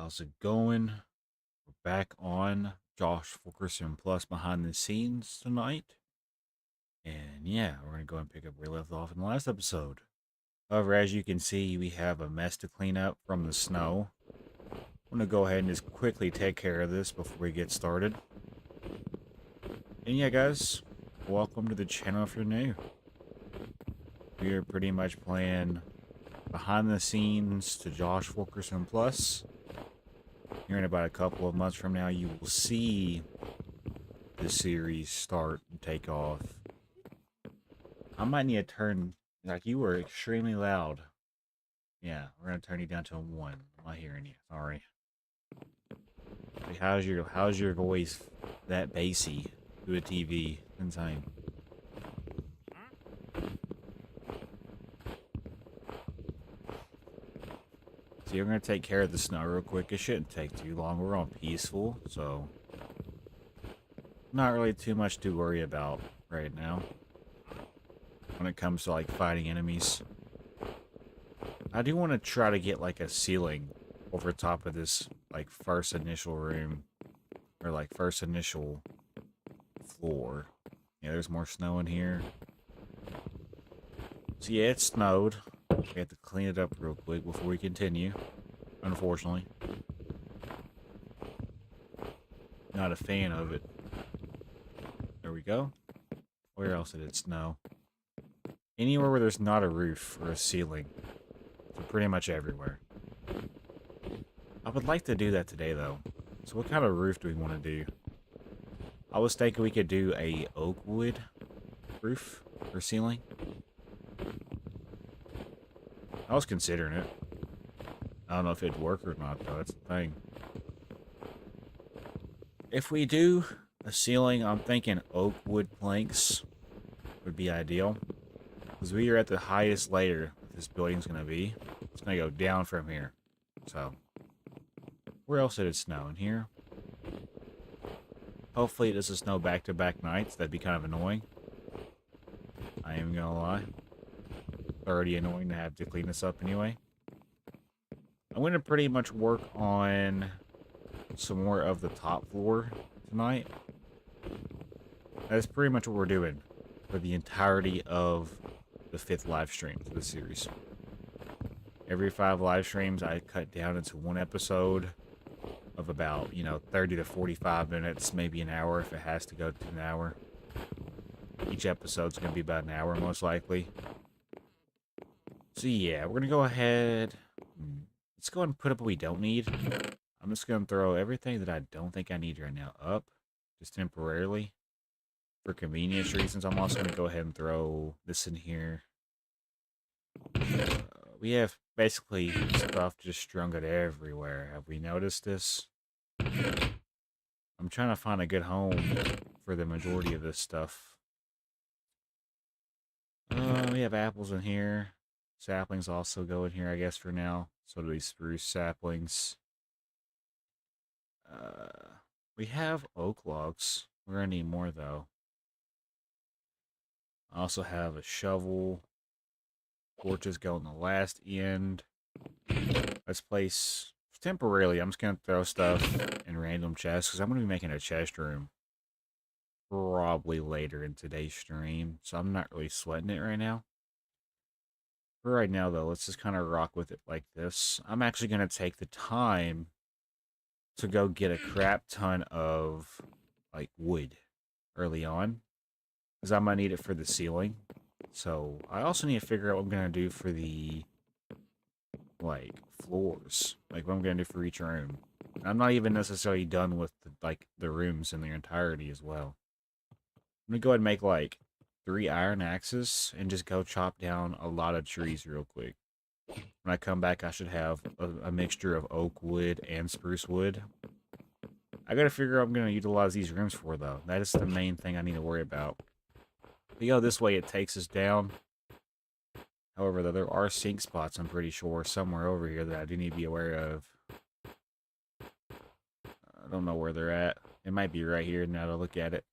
How's it going? We're back on J0SHFU7KERS0N Plus behind the scenes tonight. And yeah, we're going to go and pick up where we left off in the last episode. However, as you can see, we have a mess to clean up from the snow. I'm going to go ahead and just quickly take care of this before we get started. And yeah, guys, welcome to the channel if you're new. We are pretty much playing behind the scenes to J0SHFU7KERS0N Plus. Here in about a couple of months from now, you will see the series start and take off. I might need to turn, like, you were extremely loud. Yeah, we're gonna turn you down to a 1. I'm not hearing you. Sorry. Like, how's your voice that bassy through the TV? Insane. So you're gonna take care of the snow real quick. It shouldn't take too long. We're on peaceful, so not really too much to worry about right now when it comes to like fighting enemies. I do want to try to get like a ceiling over top of this like first initial room or like first initial floor. Yeah, there's more snow in here. So yeah, it snowed. We have to clean it up real quick before we continue. Unfortunately. Not a fan of it. There we go. Where else did it snow? Anywhere where there's not a roof or a ceiling. So pretty much everywhere. I would like to do that today though. So what kind of roof do we want to do? I was thinking we could do a oak wood roof or ceiling. I was considering it. I don't know if it'd work or not though, that's the thing. If we do a ceiling, I'm thinking oak wood planks would be ideal. Because we are at the highest layer this building's going to be. It's going to go down from here. So, where else did it snow? In here? Hopefully it doesn't snow back-to-back nights. That'd be kind of annoying. I ain't gonna lie. Already annoying to have to clean this up anyway. I'm going to pretty much work on some more of the top floor tonight. That's pretty much what we're doing for the entirety of the 5th live stream to the series. Every 5 live streams, I cut down into one episode of about, 30 to 45 minutes, maybe an hour if it has to go to an hour. Each episode's going to be about an hour, most likely. So yeah, we're going to go ahead. Let's go ahead and put up what we don't need. I'm just going to throw everything that I don't think I need right now up, just temporarily. For convenience reasons, I'm also going to go ahead and throw this in here. We have basically stuff just strung out everywhere. Have we noticed this? I'm trying to find a good home for the majority of this stuff. We have apples in here. Saplings also go in here, I guess, for now. So do these spruce saplings. We have oak logs. We're gonna need more, though. I also have a shovel. Torches go in the last end. Let's place temporarily. I'm just gonna throw stuff in random chests because I'm gonna be making a chest room probably later in today's stream. So I'm not really sweating it right now. For right now, though, let's just kind of rock with it like this. I'm actually gonna take the time to go get a crap ton of like wood early on because I might need it for the ceiling. So I also need to figure out what I'm gonna do for the like floors, like what I'm gonna do for each room. I'm not even necessarily done with the rooms in their entirety as well. I'm gonna go ahead and make like 3 iron axes and just go chop down a lot of trees real quick. When I come back, I should have a mixture of oak wood and spruce wood. I gotta figure out what I'm gonna utilize these rooms for though. That is the main thing I need to worry about. If we go this way, it takes us down. However, though, there are sink spots, I'm pretty sure, somewhere over here that I do need to be aware of. I don't know where they're at. It might be right here now to look at it.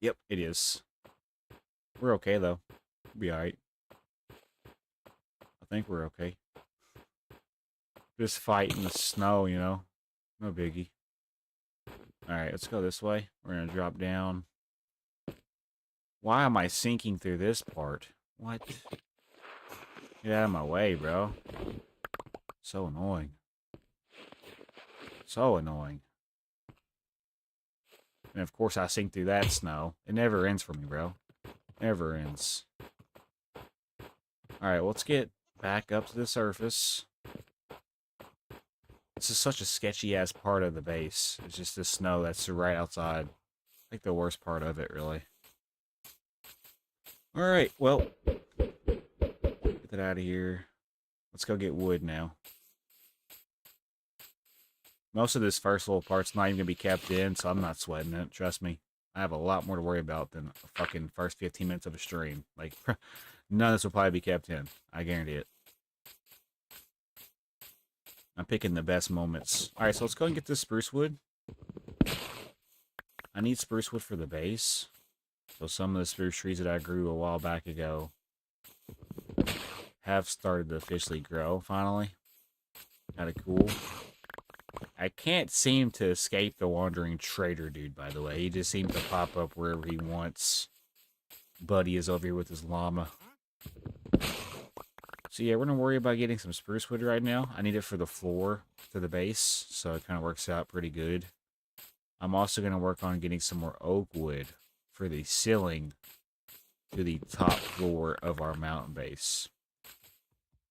Yep, it is. We're okay, though. We'll be alright. I think we're okay. Just fight in the snow, you know? No biggie. Alright, let's go this way. We're gonna drop down. Why am I sinking through this part? What? Get out of my way, bro. So annoying. So annoying. And of course I sink through that snow. It never ends for me, bro. Never ends. Alright, let's get back up to the surface. This is such a sketchy-ass part of the base. It's just the snow that's right outside. Like the worst part of it, really. Alright, well. Get that out of here. Let's go get wood now. Most of this first little part's not even going to be kept in, so I'm not sweating it. Trust me. I have a lot more to worry about than the fucking first 15 minutes of a stream. Like, none of this will probably be kept in. I guarantee it. I'm picking the best moments. Alright, so let's go and get this spruce wood. I need spruce wood for the base. So some of the spruce trees that I grew a while back ago have started to officially grow, finally. Kinda cool. I can't seem to escape the wandering trader dude, by the way. He just seems to pop up wherever he wants. Buddy is over here with his llama. So yeah, we're going to worry about getting some spruce wood right now. I need it for the floor to the base, so it kind of works out pretty good. I'm also going to work on getting some more oak wood for the ceiling to the top floor of our mountain base.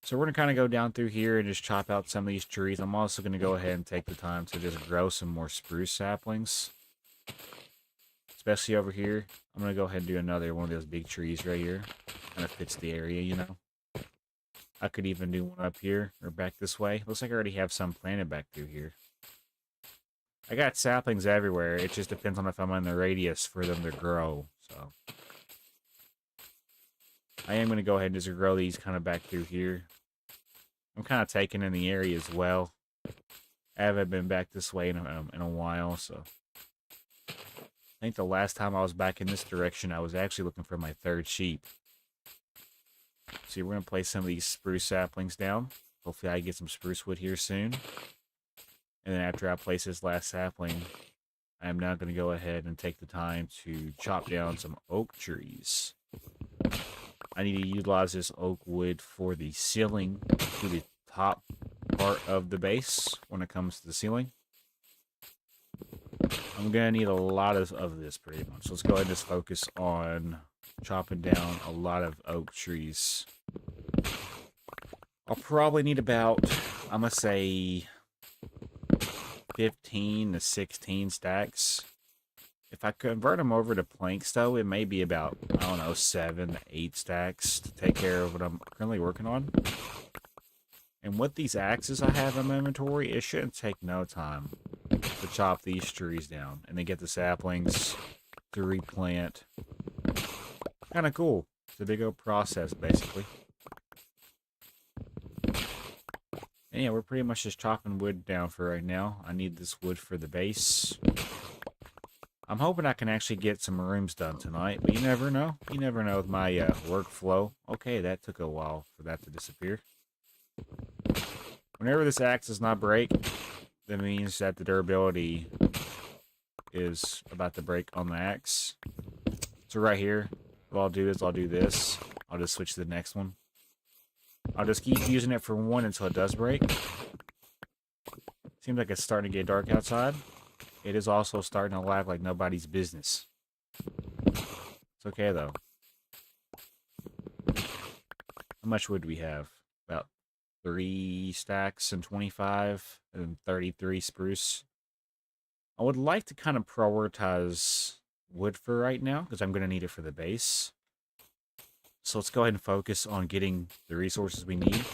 So we're going to kind of go down through here and just chop out some of these trees. I'm also going to go ahead and take the time to just grow some more spruce saplings. Especially over here. I'm going to go ahead and do another one of those big trees right here. Kind of fits the area, you know. I could even do one up here or back this way. Looks like I already have some planted back through here. I got saplings everywhere. It just depends on if I'm in the radius for them to grow. So I am going to go ahead and just grow these kind of back through here. I'm kind of taking in the area as well. I haven't been back this way in a while, so I think the last time I was back in this direction, I was actually looking for my third sheep. So we're going to place some of these spruce saplings down. Hopefully I get some spruce wood here soon. And then after I place this last sapling, I am now going to go ahead and take the time to chop down some oak trees. I need to utilize this oak wood for the ceiling to the top part of the base when it comes to the ceiling. I'm going to need a lot of this pretty much. So let's go ahead and just focus on chopping down a lot of oak trees. I'll probably need about, I'm going to say, 15 to 16 stacks. If I convert them over to planks, though, it may be about, I don't know, 7 to 8 stacks to take care of what I'm currently working on. And with these axes I have in my inventory, it shouldn't take no time to chop these trees down and then get the saplings to replant. Kind of cool. It's a big old process, basically. And yeah, we're pretty much just chopping wood down for right now. I need this wood for the base. I'm hoping I can actually get some rooms done tonight, but you never know. You never know with my workflow. Okay, that took a while for that to disappear. Whenever this axe does not break, that means that the durability is about to break on the axe. So right here, what I'll do is I'll do this. I'll just switch to the next one. I'll just keep using it for one until it does break. Seems like it's starting to get dark outside. It is also starting to lag like nobody's business. It's okay, though. How much wood do we have? About 3 stacks and 25 and 33 spruce. I would like to kind of prioritize wood for right now because I'm going to need it for the base. So let's go ahead and focus on getting the resources we need.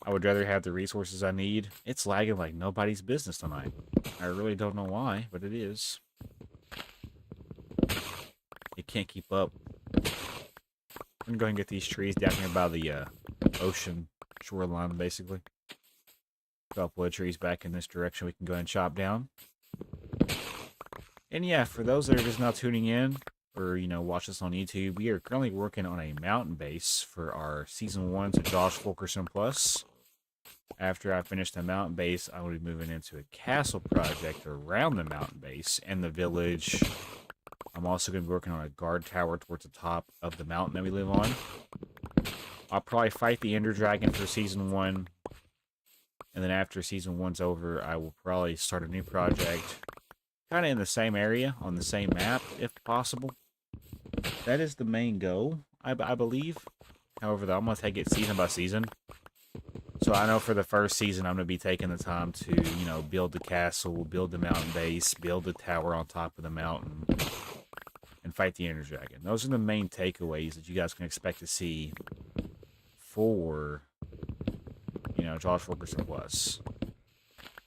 I would rather have the resources I need. It's lagging like nobody's business tonight. I really don't know why, but it is. It can't keep up. I'm going to go ahead and get these trees down here by the ocean shoreline, basically. A couple of trees back in this direction we can go ahead and chop down. And yeah, for those that are just now tuning in, or, you know, watch us on YouTube, we are currently working on a mountain base for our Season 1 to J0SHFU7KERS0N+. After I finish the mountain base, I will be moving into a castle project around the mountain base and the village. I'm also going to be working on a guard tower towards the top of the mountain that we live on. I'll probably fight the Ender Dragon for Season 1. And then after Season 1's over, I will probably start a new project. Kind of in the same area, on the same map, if possible. That is the main goal, I believe. However, though, I'm going to take it season by season. So I know for the first season, I'm going to be taking the time to, you know, build the castle, build the mountain base, build the tower on top of the mountain, and fight the Ender Dragon. Those are the main takeaways that you guys can expect to see for, you know, J0SHFU7KERS0N.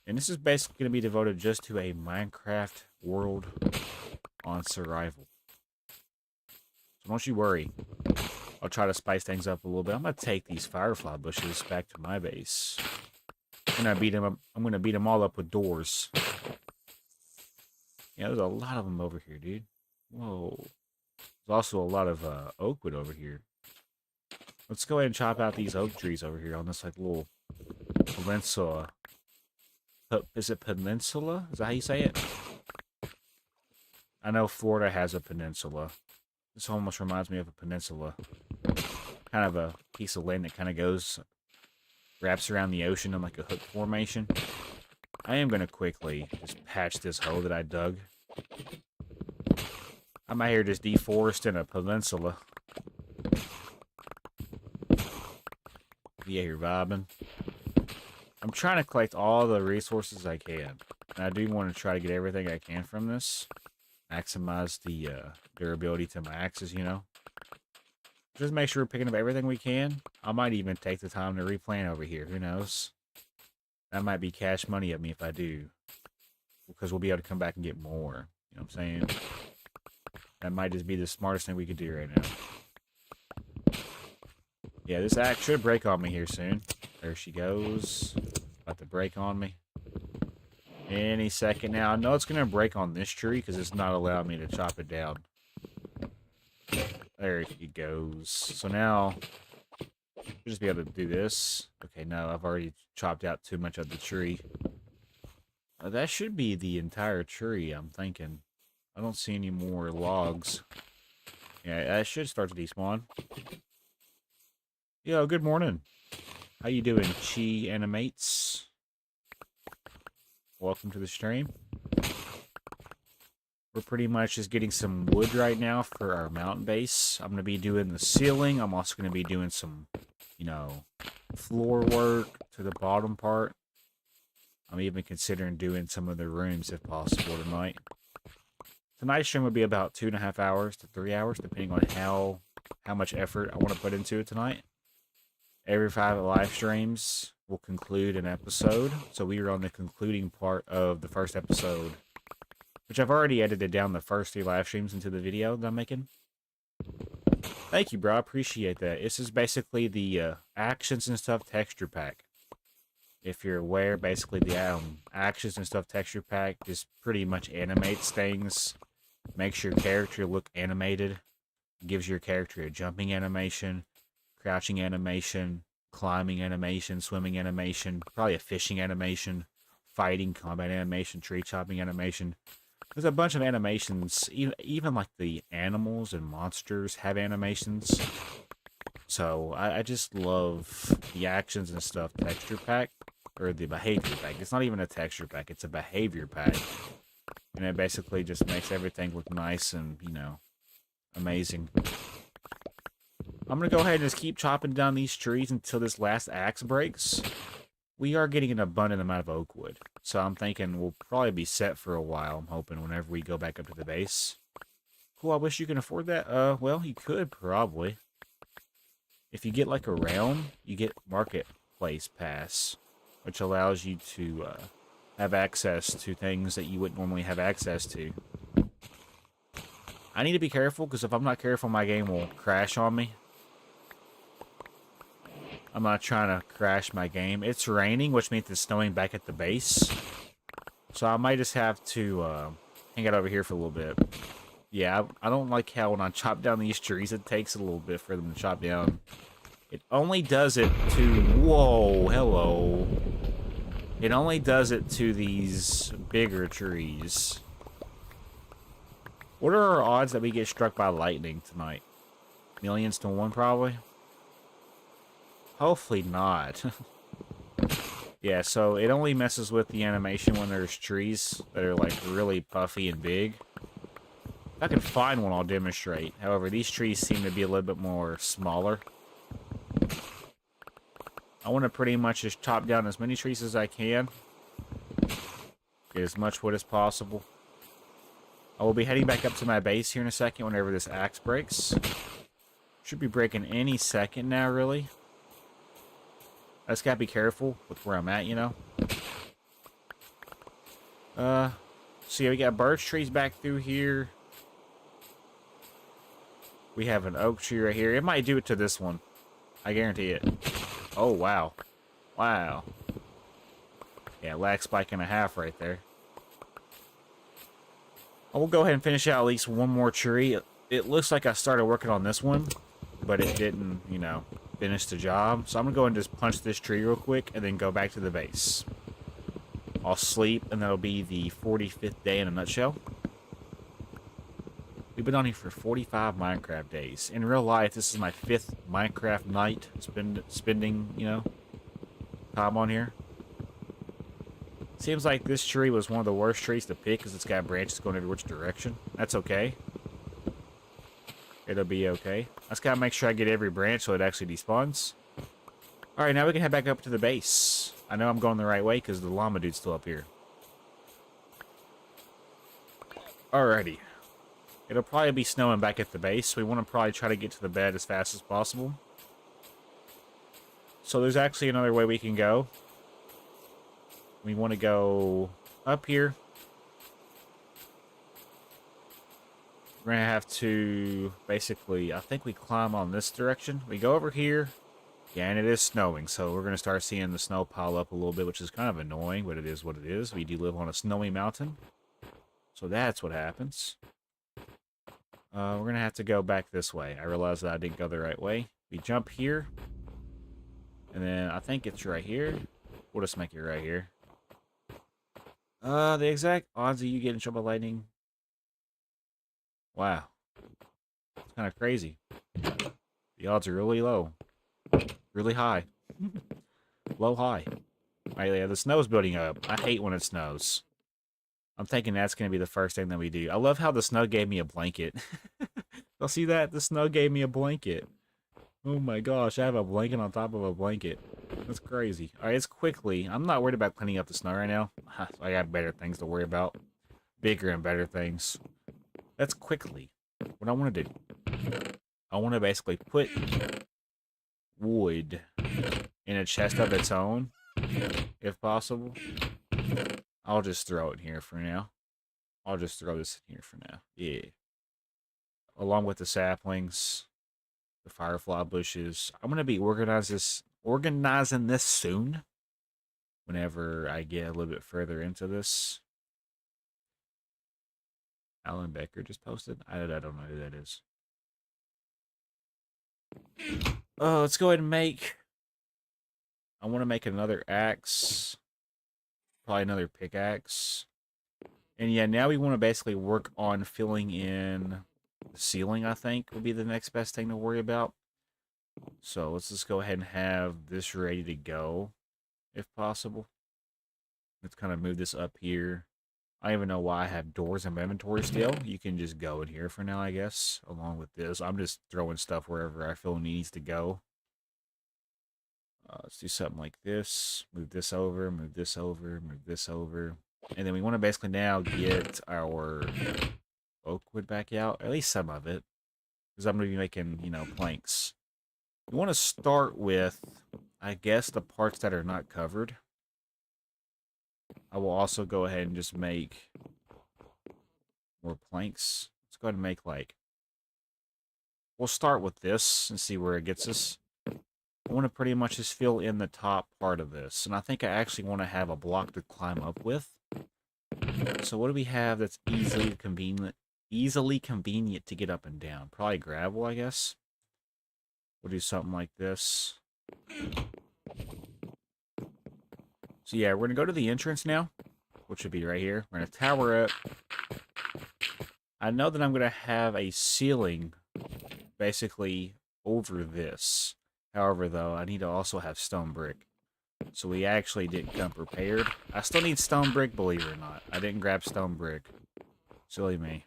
And this is basically going to be devoted just to a Minecraft world on survival. So don't you worry. I'll try to spice things up a little bit. I'm going to take these firefly bushes back to my base. I'm going to beat them up. I'm going to beat them all up with doors. Yeah, there's a lot of them over here, dude. Whoa. There's also a lot of oak wood over here. Let's go ahead and chop out these oak trees over here on this like little peninsula. Is it peninsula? Is that how you say it? I know Florida has a peninsula. This almost reminds me of a peninsula. Kind of a piece of land that kind of goes, wraps around the ocean in like a hook formation. I am going to quickly just patch this hole that I dug. I'm out here just deforesting a peninsula. Yeah, you're vibing. I'm trying to collect all the resources I can. And I do want to try to get everything I can from this. Maximize the durability to my axes, you know. Just make sure we're picking up everything we can. I might even take the time to replant over here. Who knows? That might be cash money at me if I do. Because we'll be able to come back and get more. You know what I'm saying? That might just be the smartest thing we could do right now. Yeah, this axe should break on me here soon. There she goes. About to break on me. Any second now. I know it's going to break on this tree because it's not allowing me to chop it down. There he goes. So now, we'll just be able to do this. Okay, no, I've already chopped out too much of the tree. That should be the entire tree, I'm thinking. I don't see any more logs. Yeah, that should start to despawn. Yo, good morning. How you doing, Chi Animates? Welcome to the stream. We're pretty much just getting some wood right now for our mountain base. I'm going to be doing the ceiling. I'm also going to be doing some, you know, floor work to the bottom part. I'm even considering doing some of the rooms if possible tonight. Tonight's stream will be about 2.5 hours to 3 hours, depending on how much effort I want to put into it tonight. Every 5 live streams will conclude an episode. So we are on the concluding part of the first episode, which I've already edited down the first 3 live streams into the video that I'm making. Thank you, bro. I appreciate that. This is basically the actions and stuff texture pack. If you're aware, basically the actions and stuff texture pack just pretty much animates things. Makes your character look animated. Gives your character a jumping animation, crouching animation, climbing animation, swimming animation, probably a fishing animation, fighting, combat animation, tree chopping animation. There's a bunch of animations, even like the animals and monsters have animations. So I just love the actions and stuff texture pack, or the behavior pack. It's not even a texture pack, it's a behavior pack. And it basically just makes everything look nice and, you know, amazing. I'm going to go ahead and just keep chopping down these trees until this last axe breaks. We are getting an abundant amount of oak wood, so I'm thinking we'll probably be set for a while, I'm hoping, whenever we go back up to the base. Cool, I wish you can afford that. Well, you could, probably. If you get, like, a realm, you get Marketplace Pass, which allows you to have access to things that you wouldn't normally have access to. I need to be careful, because if I'm not careful, my game will crash on me. I'm not trying to crash my game. It's raining, which means it's snowing back at the base. So I might just have to hang out over here for a little bit. Yeah, I don't like how when I chop down these trees, it takes a little bit for them to chop down. It only does it to... Whoa, hello. It only does it to these bigger trees. What are our odds that we get struck by lightning tonight? Millions to one, probably? Hopefully not. Yeah, so it only messes with the animation when there's trees that are, like, really puffy and big. If I can find one, I'll demonstrate. However, these trees seem to be a little bit more smaller. I want to pretty much just chop down as many trees as I can. Get as much wood as possible. I will be heading back up to my base here in a second whenever this axe breaks. Should be breaking any second now, really. I just gotta be careful with where I'm at, you know? So yeah, we got birch trees back through here. We have an oak tree right here. It might do it to this one. I guarantee it. Oh, wow. Wow. Yeah, lag spike and a half right there. I will go ahead and finish out at least one more tree. It looks like I started working on this one, but it didn't, you know, finish the job. So I'm going to go and just punch this tree real quick and then go back to the base. I'll sleep, and that'll be the 45th day in a nutshell. We've been on here for 45 Minecraft days. In real life, this is my 5th Minecraft night spending, you know, time on here. Seems like this tree was one of the worst trees to pick because it's got branches going every which direction. That's okay. It'll be okay. I just gotta make sure I get every branch so it actually despawns. Alright, now we can head back up to the base. I know I'm going the right way because the llama dude's still up here. Alrighty. It'll probably be snowing back at the base, so we want to probably try to get to the bed as fast as possible. So there's actually another way we can go. We want to go up here. We're going to have to basically, I think we climb on this direction. We go over here. Yeah, and it is snowing, so we're going to start seeing the snow pile up a little bit, which is kind of annoying, but it is what it is. We do live on a snowy mountain. So that's what happens. We're going to have to go back this way. I realized that I didn't go the right way. We jump here. And then I think it's right here. We'll just make it right here. The exact odds of you getting struck by lightning. Wow. It's kind of crazy. The odds are really low. Really high. Low high. Alright, yeah, the snow's building up. I hate when it snows. I'm thinking that's going to be the first thing that we do. I love how the snow gave me a blanket. Y'all see that? The snow gave me a blanket. Oh my gosh, I have a blanket on top of a blanket. That's crazy. Alright, it's quickly. I'm not worried about cleaning up the snow right now. I got better things to worry about. Bigger and better things. That's quickly. What I want to do. I want to basically put wood in a chest of its own, if possible. I'll just throw it here for now. I'll just throw this in here for now. Yeah. Along with the saplings, the firefly bushes. I'm gonna be organizing this soon. Whenever I get a little bit further into this. Alan Becker just posted. I don't know who that is. Oh, let's go ahead and make. I want to make another axe. Probably another pickaxe. And yeah, now we want to basically work on filling in the ceiling, I think, would be the next best thing to worry about. So let's just go ahead and have this ready to go, if possible. Let's kind of move this up here. I don't even know why I have doors in my inventory still. You can just go in here for now, I guess, along with this. I'm just throwing stuff wherever I feel it needs to go. Let's do something like this. Move this over, move this over, move this over. And then we want to basically now get our oak wood back out. At least some of it. Because I'm going to be making, you know, planks. We want to start with, I guess, the parts that are not covered. I will also go ahead and just make more planks. Let's go ahead and make, like... We'll start with this and see where it gets us. I want to pretty much just fill in the top part of this. And I think I actually want to have a block to climb up with. So what do we have that's easily convenient to get up and down? Probably gravel, I guess. We'll do something like this. So yeah, we're gonna go to the entrance now, which should be right here. We're gonna tower up. I know that I'm gonna have a ceiling basically over this. However, though, I need to also have stone brick. So we actually didn't come prepared. I still need stone brick, believe it or not. I didn't grab stone brick. Silly me.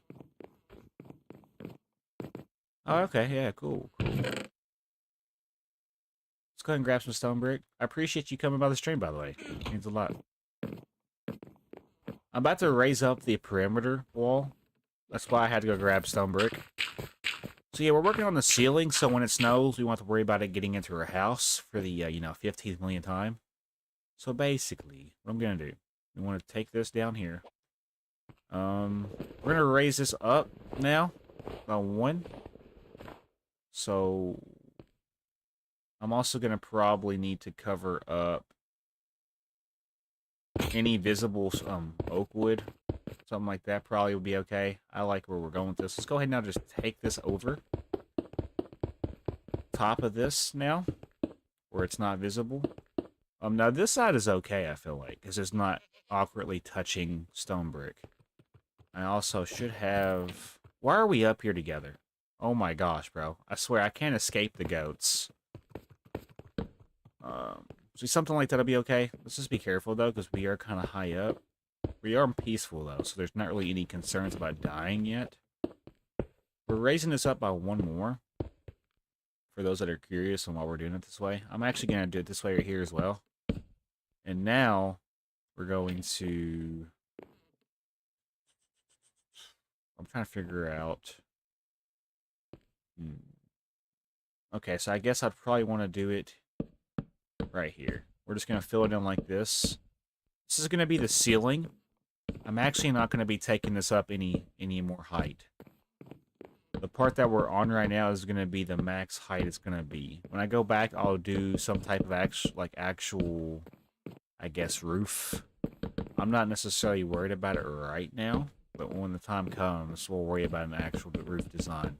Oh, okay, yeah, cool. Let's go ahead and grab some stone brick. I appreciate you coming by the stream, by the way. It means a lot. I'm about to raise up the perimeter wall. That's why I had to go grab stone brick. So yeah, we're working on the ceiling, so when it snows, we won't have to worry about it getting into our house for the, 15th millionth time. So basically, what I'm going to do, we want to take this down here. We're going to raise this up now by 1. So I'm also going to probably need to cover up any visible oak wood. Something like that probably would be okay. I like where we're going with this. Let's go ahead and now just take this over top of this now, where it's not visible. Now this side is okay, I feel like, because it's not awkwardly touching stone brick. I also should have... Why are we up here together? Oh my gosh, bro. I swear, I can't escape the goats. So something like that will be okay. Let's just be careful, though, because we are kind of high up. We are peaceful, though, so there's not really any concerns about dying yet. We're raising this up by 1 more. For those that are curious on why we're doing it this way. I'm actually going to do it this way right here as well. And now, we're going to... I'm trying to figure out... Okay, so I guess I'd probably want to do it right here. We're just going to fill it in like this. This is going to be the ceiling. I'm actually not going to be taking this up any more height. The part that we're on right now is going to be the max height it's going to be. When I go back, I'll do some type of actual, I guess, roof. I'm not necessarily worried about it right now, but when the time comes, we'll worry about an actual roof design.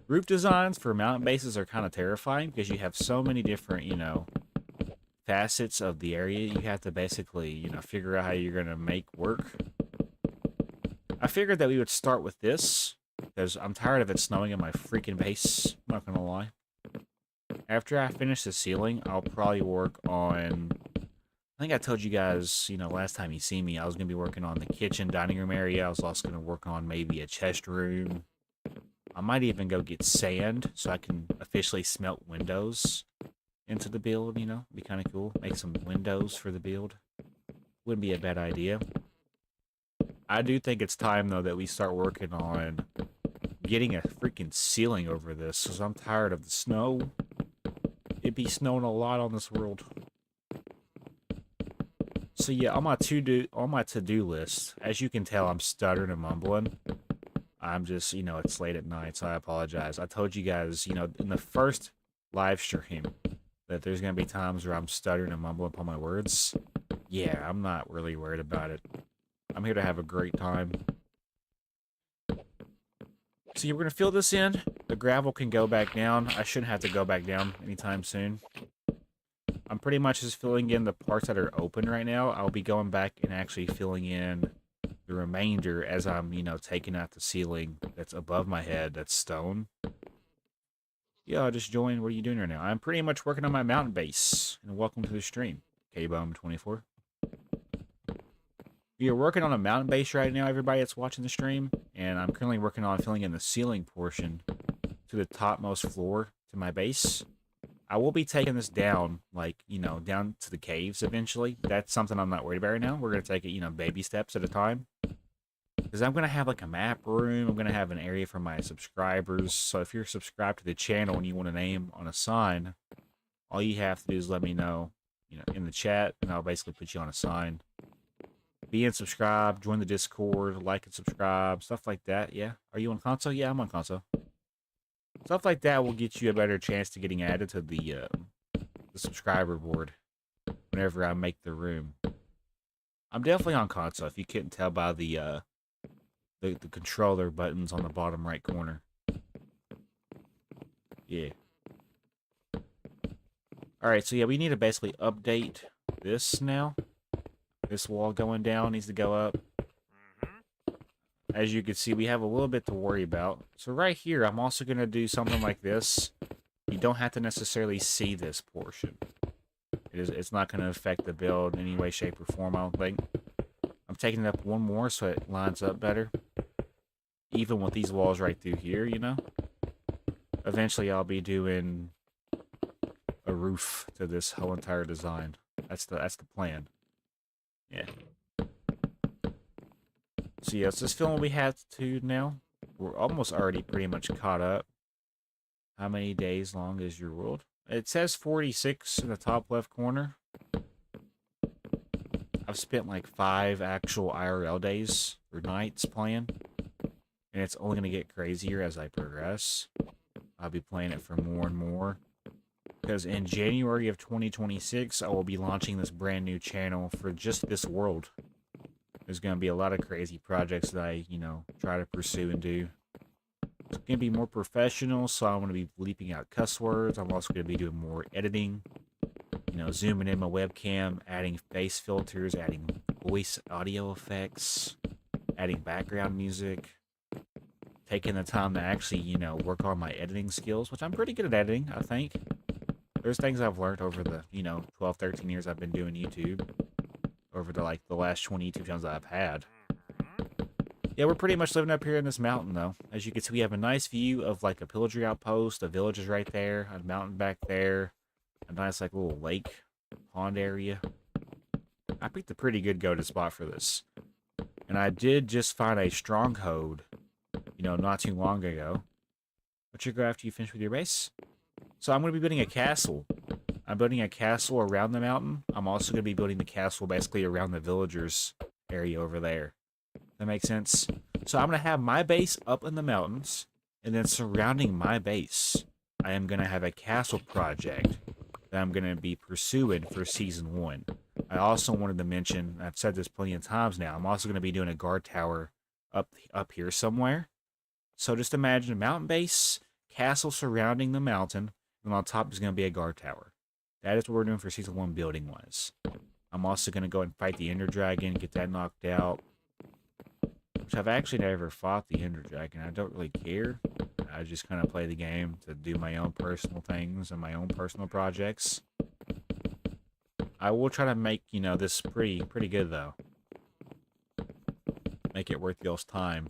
Roof designs for mountain bases are kind of terrifying because you have so many different, facets of the area you have to basically, figure out how you're going to make work. I figured that we would start with this because I'm tired of it snowing in my freaking base. I'm not going to lie. After I finish the ceiling, I'll probably work on... I think I told you guys, last time you see me, I was going to be working on the kitchen, dining room area. I was also going to work on maybe a chest room. I might even go get sand so I can officially smelt windows into the build, Be kind of cool. Make some windows for the build. Wouldn't be a bad idea. I do think it's time, though, that we start working on getting a freaking ceiling over this, because I'm tired of the snow. It'd be snowing a lot on this world. So yeah, on my to-do list, as you can tell, I'm stuttering and mumbling. I'm just, it's late at night, so I apologize. I told you guys, in the first live stream, that there's going to be times where I'm stuttering and mumbling upon my words. Yeah, I'm not really worried about it. I'm here to have a great time. So we're going to fill this in. The gravel can go back down. I shouldn't have to go back down anytime soon. I'm pretty much just filling in the parts that are open right now. I'll be going back and actually filling in the remainder as I'm, taking out the ceiling that's above my head, that's stone. Yeah, just join. What are you doing right now? I'm pretty much working on my mountain base. And welcome to the stream, KBum24. We are working on a mountain base right now, everybody that's watching the stream. And I'm currently working on filling in the ceiling portion to the topmost floor to my base. I will be taking this down, down to the caves eventually. That's something I'm not worried about right now. We're going to take it, baby steps at a time. Because I'm going to have, a map room. I'm going to have an area for my subscribers. So if you're subscribed to the channel and you want a name on a sign, all you have to do is let me know, in the chat, and I'll basically put you on a sign. Be and subscribe, join the Discord, like and subscribe, stuff like that, yeah. Are you on console? Yeah, I'm on console. Stuff like that will get you a better chance to getting added to the subscriber board whenever I make the room. I'm definitely on console, if you couldn't tell by the controller buttons on the bottom right corner. Yeah. Alright, so yeah, we need to basically update this now. This wall going down needs to go up. As you can see, we have a little bit to worry about. So right here, I'm also going to do something like this. You don't have to necessarily see this portion. It's not going to affect the build in any way, shape, or form, I don't think. I'm taking it up one more so it lines up better. Even with these walls right through here, you know? Eventually, I'll be doing a roof to this whole entire design. That's the plan. Yeah. So yeah, let's just film what we have to now. We're almost already pretty much caught up. How many days long is your world? It says 46 in the top left corner. I've spent like 5 actual IRL days or nights playing. And it's only going to get crazier as I progress. I'll be playing it for more and more. Because in January of 2026, I will be launching this brand new channel for just this world. There's going to be a lot of crazy projects that I, try to pursue and do. It's going to be more professional, so I'm going to be bleeping out cuss words. I'm also going to be doing more editing. Zooming in my webcam, adding face filters, adding voice audio effects, adding background music. Taking the time to actually, work on my editing skills, which I'm pretty good at editing, I think. There's things I've learned over the, 12, 13 years I've been doing YouTube. Over the last 20 YouTube channels that I've had. Yeah, we're pretty much living up here in this mountain, though. As you can see, we have a nice view of, like, a pillagery outpost. The village is right there. A mountain back there. A nice, like, little lake, pond area. I picked a pretty good go-to spot for this. And I did just find a stronghold, not too long ago. What you go after you finish with your base? So I'm going to be building a castle. I'm building a castle around the mountain. I'm also going to be building the castle basically around the villagers area over there. That makes sense? So I'm going to have my base up in the mountains, and then surrounding my base, I am going to have a castle project that I'm going to be pursuing for Season 1. I also wanted to mention, I've said this plenty of times now, I'm also going to be doing a guard tower up here somewhere. So just imagine a mountain base, castle surrounding the mountain, and on top is going to be a guard tower. That is what we're doing for Season 1 building-wise. I'm also going to go and fight the Ender Dragon, get that knocked out. Which I've actually never fought the Ender Dragon. I don't really care. I just kind of play the game to do my own personal things and my own personal projects. I will try to make, this pretty good, though. Make it worth y'all's time.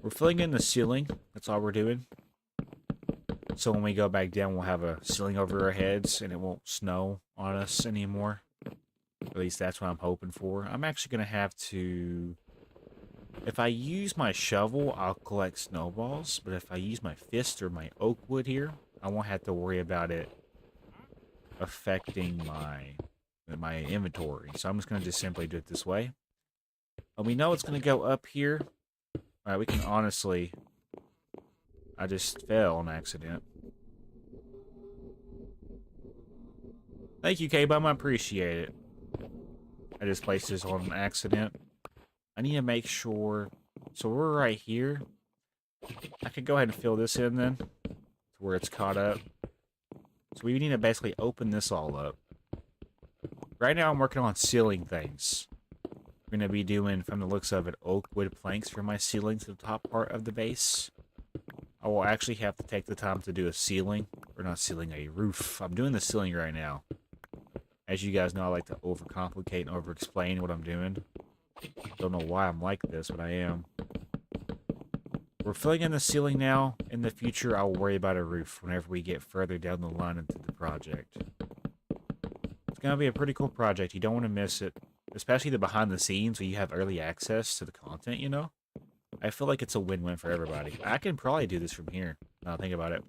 We're filling in the ceiling. That's all we're doing. So when we go back down, we'll have a ceiling over our heads, and it won't snow on us anymore. At least that's what I'm hoping for. I'm actually going to have to... If I use my shovel, I'll collect snowballs. But if I use my fist or my oak wood here, I won't have to worry about it affecting my inventory. So I'm just going to just simply do it this way. And we know it's going to go up here. Alright, we can honestly... I just fell on accident. Thank you, K-Bum. I appreciate it. I just placed this on accident. I need to make sure... So we're right here. I could go ahead and fill this in then. To where it's caught up. So we need to basically open this all up. Right now I'm working on ceiling things. We're going to be doing, from the looks of it, oak wood planks for my ceiling to the top part of the base. I will actually have to take the time to do a ceiling. Or not ceiling, a roof. I'm doing the ceiling right now. As you guys know, I like to overcomplicate and over-explain what I'm doing. Don't know why I'm like this, but I am. We're filling in the ceiling now. In the future, I'll worry about a roof whenever we get further down the line into the project. It's going to be a pretty cool project. You don't want to miss it. Especially the behind the scenes where you have early access to the content, I feel like it's a win-win for everybody. I can probably do this from here, now think about it.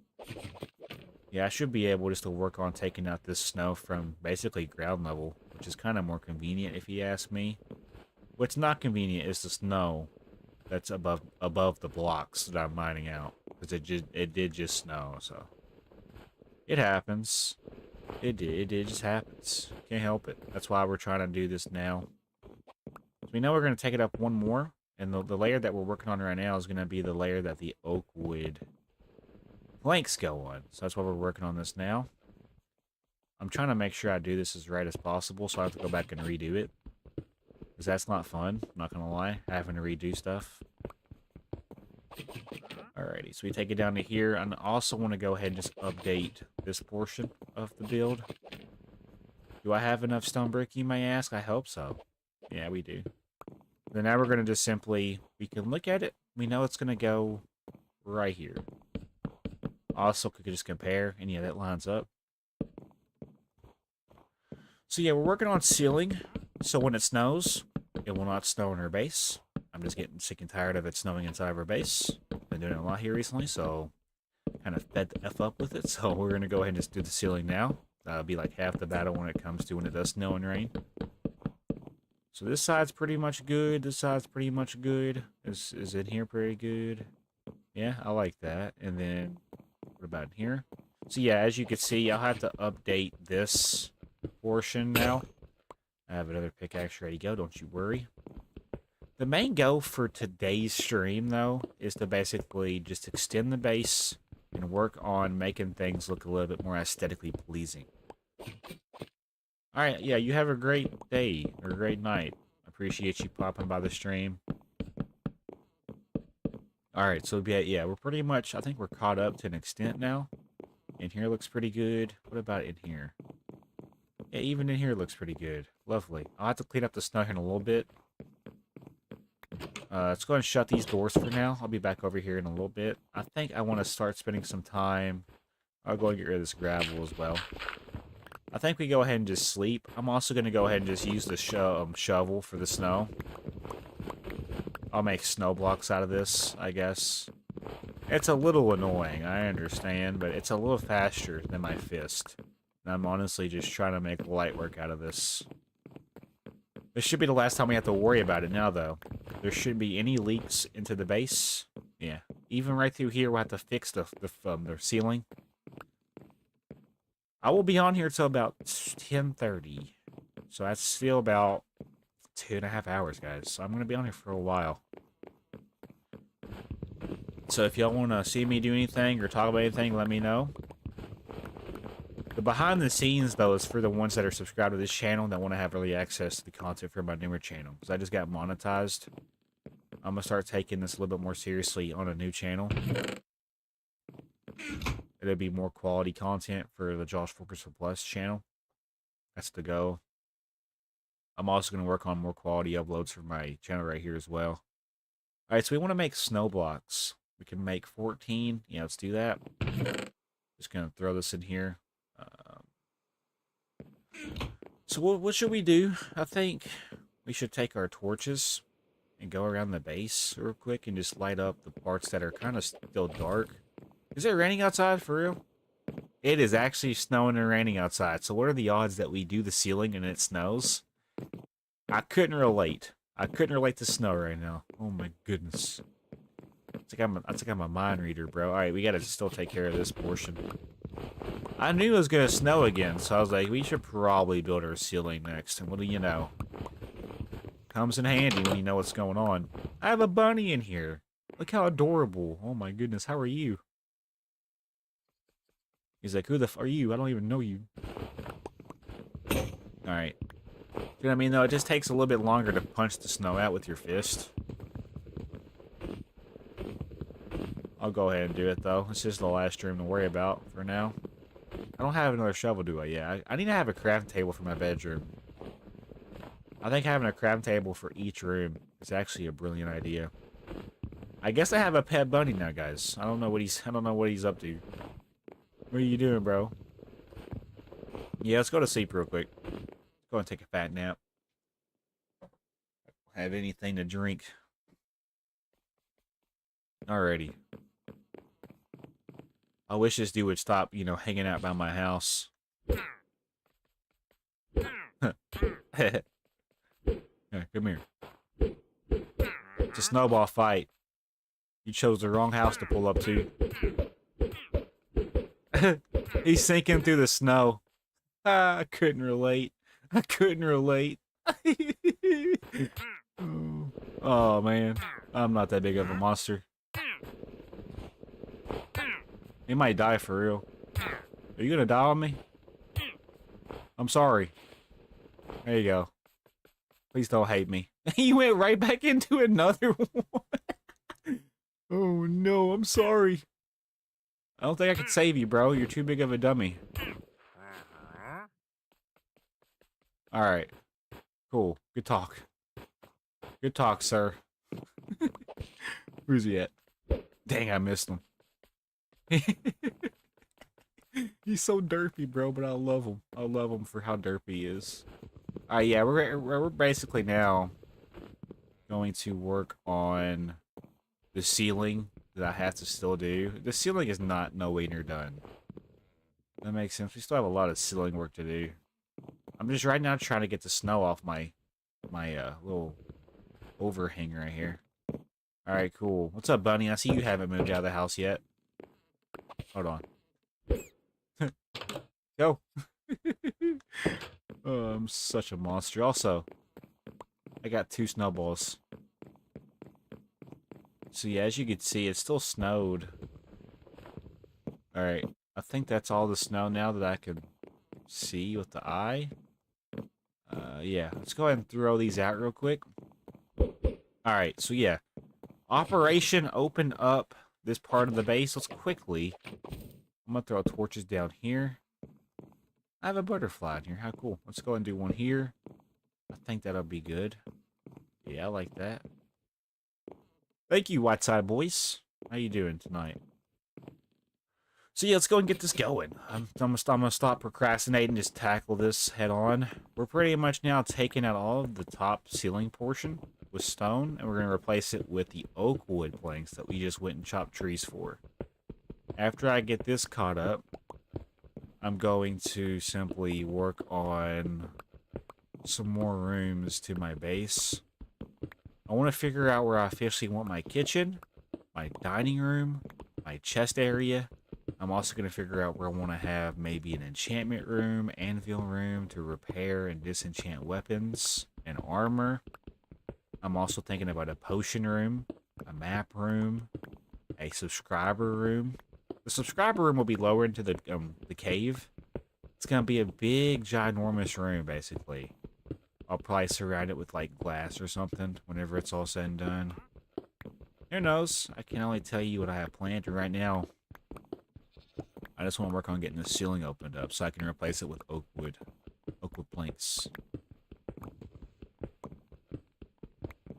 Yeah, I should be able just to work on taking out this snow from basically ground level, which is kind of more convenient if you ask me. What's not convenient is the snow that's above the blocks that I'm mining out, because it did just snow, so it happens. It just happens. Can't help it. That's why we're trying to do this now. So we know we're going to take it up one more. And the layer that we're working on right now is going to be the layer that the oak wood planks go on. So that's why we're working on this now. I'm trying to make sure I do this as right as possible, so I have to go back and redo it. Because that's not fun, I'm not gonna lie, having to redo stuff. Alrighty, so we take it down to here, and I also want to go ahead and just update this portion of the build. Do I have enough stone brick, you may ask? I hope so. Yeah, we do. Then now we're going to just simply, we can look at it, we know it's going to go right here. Also, we could just compare, and yeah, that lines up. So yeah, we're working on sealing, so when it snows, it will not snow in our base. I'm just getting sick and tired of it snowing inside of our base. Been doing it a lot here recently, so kind of fed the F up with it. So we're going to go ahead and just do the sealing now. That'll be like half the battle when it comes to when it does snow and rain. So this side's pretty much good. This side's pretty much good. Is in here pretty good? Yeah, I like that. And then, what about in here? So yeah, as you can see, I'll have to update this portion now. I have another pickaxe ready to go, don't you worry. The main goal for today's stream, though, is to basically just extend the base and work on making things look a little bit more aesthetically pleasing. Alright, yeah, you have a great day, or a great night. Appreciate you popping by the stream. Alright, so yeah, we're pretty much, I think we're caught up to an extent now. In here looks pretty good. What about in here? Yeah, even in here looks pretty good. Lovely. I'll have to clean up the snow here in a little bit. Let's go ahead and shut these doors for now. I'll be back over here in a little bit. I think I want to start spending some time. I'll go and get rid of this gravel as well. I think we go ahead and just sleep. I'm also going to go ahead and just use the shovel for the snow. I'll make snow blocks out of this, I guess. It's a little annoying, I understand, but it's a little faster than my fist. And I'm honestly just trying to make light work out of this. This should be the last time we have to worry about it now, though. There shouldn't be any leaks into the base. Yeah. Even right through here, we'll have to fix the ceiling. I will be on here till about 10:30. So that's still about 2.5 hours, guys. So I'm going to be on here for a while. So if y'all want to see me do anything or talk about anything, let me know. The behind the scenes, though, is for the ones that are subscribed to this channel that want to have early access to the content for my newer channel. Because I just got monetized. I'm going to start taking this a little bit more seriously on a new channel. It'll be more quality content for the J0SHFU7KERS0N channel. That's the goal. I'm also going to work on more quality uploads for my channel right here as well. Alright, so we want to make snow blocks. We can make 14. Yeah, let's do that. Just going to throw this in here. So what should we do? I think we should take our torches and go around the base real quick and just light up the parts that are kind of still dark. Is it raining outside for real? It is actually snowing and raining outside. So what are the odds that we do the ceiling and it snows? I couldn't relate. I couldn't relate to snow right now. Oh my goodness. It's like I'm a mind reader, bro. Alright, we gotta still take care of this portion. I knew it was gonna snow again, so I was like, we should probably build our ceiling next. And what do you know? Comes in handy when you know what's going on. I have a bunny in here. Look how adorable. Oh my goodness, how are you? He's like, who the f are you? I don't even know you. Alright. You know what I mean, though? It just takes a little bit longer to punch the snow out with your fist. I'll go ahead and do it, though. It's just the last room to worry about for now. I don't have another shovel, do I? Yeah, I need to have a crafting table for my bedroom. I think having a crafting table for each room is actually a brilliant idea. I guess I have a pet bunny now, guys. I don't know what he's up to. What are you doing, bro? Yeah, let's go to sleep real quick. Let's go and take a fat nap. Have anything to drink. Alrighty. I wish this dude would stop, you know, hanging out by my house. Here, come here. It's a snowball fight. You chose the wrong house to pull up to. He's sinking through the snow. I couldn't relate. I couldn't relate. Oh, man. I'm not that big of a monster. He might die for real. Are you gonna die on me? I'm sorry. There you go. Please don't hate me. He went right back into another one. Oh no, I'm sorry. I don't think I can save you, bro. You're too big of a dummy. Alright. Cool. Good talk. Good talk, sir. Where's he at? Dang, I missed him. He's so derpy, bro, but I love him. I love him for how derpy he is. Yeah, we're basically now going to work on the ceiling that I have to still do. The ceiling is not nowhere near done. That makes sense. We still have a lot of ceiling work to do. I'm just right now trying to get the snow off my little overhang right here. Alright, cool. What's up, Bunny? I see you haven't moved out of the house yet. Hold on. Go. Oh, I'm such a monster. Also, I got 2 snowballs. So yeah, as you can see, it still snowed. Alright, I think that's all the snow now that I can see with the eye. Yeah, let's go ahead and throw these out real quick. Alright, so yeah. Operation open up this part of the base. Let's quickly... I'm gonna throw torches down here. I have a butterfly in here. How cool. Let's go and do one here. I think that'll be good. Yeah, I like that. Thank you, Whiteside boys. How you doing tonight? So yeah, let's go and get this going. I'm gonna stop procrastinating, just tackle this head on. We're pretty much now taking out all of the top ceiling portion with stone, and we're gonna replace it with the oak wood planks that we just went and chopped trees for. After I get this caught up, I'm going to simply work on some more rooms to my base. I want to figure out where I officially want my kitchen, my dining room, my chest area. I'm also going to figure out where I want to have maybe an enchantment room, anvil room to repair and disenchant weapons and armor. I'm also thinking about a potion room, a map room, a subscriber room. The subscriber room will be lower into the cave. It's going to be a big, ginormous room, basically. I'll probably surround it with, like, glass or something whenever it's all said and done. Who knows? I can only tell you what I have planned right now. I just want to work on getting the ceiling opened up so I can replace it with oak wood planks.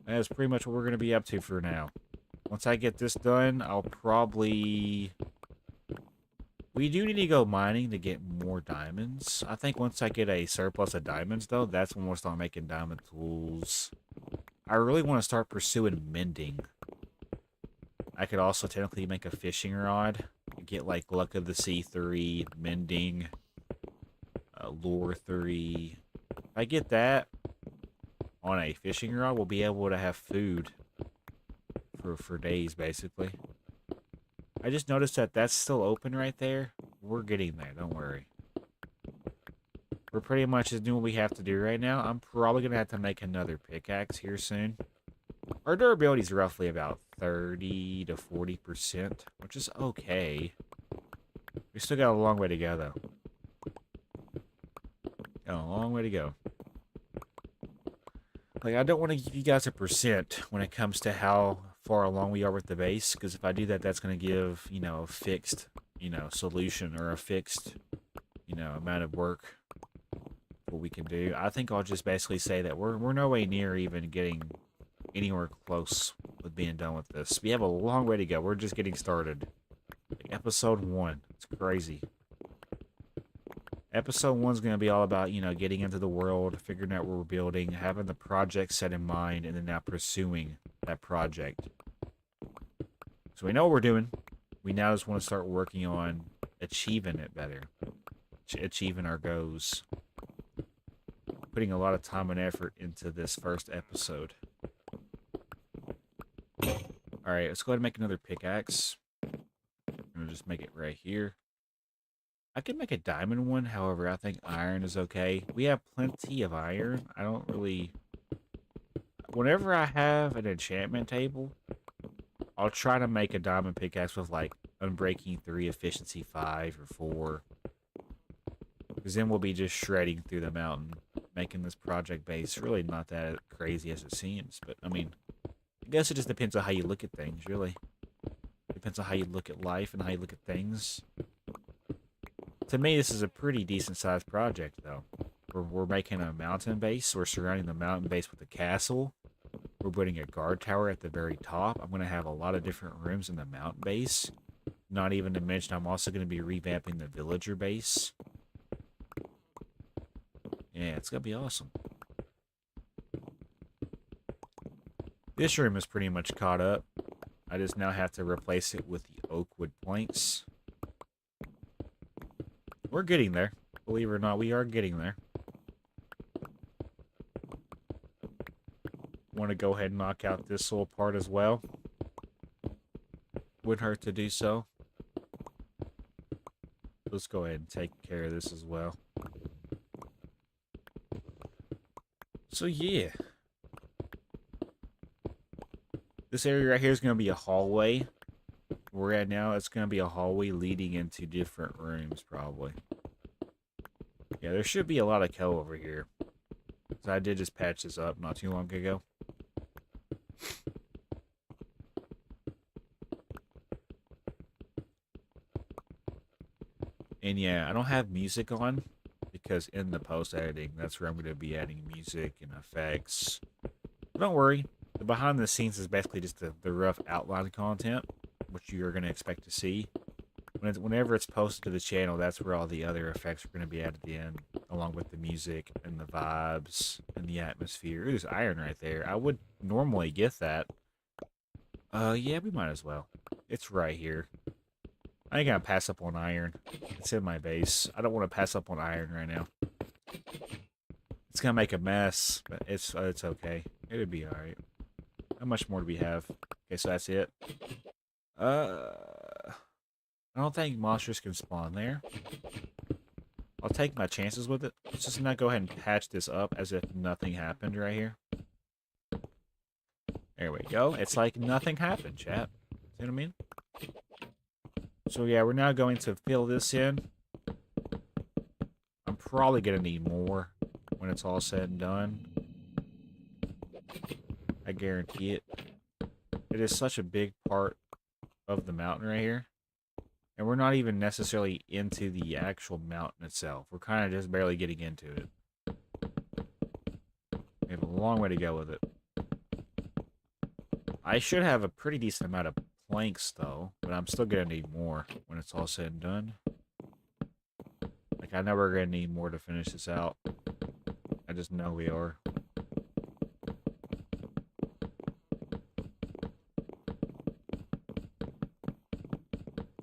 That is pretty much what we're going to be up to for now. Once I get this done, I'll probably... We do need to go mining to get more diamonds. I think once I get a surplus of diamonds, though, that's when we'll start making diamond tools. I really want to start pursuing mending. I could also technically make a fishing rod. Get, like, Luck of the Sea 3, mending, lure 3. If I get that on a fishing rod, we'll be able to have food for days, basically. I just noticed that that's still open right there. We're getting there, don't worry. We're pretty much just doing what we have to do right now. I'm probably going to have to make another pickaxe here soon. Our durability is roughly about 30 to 40%, which is okay. We still got a long way to go, though. Got a long way to go. Like, I don't want to give you guys a percent when it comes to how far along we are with the base, because if I do that, that's going to give, you know, a fixed, you know, solution or a fixed, you know, amount of work what we can do. I think I'll just basically say that we're no way near even getting anywhere close with being done with this. We have a long way to go. We're just getting started. Like episode 1. It's crazy. Episode 1 is going to be all about, you know, getting into the world, figuring out what we're building, having the project set in mind, and then now pursuing that project. So we know what we're doing. We now just want to start working on achieving it better. Achieving our goals. Putting a lot of time and effort into this first episode. Alright, let's go ahead and make another pickaxe. I'm going to just make it right here. I could make a diamond one, however, I think iron is okay. We have plenty of iron. I don't really... Whenever I have an enchantment table, I'll try to make a diamond pickaxe with, like, Unbreaking 3, Efficiency 5 or 4. Because then we'll be just shredding through the mountain, making this project base really not that crazy as it seems. But, I mean, I guess it just depends on how you look at things, really. Depends on how you look at life and how you look at things. To me, this is a pretty decent-sized project, though. We're making a mountain base. We're surrounding the mountain base with a castle. We're putting a guard tower at the very top. I'm going to have a lot of different rooms in the mountain base. Not even to mention, I'm also going to be revamping the villager base. Yeah, it's going to be awesome. This room is pretty much caught up. I just now have to replace it with the oak wood planks. We're getting there. Believe it or not, we are getting there. Want to go ahead and knock out this little part as well. Wouldn't hurt to do so. Let's go ahead and take care of this as well. So yeah. This area right here is going to be a hallway. Where we're at now, it's going to be a hallway leading into different rooms, probably. Yeah, there should be a lot of co over here. So I did just patch this up not too long ago. And yeah, I don't have music on because in the post editing, that's where I'm going to be adding music and effects. But don't worry, the behind the scenes is basically just the rough outline content, which you're going to expect to see. Whenever it's posted to the channel, that's where all the other effects are going to be added in, along with the music and the vibes and the atmosphere. Ooh, there's iron right there. I would normally get that. Yeah, we might as well. It's right here. I ain't gonna pass up on iron. It's in my base. I don't want to pass up on iron right now. It's gonna make a mess, but it's okay. It'll be alright. How much more do we have? Okay, so that's it. I don't think monsters can spawn there. I'll take my chances with it. Let's just not go ahead and patch this up as if nothing happened right here. There we go. It's like nothing happened, chat. See what I mean? So yeah, we're now going to fill this in. I'm probably going to need more when it's all said and done. I guarantee it. It is such a big part of the mountain right here. And we're not even necessarily into the actual mountain itself. We're kind of just barely getting into it. We have a long way to go with it. I should have a pretty decent amount of planks, though. But I'm still going to need more when it's all said and done. Like, I know we're going to need more to finish this out. I just know we are.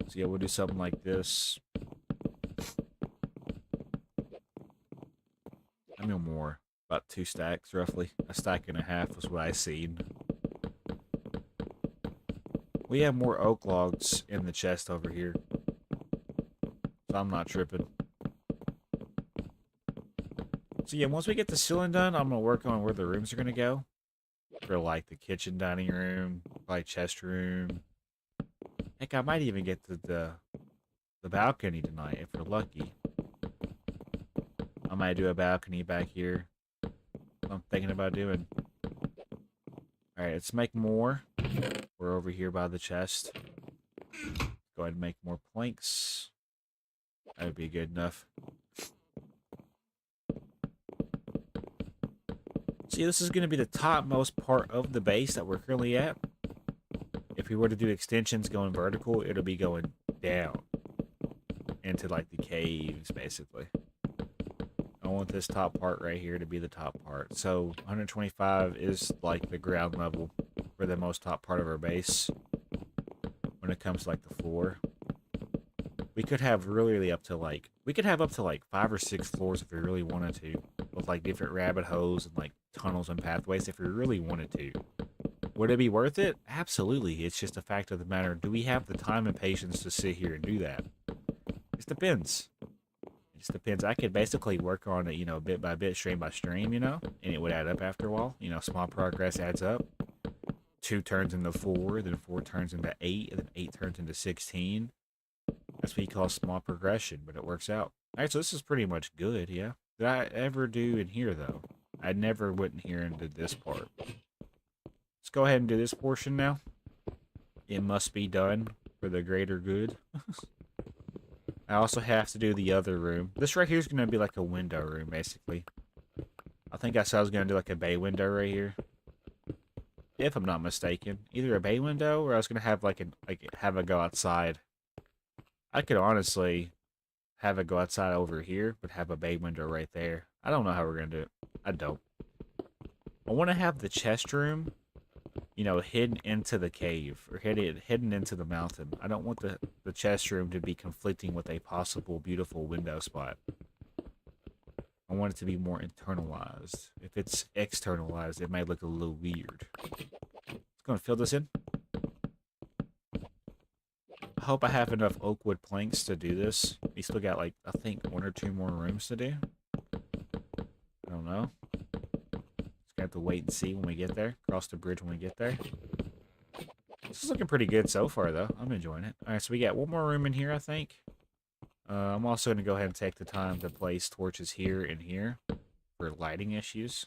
So yeah, we'll do something like this. I mean more. About 2 stacks, roughly. A stack and a half was what I seen. We have more oak logs in the chest over here. So I'm not tripping. So yeah, once we get the ceiling done, I'm going to work on where the rooms are going to go. For like the kitchen, dining room, like chest room. Heck, I might even get to the balcony tonight if we're lucky. I might do a balcony back here. I'm thinking about doing. Alright, let's make more. We're over here by the chest. Go ahead and make more planks. That would be good enough. See, this is going to be the topmost part of the base that we're currently at. If we were to do extensions going vertical, it'll be going down into like the caves, basically. I want this top part right here to be the top part. So 125 is like the ground level for the most top part of our base when it comes to like the floor. We could have really up to like, we could have up to like 5 or 6 floors if we really wanted to, with like different rabbit holes and like tunnels and pathways if we really wanted to. Would it be worth it? Absolutely. It's just a fact of the matter. Do we have the time and patience to sit here and do that? It depends. It just depends. I could basically work on it, you know, bit by bit, stream by stream, you know, and it would add up after a while. You know, small progress adds up. 2 turns into 4, then 4 turns into 8, and then 8 turns into 16. That's what you call small progression, but it works out. Alright, so this is pretty much good, yeah. Did I ever do in here, though? I never went in here and did this part. Let's go ahead and do this portion now. It must be done for the greater good. I also have to do the other room. This right here is going to be like a window room, basically. I think I said I was going to do like a bay window right here. If I'm not mistaken. Either a bay window or I was going to have have it go outside. I could honestly have it go outside over here, but have a bay window right there. I don't know how we're going to do it. I don't. I want to have the chest room, you know, hidden into the cave, or hidden into the mountain. I don't want the chest room to be conflicting with a possible beautiful window spot. I want it to be more internalized. If it's externalized, it might look a little weird. Let's go and fill this in. I hope I have enough oak wood planks to do this. We still got, like, I think 1 or 2 more rooms to do. I don't know. Just have to wait and see when we get there. Cross the bridge when we get there. This is looking pretty good so far, though. I'm enjoying it. Alright, so we got 1 more room in here, I think. I'm also going to go ahead and take the time to place torches here and here for lighting issues.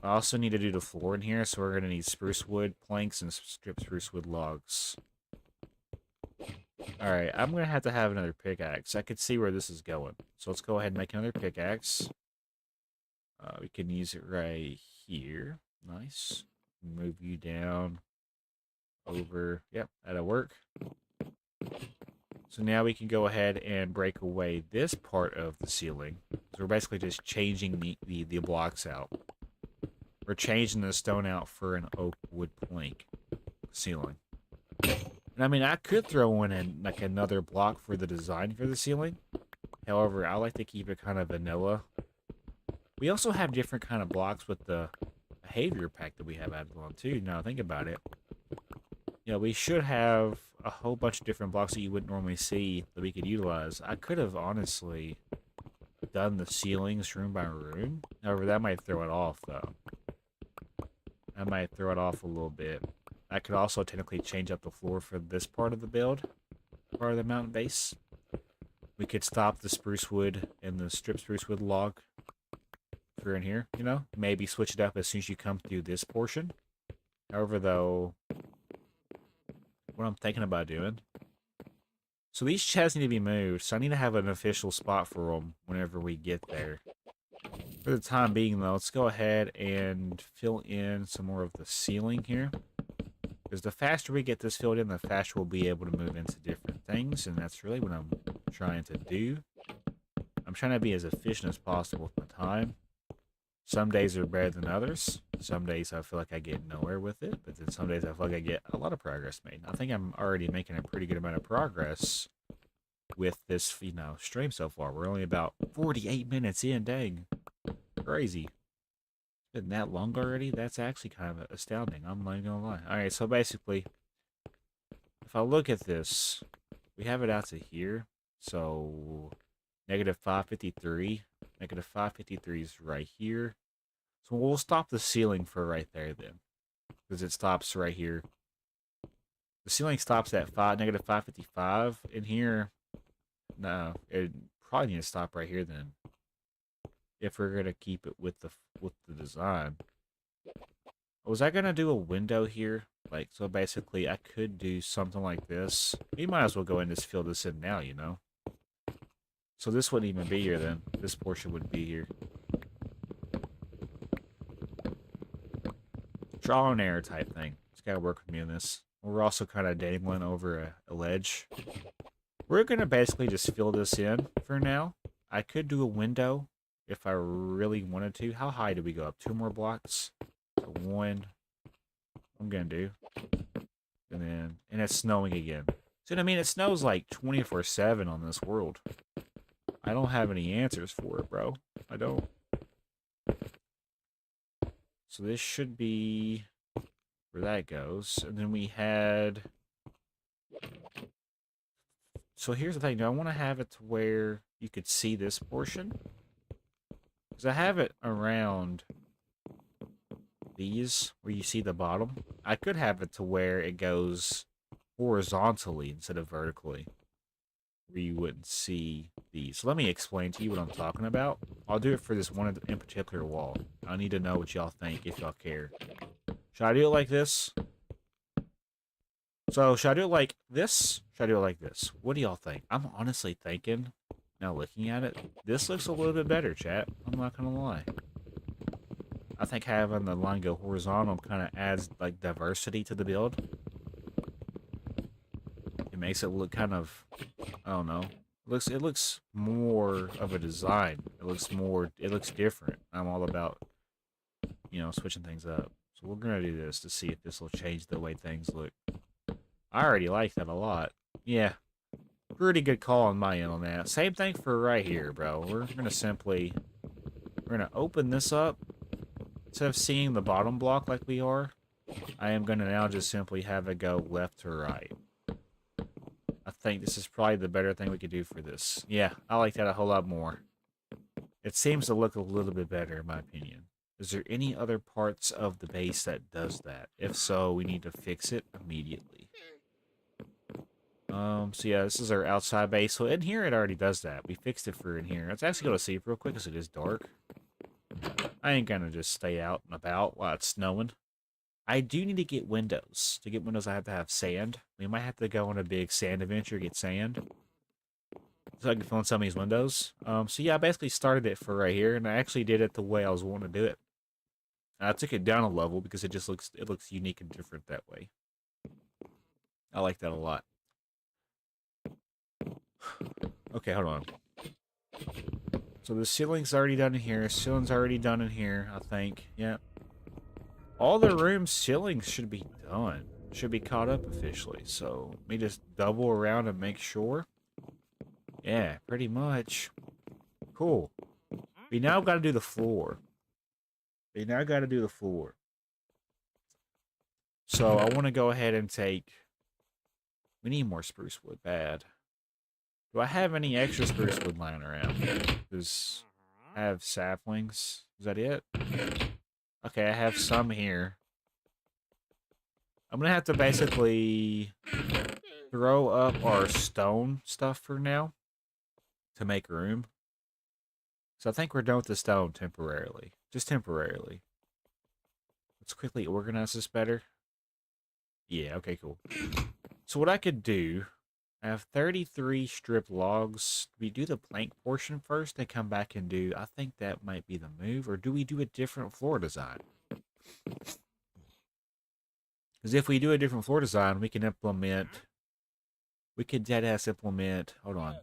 I also need to do the floor in here, so we're going to need spruce wood planks and stripped spruce wood logs. Alright, I'm going to have another pickaxe. I could see where this is going. So let's go ahead and make another pickaxe. We can use it right here. Nice. Move you down over. Yep, that'll work. So now we can go ahead and break away this part of the ceiling. So we're basically just changing the blocks out. We're changing the stone out for an oak wood plank ceiling. And I mean, I could throw in like another block for the design for the ceiling. However, I like to keep it kind of vanilla. We also have different kind of blocks with the behavior pack that we have added on too. Now think about it. You know, we should have a whole bunch of different blocks that you wouldn't normally see that we could utilize. I could have honestly done the ceilings room by room. However, that might throw it off though. That might throw it off a little bit. I could also technically change up the floor for this part of the build, part of the mountain base. We could stop the spruce wood and the strip spruce wood log for in here, you know? Maybe switch it up as soon as you come through this portion. However, though, what I'm thinking about doing. So these chests need to be moved, so I need to have an official spot for them whenever we get there. For the time being, though, let's go ahead and fill in some more of the ceiling here. Because the faster we get this filled in, the faster we'll be able to move into different things, and that's really what I'm trying to do. I'm trying to be as efficient as possible with my time. Some days are better than others. Some days I feel like I get nowhere with it, but then some days I feel like I get a lot of progress made. I think I'm already making a pretty good amount of progress with this, you know, stream so far. We're only about 48 minutes in, dang. Crazy. It's been that long already? That's actually kind of astounding. I'm not even gonna lie. Alright, so basically, if I look at this, we have it out to here. So, negative 553. Negative 553 is right here. So we'll stop the ceiling for right there then. Because it stops right here. The ceiling stops at negative 555. In here, no, it probably need to stop right here then. If we're gonna keep it with the design. Was I gonna do a window here? Like, so basically I could do something like this. We might as well go in and just fill this in now, you know? So this wouldn't even be here then. This portion would be here. Trial and error type thing. Just gotta work with me on this. We're also kind of dangling over a ledge. We're gonna basically just fill this in for now. I could do a window if I really wanted to. How high do we go up? 2 more blocks? So 1. I'm gonna do. And it's snowing again. So I mean, it snows like 24/7 on this world. I don't have any answers for it, bro. I don't. So this should be where that goes. And then we had... So here's the thing. Do I want to have it to where you could see this portion? Because I have it around these, where you see the bottom. I could have it to where it goes horizontally instead of vertically, where you wouldn't see these. So let me explain to you what I'm talking about. I'll do it for this one in particular wall. I need to know what y'all think, if y'all care. Should I do it like this? So, should I do it like this? Should I do it like this? What do y'all think? I'm honestly thinking, now looking at it, this looks a little bit better, chat. I'm not gonna lie. I think having the line go horizontal kind of adds, like, diversity to the build. It makes it look kind of, I don't know. It looks more of a design. It looks different. I'm all about, switching things up. So we're gonna do this to see if this will change the way things look. I already like that a lot. Yeah, pretty good call on my end on that. Same thing for right here, bro. We're gonna open this up. Instead of seeing the bottom block like we are, I am gonna now just simply have it go left to right. I think this is probably the better thing we could do for this. Yeah, I like that a whole lot more. It seems to look a little bit better, in my opinion. Is there any other parts of the base that does that? If so, we need to fix it immediately. So yeah, this is our outside base. So in here, it already does that. We fixed it for in here. Let's actually go to sleep real quick because it is dark. I ain't gonna just stay out and about while it's snowing. I do need to get windows. To get windows, I have to have sand. We might have to go on a big sand adventure, get sand, so I can fill in some of these windows. So yeah, I basically started it for right here, and I actually did it the way I was wanting to do it. And I took it down a level because it looks unique and different that way. I like that a lot. Okay, hold on. So the ceiling's already done in here. Ceiling's already done in here, I think. Yeah. All the room ceilings should be done. Should be caught up officially. So let me just double around and make sure. Yeah, pretty much. Cool. We now got to do the floor. So I want to go ahead and take... We need more spruce wood, bad. Do I have any extra spruce wood lying around? Does I have saplings? Is that it? Okay, I have some here. I'm gonna have to basically throw up our stone stuff for now to make room. So I think we're done with the stone temporarily. Just temporarily. Let's quickly organize this better. Yeah, okay, cool. So what I could do, I have 33 strip logs. Do we do the plank portion first and come back and do... I think that might be the move. Or do we do a different floor design? Because if we do a different floor design, we can implement... We could deadass implement... Hold on.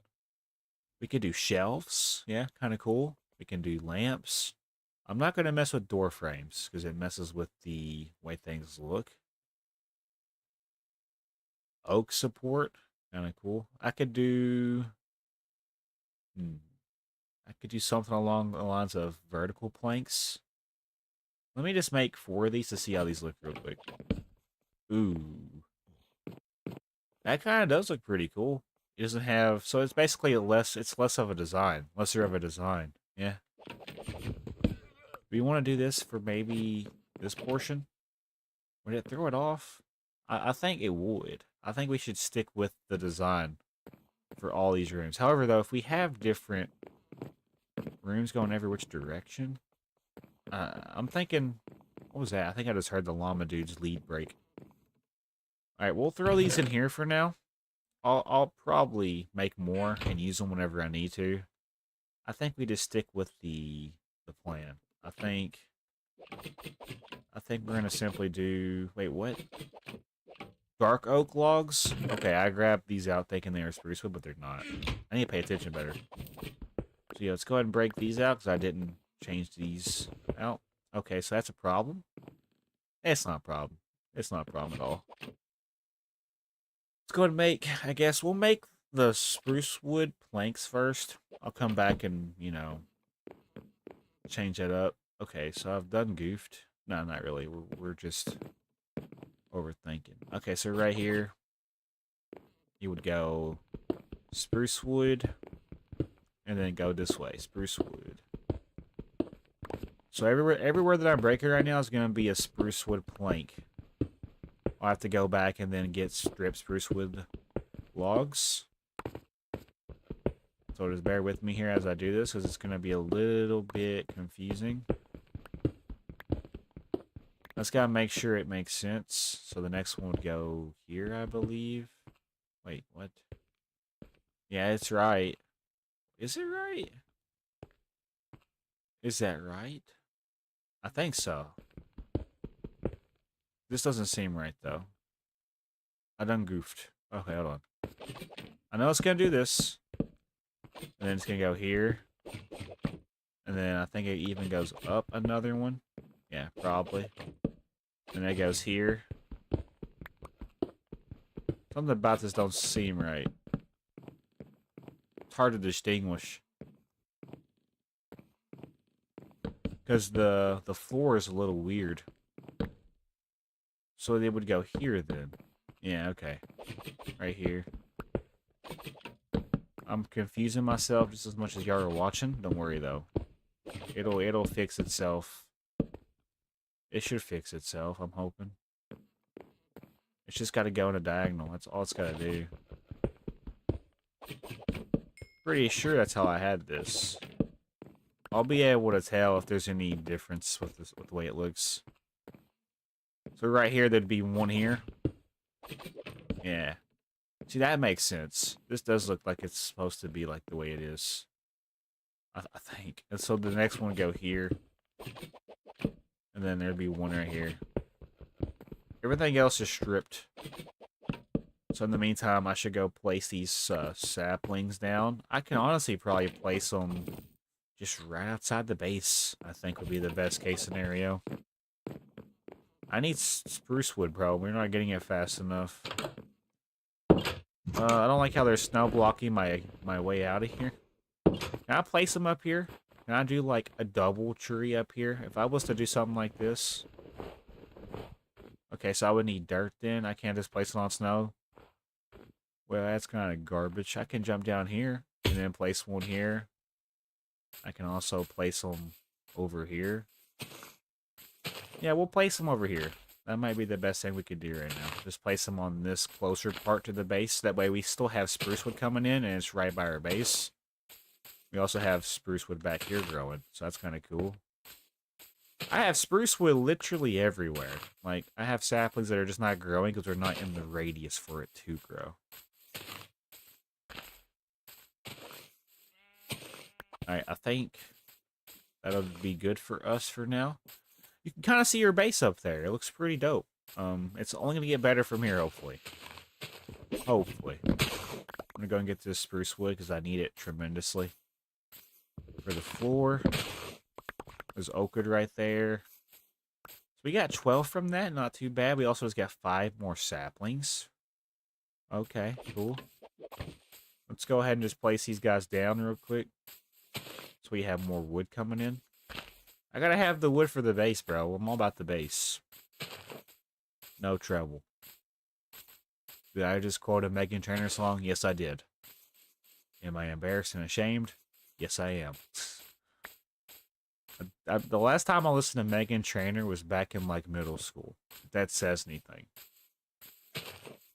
We could do shelves. Yeah, kind of cool. We can do lamps. I'm not going to mess with door frames because it messes with the way things look. Oak support. Kind of cool. I could do... I could do something along the lines of vertical planks. Let me just make 4 of these to see how these look real quick. Ooh. That kind of does look pretty cool. It doesn't have... So it's basically it's less of a design. Lesser of a design. Yeah. Do we want to do this for maybe this portion? Would it throw it off? I think it would. I think we should stick with the design for all these rooms. However, though, if we have different rooms going every which direction, I'm thinking... What was that? I think I just heard the llama dude's lead break. Alright, we'll throw these in here for now. I'll probably make more and use them whenever I need to. I think we just stick with the plan. I think we're gonna simply do... Wait, what? Dark oak logs? Okay, I grabbed these out thinking they were spruce wood, but they're not. I need to pay attention better. So yeah, let's go ahead and break these out because I didn't change these out. Okay, so that's a problem. It's not a problem. It's not a problem at all. Let's go ahead and make... I guess we'll make the spruce wood planks first. I'll come back and, change that up. Okay, so I've done goofed. No, not really. We're just overthinking. Okay, so right here, you would go spruce wood, and then go this way, spruce wood. So everywhere that I'm breaking right now is going to be a spruce wood plank. I'll have to go back and then get strip spruce wood logs. So just bear with me here as I do this, because it's going to be a little bit confusing. Let's gotta make sure it makes sense. So the next one would go here, I believe. Wait, what? Yeah, it's right. Is it right? Is that right? I think so. This doesn't seem right, though. I done goofed. Okay, hold on. I know it's gonna do this. And then it's gonna go here. And then I think it even goes up another one. Yeah, probably. And it goes here. Something about this don't seem right. It's hard to distinguish. Because the floor is a little weird. So they would go here then. Yeah, okay. Right here. I'm confusing myself just as much as y'all are watching. Don't worry though. It'll fix itself. It should fix itself, I'm hoping. It's just gotta go in a diagonal. That's all it's gotta do. Pretty sure that's how I had this. I'll be able to tell if there's any difference with this, with the way it looks. So right here, there'd be one here. Yeah. See, that makes sense. This does look like it's supposed to be like the way it is. I think. And so the next one would go here. And then there'd be one right here. Everything else is stripped. So in the meantime, I should go place these saplings down. I can honestly probably place them just right outside the base. I think would be the best case scenario. I need spruce wood, bro. We're not getting it fast enough. I don't like how they're snow blocking my way out of here. Can I place them up here? Can I do like a double tree up here? If I was to do something like this. Okay, so I would need dirt then. I can't just place it on snow. Well, that's kind of garbage. I can jump down here and then place one here. I can also place them over here. Yeah, we'll place them over here. That might be the best thing we could do right now. Just place them on this closer part to the base. That way we still have spruce wood coming in and it's right by our base. We also have spruce wood back here growing, so that's kind of cool. I have spruce wood literally everywhere. Like, I have saplings that are just not growing because they're not in the radius for it to grow. Alright, I think that'll be good for us for now. You can kind of see your base up there. It looks pretty dope. It's only going to get better from here, hopefully. Hopefully. I'm going to go and get this spruce wood because I need it tremendously. For the floor. There's oak wood right there. So we got 12 from that. Not too bad. We also just got 5 more saplings. Okay, cool. Let's go ahead and just place these guys down real quick. So we have more wood coming in. I gotta have the wood for the base, bro. I'm all about the base. No trouble. Did I just quote a Meghan Trainor song? Yes, I did. Am I embarrassed and ashamed? Yes, I am. The last time I listened to Meghan Trainor was back in, like, middle school. If that says anything.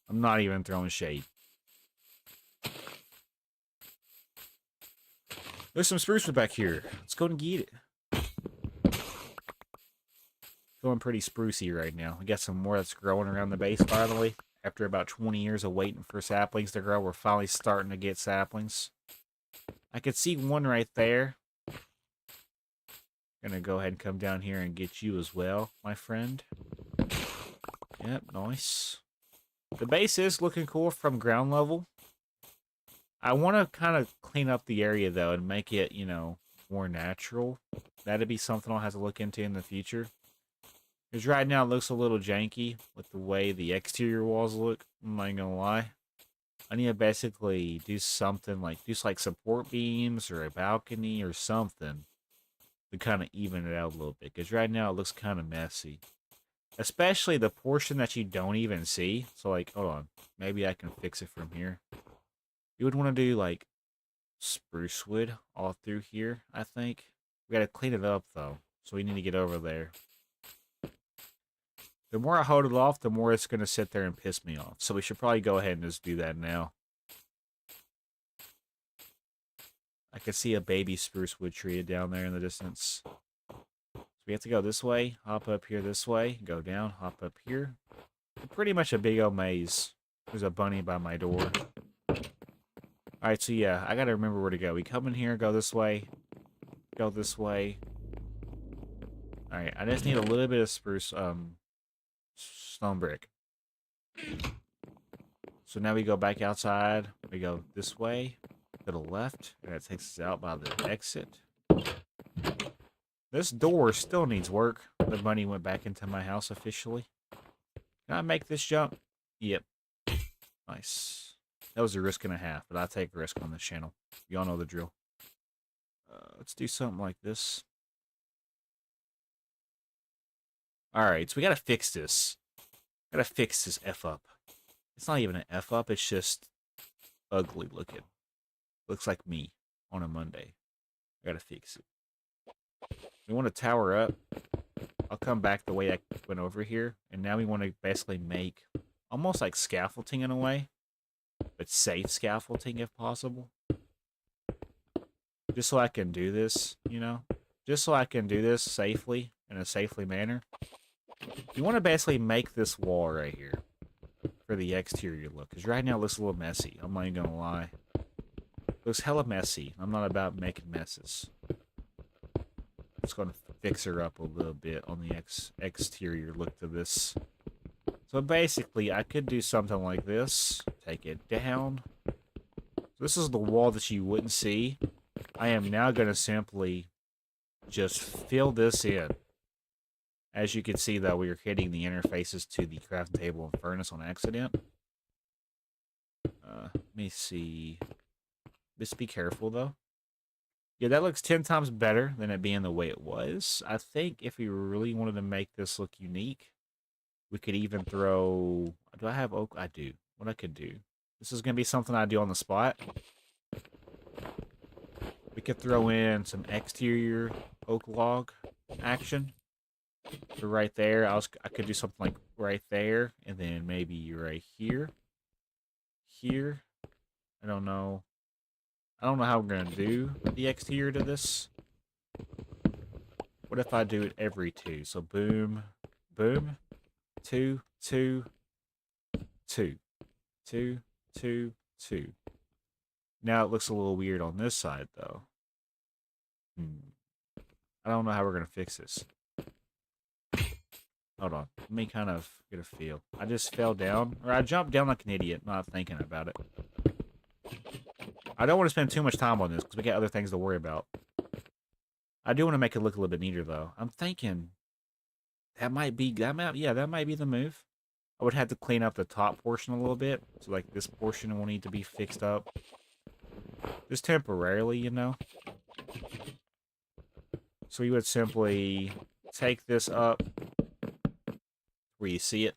I'm not even throwing shade. There's some spruce wood back here. Let's go and get it. Feeling pretty sprucey right now. We got some more that's growing around the base finally. After about 20 years of waiting for saplings to grow, we're finally starting to get saplings. I could see one right there. Gonna go ahead and come down here and get you as well, my friend. Yep, nice. The base is looking cool from ground level. I want to kind of clean up the area, though, and make it, you know, more natural. That'd be something I'll have to look into in the future. Because right now it looks a little janky with the way the exterior walls look. I'm not gonna lie. I need to basically do something like, like support beams or a balcony or something to kind of even it out a little bit. Because right now it looks kind of messy. Especially the portion that you don't even see. So like, hold on. Maybe I can fix it from here. You would want to do like spruce wood all through here, I think. We gotta clean it up though. So we need to get over there. The more I hold it off, the more it's going to sit there and piss me off. So we should probably go ahead and just do that now. I can see a baby spruce wood tree down there in the distance. So we have to go this way, hop up here this way, go down, hop up here. Pretty much a big old maze. There's a bunny by my door. Alright, so yeah, I gotta remember where to go. We come in here, go this way, go this way. Alright, I just need a little bit of spruce, stone brick. So now we go back outside. We go this way, to the left, and it takes us out by the exit. This door still needs work. The bunny went back into my house officially. Can I make this jump? Yep. Nice. That was a risk and a half, but I take a risk on this channel. Y'all know the drill. Let's do something like this. Alright, so we gotta fix this. Gotta fix this F up. It's not even an F up, it's just ugly looking. Looks like me on a Monday. I gotta fix it. We want to tower up. I'll come back the way I went over here. And now we want to basically make almost like scaffolding in a way. But safe scaffolding if possible. Just so I can do this, you know? Just so I can do this safely, in a safely manner. You want to basically make this wall right here. For the exterior look. Because right now it looks a little messy. I'm not even going to lie. It looks hella messy. I'm not about making messes. I'm just going to fix her up a little bit on the exterior look to this. So basically, I could do something like this. Take it down. This is the wall that you wouldn't see. I am now going to simply just fill this in. As you can see, though, we are hitting the interfaces to the crafting table and furnace on accident. Let me see. Just be careful, though. Yeah, that looks 10 times better than it being the way it was. I think if we really wanted to make this look unique, we could even throw... Do I have oak? I do. What I could do. This is going to be something I do on the spot. We could throw in some exterior oak log action. So right there, I could do something like right there, and then maybe right here. Here. I don't know. I don't know how we're going to do the exterior to this. What if I do it every two? So boom, boom, 2, 2, 2, 2, 2, 2. Now it looks a little weird on this side, though. I don't know how we're going to fix this. Hold on. Let me kind of get a feel. I just fell down. Or I jumped down like an idiot, not thinking about it. I don't want to spend too much time on this because we got other things to worry about. I do want to make it look a little bit neater, though. I'm thinking that might be the move. I would have to clean up the top portion a little bit. So, like, this portion will need to be fixed up. Just temporarily, you know. So we would simply take this up where you see it.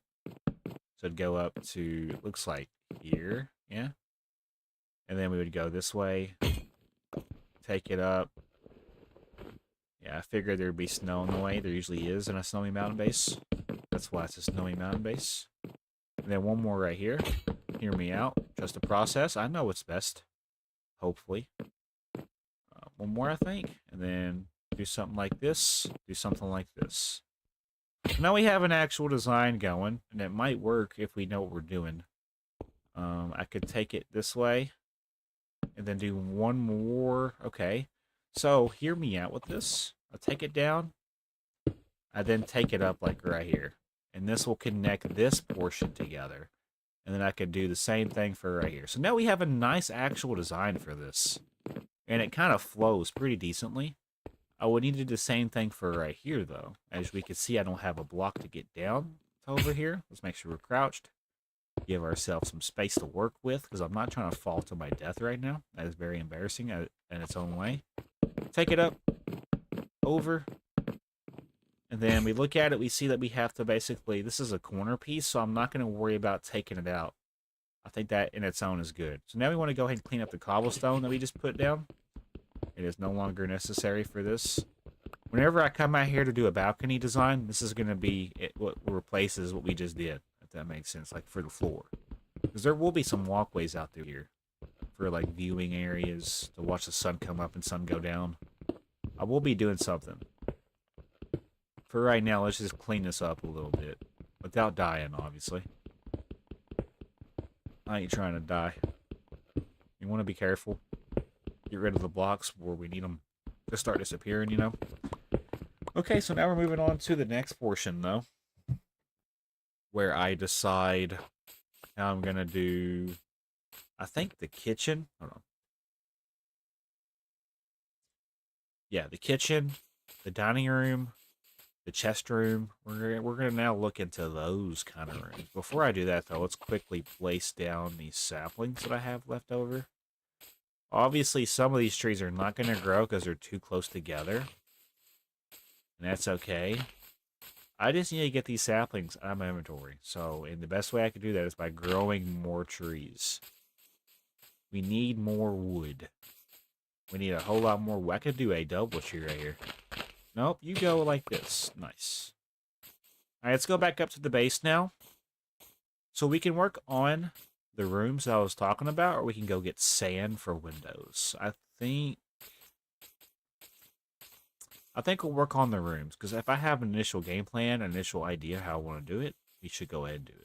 So it'd go up to, it looks like here, yeah. And then we would go this way, take it up. Yeah, I figured there'd be snow in the way. There usually is in a snowy mountain base. That's why it's a snowy mountain base. And then one more right here. Hear me out. Trust the process. I know what's best. Hopefully. One more, I think. And then do something like this. Do something like this. So now we have an actual design going. And it might work if we know what we're doing. I could take it this way. And then do one more. Okay. So, hear me out with this. I'll take it down. I then take it up like right here. And this will connect this portion together. And then I could do the same thing for right here. So now we have a nice actual design for this. And it kind of flows pretty decently. I would need to do the same thing for right here, though. As we can see, I don't have a block to get down to over here. Let's make sure we're crouched. Give ourselves some space to work with, because I'm not trying to fall to my death right now. That is very embarrassing in its own way. Take it up, over, and then we look at it, we see that we have to basically, this is a corner piece, so I'm not going to worry about taking it out. I think that in its own is good. So now we want to go ahead and clean up the cobblestone that we just put down. It is no longer necessary for this. Whenever I come out here to do a balcony design, this is going to be what replaces what we just did, if that makes sense, like for the floor. Because there will be some walkways out through here for like viewing areas to watch the sun come up and sun go down. I will be doing something. For right now, let's just clean this up a little bit. Without dying, obviously. I ain't trying to die. You want to be careful. Get rid of the blocks where we need them to start disappearing, you know? Okay, so now we're moving on to the next portion, though. Where I decide how I'm going to do... I think the kitchen... Hold on. Yeah, the kitchen, the dining room, the chest room. We're going to now look into those kind of rooms. Before I do that, though, let's quickly place down these saplings that I have left over. Obviously, some of these trees are not going to grow because they're too close together. And that's okay. I just need to get these saplings out of my inventory. So, and the best way I can do that is by growing more trees. We need more wood. We need a whole lot more wood. I could do a double tree right here. Nope, you go like this. Nice. Alright, let's go back up to the base now. So we can work on the rooms I was talking about, or we can go get sand for windows. I think we'll work on the rooms, because if I have an initial game plan, an initial idea how I want to do it, we should go ahead and do it.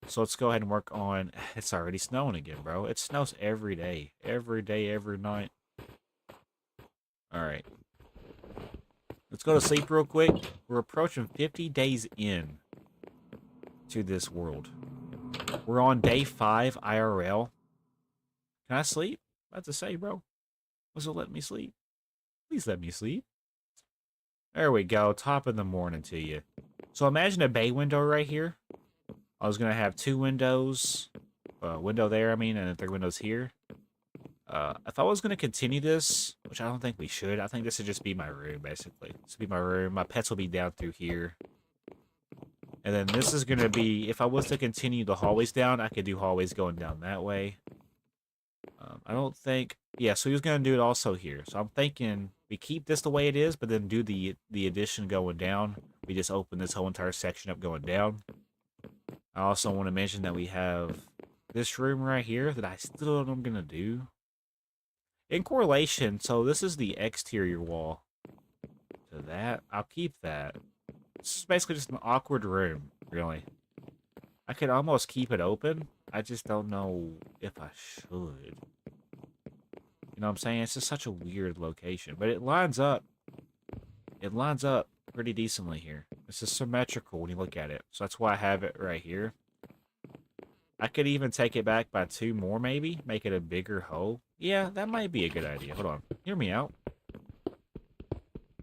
So let's go ahead and work on... It's already snowing again, bro. It snows every day. Every day, every night. Alright. Let's go to sleep real quick. We're approaching 50 days in to this world. We're on day 5 IRL. Can I sleep? About to say, bro. Was it let me sleep? Please let me sleep. There we go. Top of the morning to you. So imagine a bay window right here. I was going to have 2 windows. Window there, I mean, and 3 windows here. If I was going to continue this, which I don't think we should, I think this would just be my room, basically. This would be my room. My pets will be down through here. And then this is going to be, if I was to continue the hallways down, I could do hallways going down that way. I don't think... Yeah, so he was going to do it also here. So I'm thinking we keep this the way it is, but then do the addition going down. We just open this whole entire section up going down. I also want to mention that we have this room right here that I still don't know what I'm going to do. In correlation, so this is the exterior wall to that. I'll keep that. It's basically just an awkward room, really. I could almost keep it open. I just don't know if I should. You know what I'm saying? It's just such a weird location. But it lines up. It lines up pretty decently here. It's just symmetrical when you look at it. So that's why I have it right here. I could even take it back by 2 more, maybe. Make it a bigger hole. Yeah, that might be a good idea. Hold on. Hear me out.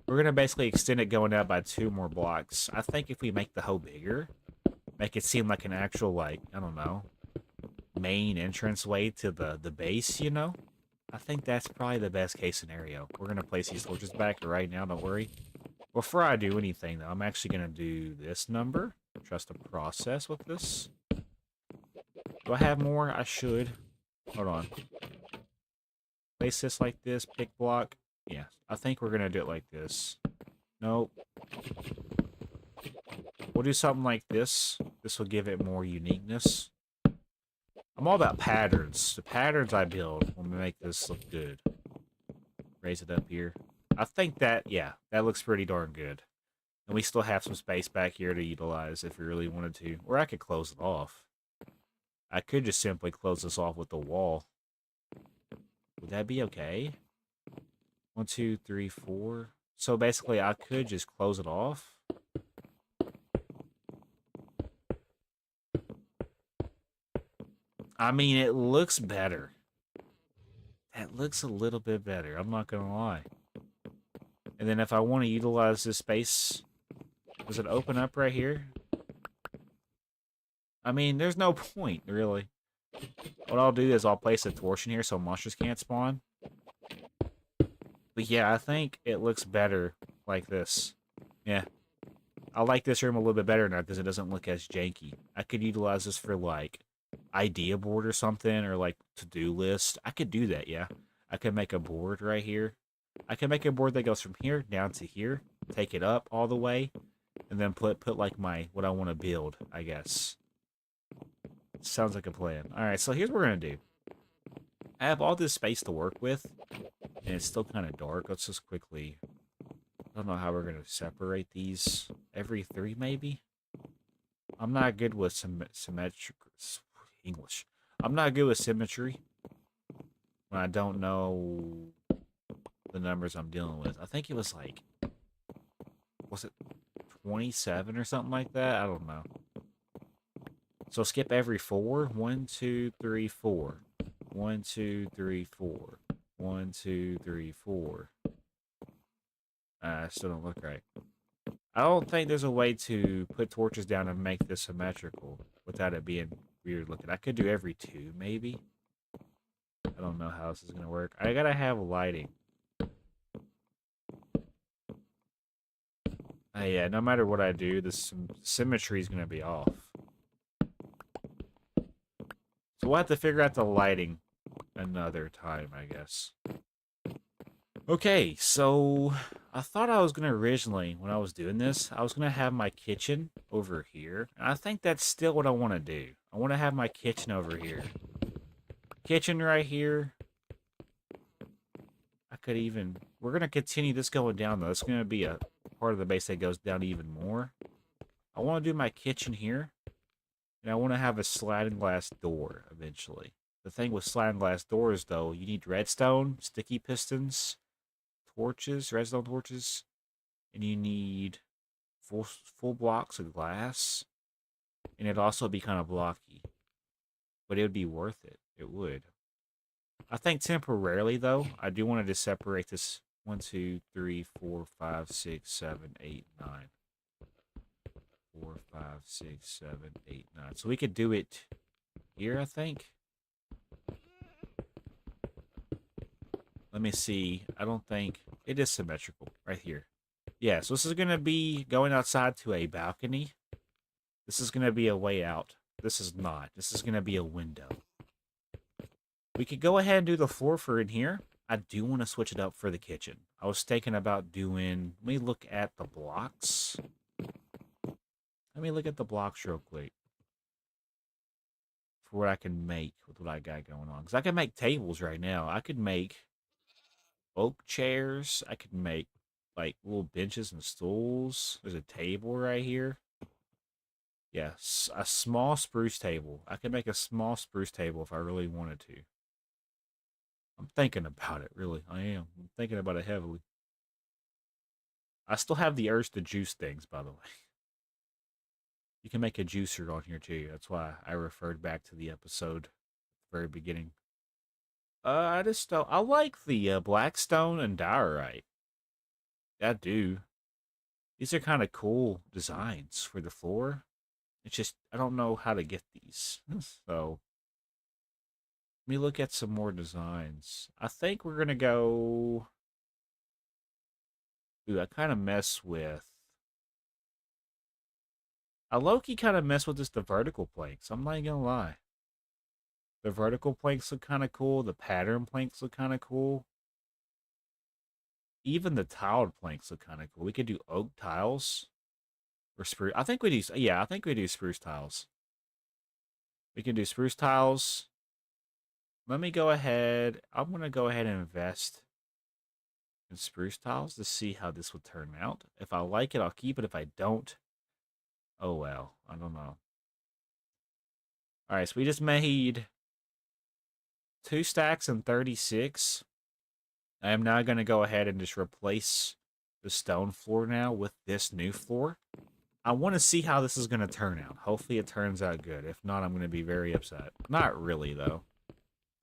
We're going to basically extend it going out by 2 more blocks. I think if we make the hole bigger, make it seem like an actual, like, I don't know, main entrance way to the base, you know? I think that's probably the best case scenario. We're going to place these torches back right now, don't worry. Before I do anything, though, I'm actually going to do this number. Trust the process with this. Do I have more? I should. Hold on. Place this like this, pick block. Yeah, I think we're going to do it like this. Nope. We'll do something like this. This will give it more uniqueness. I'm all about patterns. The patterns I build will make this look good. Raise it up here. I think that, yeah, that looks pretty darn good. And we still have some space back here to utilize if we really wanted to. Or I could close it off. I could just simply close this off with the wall. Would that be okay? 1, 2, 3, 4. So basically, I could just close it off. I mean, it looks better. That looks a little bit better. I'm not going to lie. And then if I want to utilize this space, does it open up right here? I mean, there's no point, really. What I'll do is I'll place a torch in here so monsters can't spawn. But yeah, I think it looks better like this. Yeah. I like this room a little bit better now because it doesn't look as janky. I could utilize this for, like, idea board or something, or, like, to-do list. I could do that, yeah. I could make a board right here. I can make a board that goes from here down to here, take it up all the way, and then put like my what I want to build, I guess. Sounds like a plan. Alright, so here's what we're gonna do. I have all this space to work with, and it's still kind of dark. Let's just quickly... I don't know how we're gonna separate these. Every 3, maybe? I'm not good with symmetric... English. I'm not good with symmetry when I don't know the numbers I'm dealing with. I think it was like... Was it 27 or something like that? I don't know. So skip every 4. 1, 2, 3, 4. 1, 2, 3, 4. 1, 2, 3, 4. Still don't look right. I don't think there's a way to put torches down and make this symmetrical without it being weird looking. I could do every 2, maybe. I don't know how this is going to work. I gotta have lighting. Yeah, no matter what I do, the symmetry is going to be off. So we'll have to figure out the lighting another time, I guess. Okay, so I thought I was going to originally, when I was doing this, I was going to have my kitchen over here. And I think that's still what I want to do. I want to have my kitchen over here. Kitchen right here. I could even... We're going to continue this going down, though. It's going to be a part of the base that goes down even more. I want to do my kitchen here. And I want to have a sliding glass door eventually. The thing with sliding glass doors, though, you need redstone, sticky pistons, torches, redstone torches, and you need full blocks of glass. And it'd also be kind of blocky. But it would be worth it. It would. I think temporarily, though, I do want to just separate this 1, 2, 3, 4, 5, 6, 7, 8, 9. 4, 5, 6, 7, 8, 9. So we could do it here, I think. Let me see. I don't think... It is symmetrical right here. Yeah, so this is going to be going outside to a balcony. This is going to be a way out. This is not. This is going to be a window. We could go ahead and do the floor for in here. I do want to switch it up for the kitchen. I was thinking about doing... Let me look at the blocks. Let me look at the blocks real quick. For what I can make with what I got going on. Because I can make tables right now. I could make oak chairs. I could make like little benches and stools. There's a table right here. Yes, a small spruce table. I could make a small spruce table if I really wanted to. I'm thinking about it, really. I am. I'm thinking about it heavily. I still have the urge to juice things, by the way. You can make a juicer on here too. That's why I referred back to the episode at the very beginning. I just don't... I like the blackstone and diorite. I do. These are kind of cool designs for the floor. It's just, I don't know how to get these. So, let me look at some more designs. I think we're going to go... Ooh, I kind of mess with... I low-key kind of mess with the vertical planks. I'm not going to lie. The vertical planks look kind of cool. The pattern planks look kind of cool. Even the tiled planks look kind of cool. We could do oak tiles. Or spruce. I think we do... Yeah, I think we do spruce tiles. We can do spruce tiles. Let me go ahead. I'm going to go ahead and invest in spruce tiles to see how this would turn out. If I like it, I'll keep it. If I don't, oh well. I don't know. Alright, so we just made 2 stacks and 36. I am now going to go ahead and just replace the stone floor now with this new floor. I want to see how this is going to turn out. Hopefully it turns out good. If not, I'm going to be very upset. Not really, though.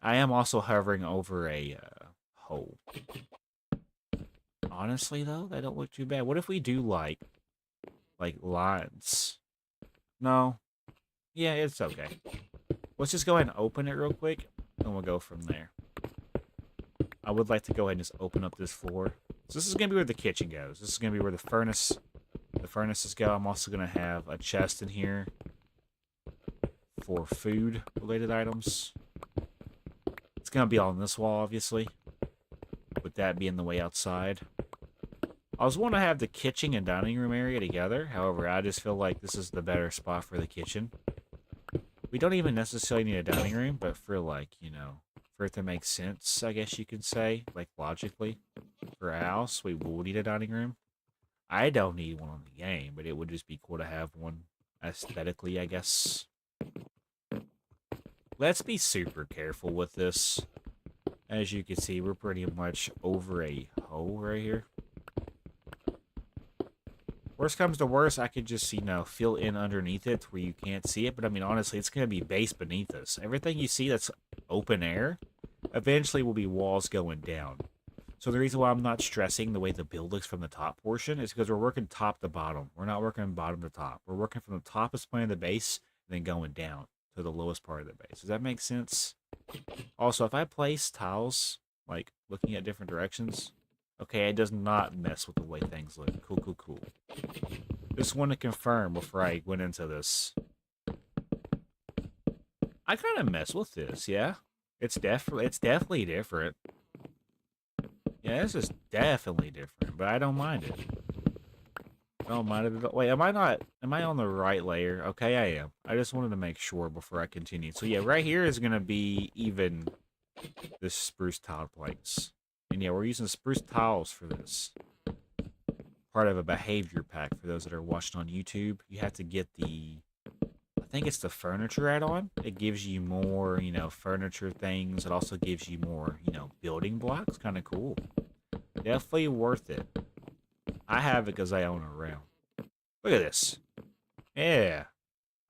I am also hovering over a hole. Honestly, though, they don't look too bad. What if we do, like lines? No. Yeah, it's okay. Let's just go ahead and open it real quick, and we'll go from there. I would like to go ahead and just open up this floor. So this is going to be where the kitchen goes. This is going to be where the furnaces go. I'm also going to have a chest in here for food-related items. It's going to be on this wall, obviously, with that be in the way outside. I was wanting to have the kitchen and dining room area together. However, I just feel like this is the better spot for the kitchen. We don't even necessarily need a dining room, but for like, you know, for it to make sense, I guess you could say, like logically, for a house, we will need a dining room. I don't need one on the game, but it would just be cool to have one aesthetically, I guess. Let's be super careful with this. As you can see, we're pretty much over a hole right here. Worst comes to worst, I could just, you know, fill in underneath it where you can't see it. But, I mean, honestly, it's going to be base beneath us. Everything you see that's open air eventually will be walls going down. So the reason why I'm not stressing the way the build looks from the top portion is because we're working top to bottom. We're not working bottom to top. We're working from the toppest point of the base and then going down to the lowest part of the base. Does that make sense? Also, if I place tiles, like looking at different directions, okay, it does not mess with the way things look. Cool, cool, cool. Just want to confirm before I went into this. I kind of mess with this, yeah. It's definitely different. Yeah, this is definitely different, but I don't mind it. I don't mind it at all. Wait, am I on the right layer? Okay, I am. I just wanted to make sure before I continue. So yeah, right here is going to be even this spruce tile planks. And yeah, we're using spruce tiles for this. Part of a behavior pack for those that are watching on YouTube. You have to get the, I think it's the furniture add-on. It gives you more, you know, furniture things. It also gives you more, you know, building blocks. Kind of cool. Definitely worth it. I have it because I own it around. Look at this. Yeah.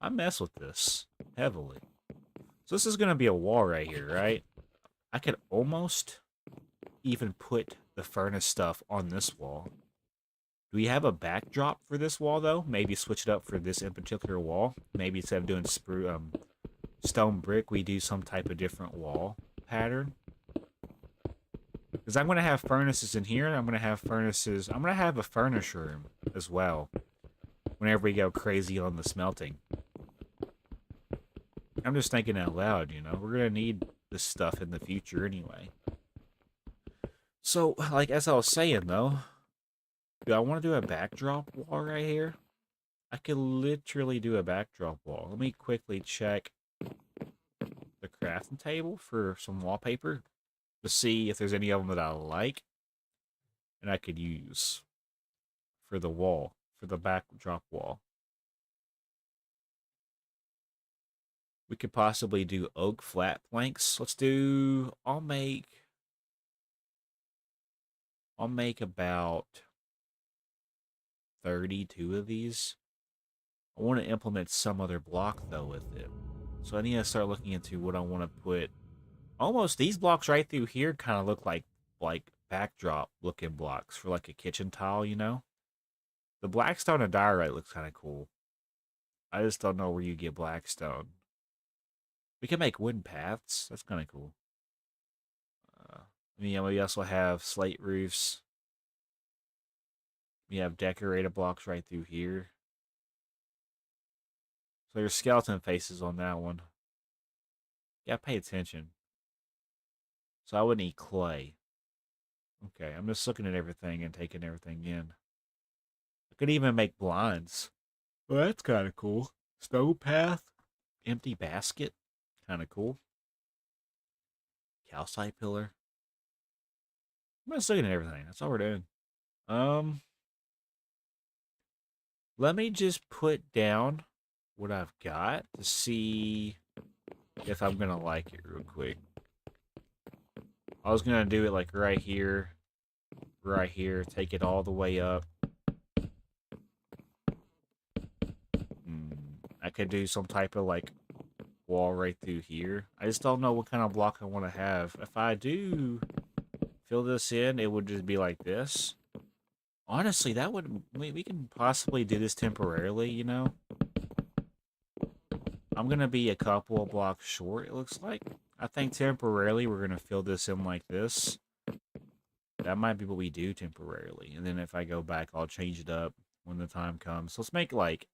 I mess with this heavily. So this is going to be a wall right here, right? I could almost even put the furnace stuff on this wall. Do we have a backdrop for this wall, though? Maybe switch it up for this in particular wall. Maybe instead of doing stone brick, we do some type of different wall pattern. Because I'm going to have furnaces in here. I'm going to have furnaces. I'm going to have a furnace room as well. Whenever we go crazy on the smelting. I'm just thinking out loud, you know. We're going to need this stuff in the future anyway. So, like, as I was saying, though, do I want to do a backdrop wall right here? I could literally do a backdrop wall. Let me quickly check the crafting table for some wallpaper to see if there's any of them that I like and I could use for the wall, for the backdrop wall. We could possibly do oak flat planks. Let's do, I'll make about 32 of these. I want to implement some other block though with it. So I need to start looking into what I want to put. Almost these blocks right through here kind of look like backdrop looking blocks for like a kitchen tile, you know? The blackstone and diorite looks kind of cool. I just don't know where you get blackstone. We can make wooden paths. That's kind of cool. We also have slate roofs. We have decorated blocks right through here. So there's skeleton faces on that one. Gotta pay attention. So I would need clay. Okay, I'm just looking at everything and taking everything in. I could even make blinds. Well, that's kind of cool. Stove path. Empty basket. Kind of cool. Calcite pillar. I'm just looking at everything. That's all we're doing. Let me just put down what I've got to see if I'm gonna like it real quick. I was gonna do it like right here, take it all the way up. I could do some type of like wall right through here. I just don't know what kind of block I want to have. If I do fill this in, it would just be like this. Honestly, that would, we can possibly do this temporarily, you know? I'm going to be a couple of blocks short, it looks like. I think temporarily we're going to fill this in like this. That might be what we do temporarily. And then if I go back, I'll change it up when the time comes. So let's make like,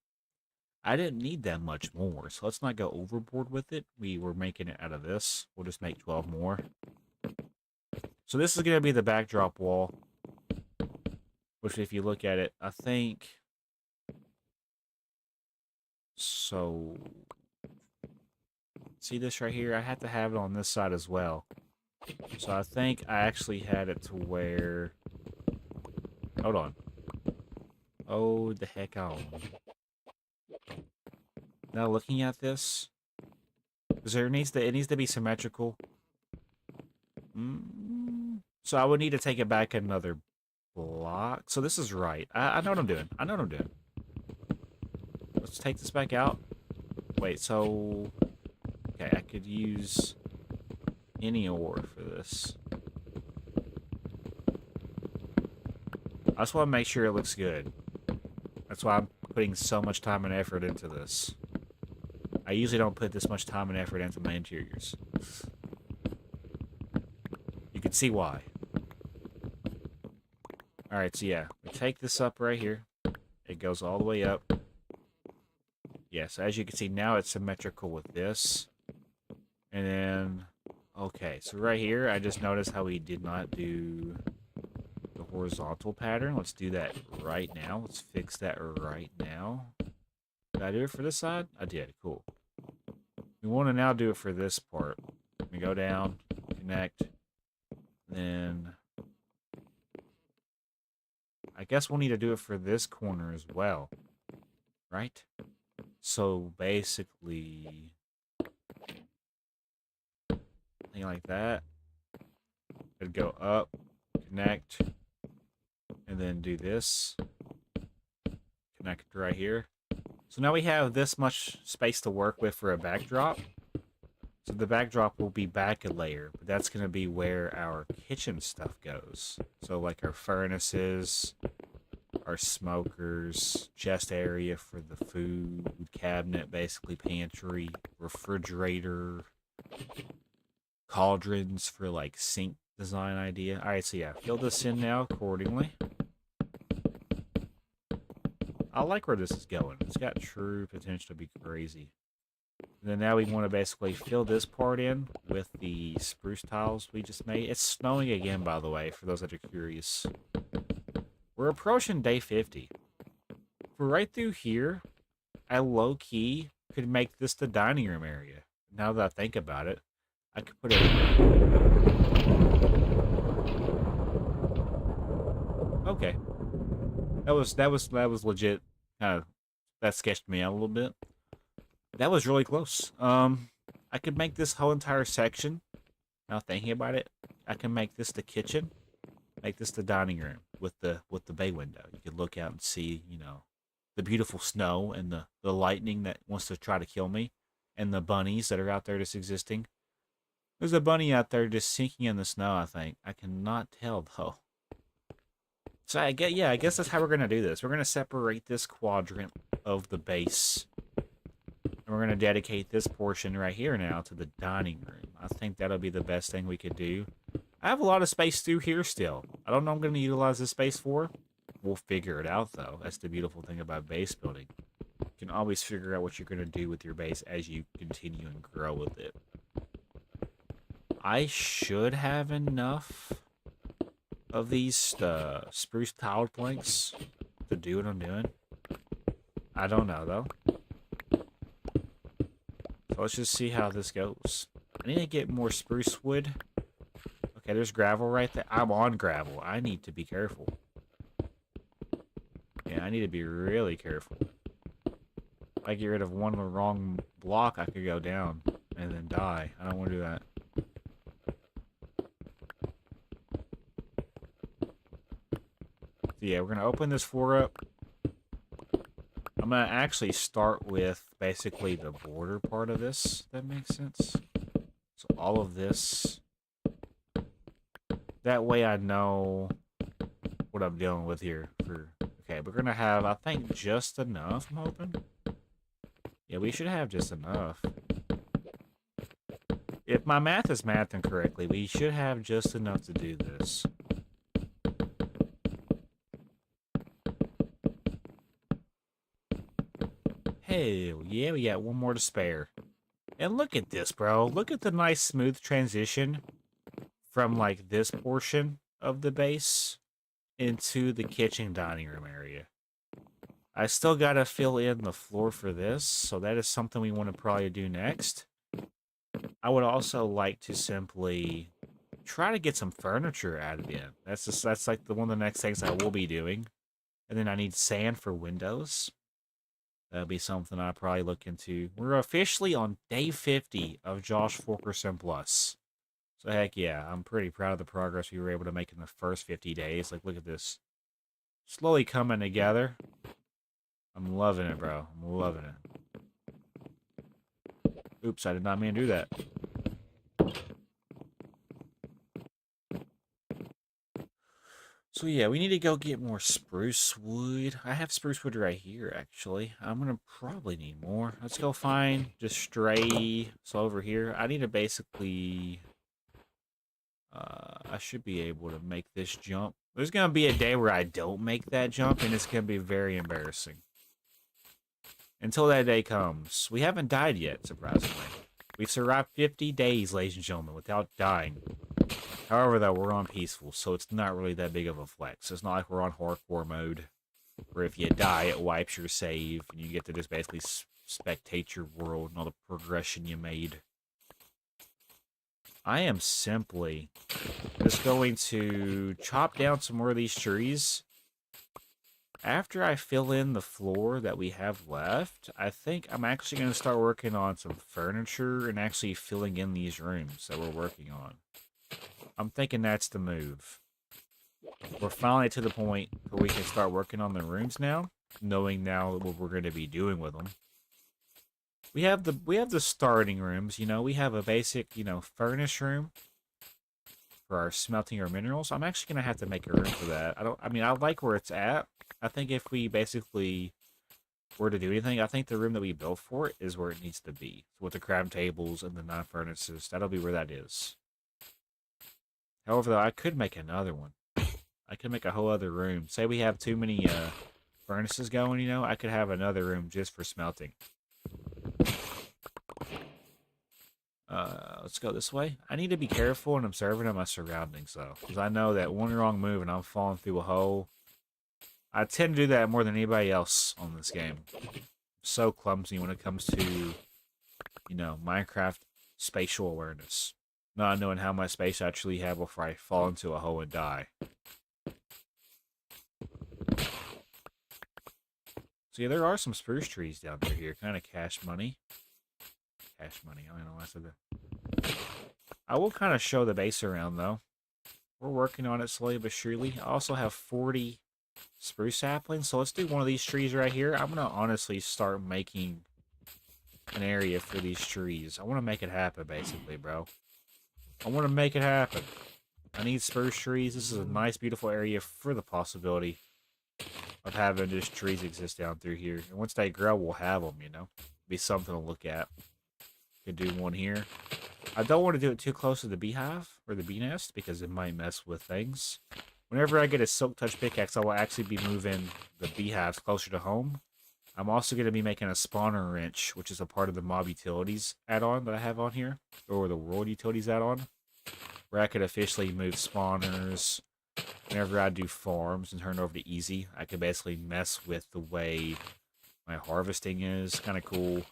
I didn't need that much more. So let's not go overboard with it. We were making it out of this. We'll just make 12 more. So this is going to be the backdrop wall. Which, if you look at it, I think... So... See this right here? I had to have it on this side as well. So I think I actually had it to where... Hold on. Oh, the heck on. Now looking at this... Because it needs to be symmetrical. So I would need to take it back another block. So this is right. I know what I'm doing. I know what I'm doing. Let's take this back out. Wait, so... Okay, I could use any ore for this. I just want to make sure it looks good. That's why I'm putting so much time and effort into this. I usually don't put this much time and effort into my interiors. You can see why. Alright, so yeah, we take this up right here. It goes all the way up. Yes, as you can see, now it's symmetrical with this. And then, okay, so right here, I just noticed how we did not do the horizontal pattern. Let's do that right now. Let's fix that right now. Did I do it for this side? I did, cool. We want to now do it for this part. We go down, connect, then I guess we'll need to do it for this corner as well, right? So basically, something like that. It'd go up, connect, and then do this. Connect right here. So now we have this much space to work with for a backdrop. So the backdrop will be back a layer, but that's going to be where our kitchen stuff goes. So like our furnaces, our smokers, chest area for the food, cabinet, basically pantry, refrigerator, cauldrons for like sink design idea. Alright, so yeah, fill this in now accordingly. I like where this is going. It's got true potential to be crazy. And then now we want to basically fill this part in with the spruce tiles we just made. It's snowing again, by the way, for those that are curious. We're approaching day 50. For right through here, I low-key could make this the dining room area. Now that I think about it, I could put it... Okay. That was legit. Kind of, that sketched me out a little bit. That was really close. I could make this whole entire section. Now thinking about it, I can make this the kitchen, make this the dining room with the bay window. You could look out and see, you know, the beautiful snow and the lightning that wants to try to kill me, and the bunnies that are out there just existing. There's a bunny out there just sinking in the snow, I think. I cannot tell though. So I guess that's how we're gonna do this. We're gonna separate this quadrant of the base. And we're going to dedicate this portion right here now to the dining room. I think that'll be the best thing we could do. I have a lot of space through here still. I don't know what I'm going to utilize this space for. We'll figure it out, though. That's the beautiful thing about base building. You can always figure out what you're going to do with your base as you continue and grow with it. I should have enough of these spruce tiled planks to do what I'm doing. I don't know, though. So let's just see how this goes. I need to get more spruce wood. Okay, there's gravel right there. I'm on gravel. I need to be careful. Yeah, I need to be really careful. If I get rid of one wrong block, I could go down and then die. I don't want to do that. So yeah, we're going to open this floor up. I'm going to actually start with basically the border part of this, if that makes sense. So all of this. That way I know what I'm dealing with here. Okay, we're going to have, I think, just enough, I'm hoping. Yeah, we should have just enough. If my math is mathing correctly, we should have just enough to do this. Hell yeah, we got one more to spare. And look at this, bro. Look at the nice smooth transition from like this portion of the base into the kitchen dining room area. I still gotta fill in the floor for this, so that is something we want to probably do next. I would also like to simply try to get some furniture added in. That's like one of the next things I will be doing. And then I need sand for windows. That'll be something I probably look into. We're officially on day 50 of J0SHFU7KERS0N Plus. So heck yeah, I'm pretty proud of the progress we were able to make in the first 50 days. Like, look at this. Slowly coming together. I'm loving it, bro. I'm loving it. Oops, I did not mean to do that. So yeah, we need to go get more spruce wood. I have spruce wood right here, actually. I'm gonna probably need more. Let's go find just stray. So over here, I need to basically... I should be able to make this jump. There's gonna be a day where I don't make that jump, and it's gonna be very embarrassing. Until that day comes. We haven't died yet, surprisingly. We've survived 50 days, ladies and gentlemen, without dying. However, though, we're on peaceful, so it's not really that big of a flex. It's not like we're on hardcore mode, where if you die, it wipes your save, and you get to just basically spectate your world and all the progression you made. I am simply just going to chop down some more of these trees. After I fill in the floor that we have left, I think I'm actually going to start working on some furniture and actually filling in these rooms that we're working on. I'm thinking that's the move. We're finally to the point where we can start working on the rooms now, knowing now what we're going to be doing with them. We have the starting rooms, you know. We have a basic, you know, furnace room for our smelting our minerals. I'm actually going to have to make a room for that. I mean, I like where it's at. I think if we basically were to do anything, I think the room that we built for it is where it needs to be. So with the crab tables and the 9 furnaces, that'll be where that is. However, though, I could make another one. I could make a whole other room. Say we have too many furnaces going, you know, I could have another room just for smelting. Let's go this way. I need to be careful and observant of my surroundings, though, because I know that one wrong move and I'm falling through a hole. I tend to do that more than anybody else on this game. I'm so clumsy when it comes to, you know, Minecraft spatial awareness. Not knowing how much space I actually have before I fall into a hole and die. So yeah, there are some spruce trees down there here. Kind of cash money. Cash money. I don't know why I said that. I will kind of show the base around, though. We're working on it slowly but surely. I also have 40 spruce saplings, so let's do one of these trees right here. I'm going to honestly start making an area for these trees. I want to make it happen, basically, bro. I want to make it happen. I need spruce trees. This is a nice, beautiful area for the possibility of having just trees exist down through here. And once they grow, we'll have them, you know? Be something to look at. Could do one here. I don't want to do it too close to the beehive or the bee nest because it might mess with things. Whenever I get a silk touch pickaxe, I will actually be moving the beehives closer to home. I'm also going to be making a spawner wrench, which is a part of the mob utilities add-on that I have on here, or the world utilities add-on, where I could officially move spawners. Whenever I do farms and turn over to easy, I could basically mess with the way my harvesting is. Kind of cool.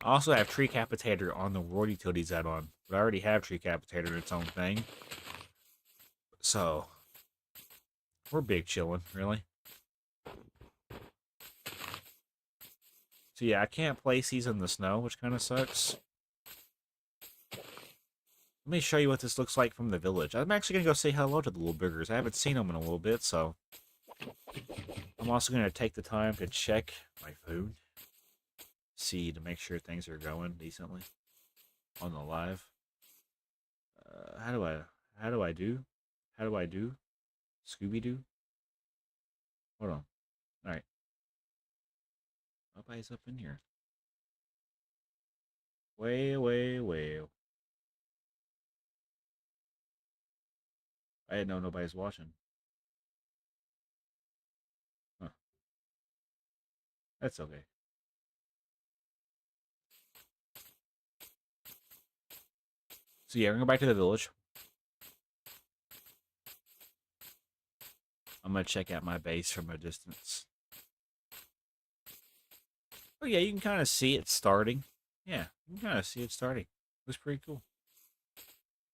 I also have Tree Capitator on the World Utilities add-on, but I already have Tree Capitator in its own thing. So, we're big chillin', really. So yeah, I can't place these in the snow, which kind of sucks. Let me show you what this looks like from the village. I'm actually going to go say hello to the little boogers. I haven't seen them in a little bit, so... I'm also going to take the time to check my food. See, to make sure things are going decently on the live. How do I do? Scooby-Doo? Hold on. Alright. Nobody's up in here. Way. I didn't know nobody's watching. Huh. That's okay. So yeah, we're going to go back to the village. I'm going to check out my base from a distance. Oh yeah, you can kind of see it starting. Yeah, you can kind of see it starting. Looks pretty cool.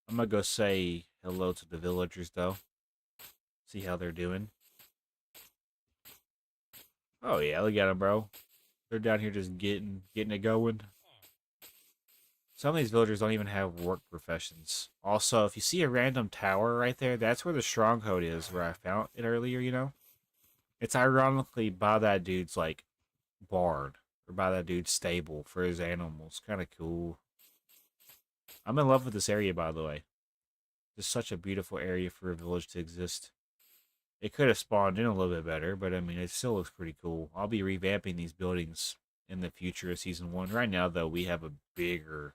I'm going to go say hello to the villagers, though. See how they're doing. Oh yeah, look at them, bro. They're down here just getting it going. Some of these villagers don't even have work professions. Also, if you see a random tower right there, that's where the stronghold is, where I found it earlier, you know? It's ironically by that dude's, like, barn. Or by that dude's stable for his animals. Kind of cool. I'm in love with this area, by the way. It's such a beautiful area for a village to exist. It could have spawned in a little bit better, but I mean, it still looks pretty cool. I'll be revamping these buildings in the future of Season 1. Right now, though, we have a bigger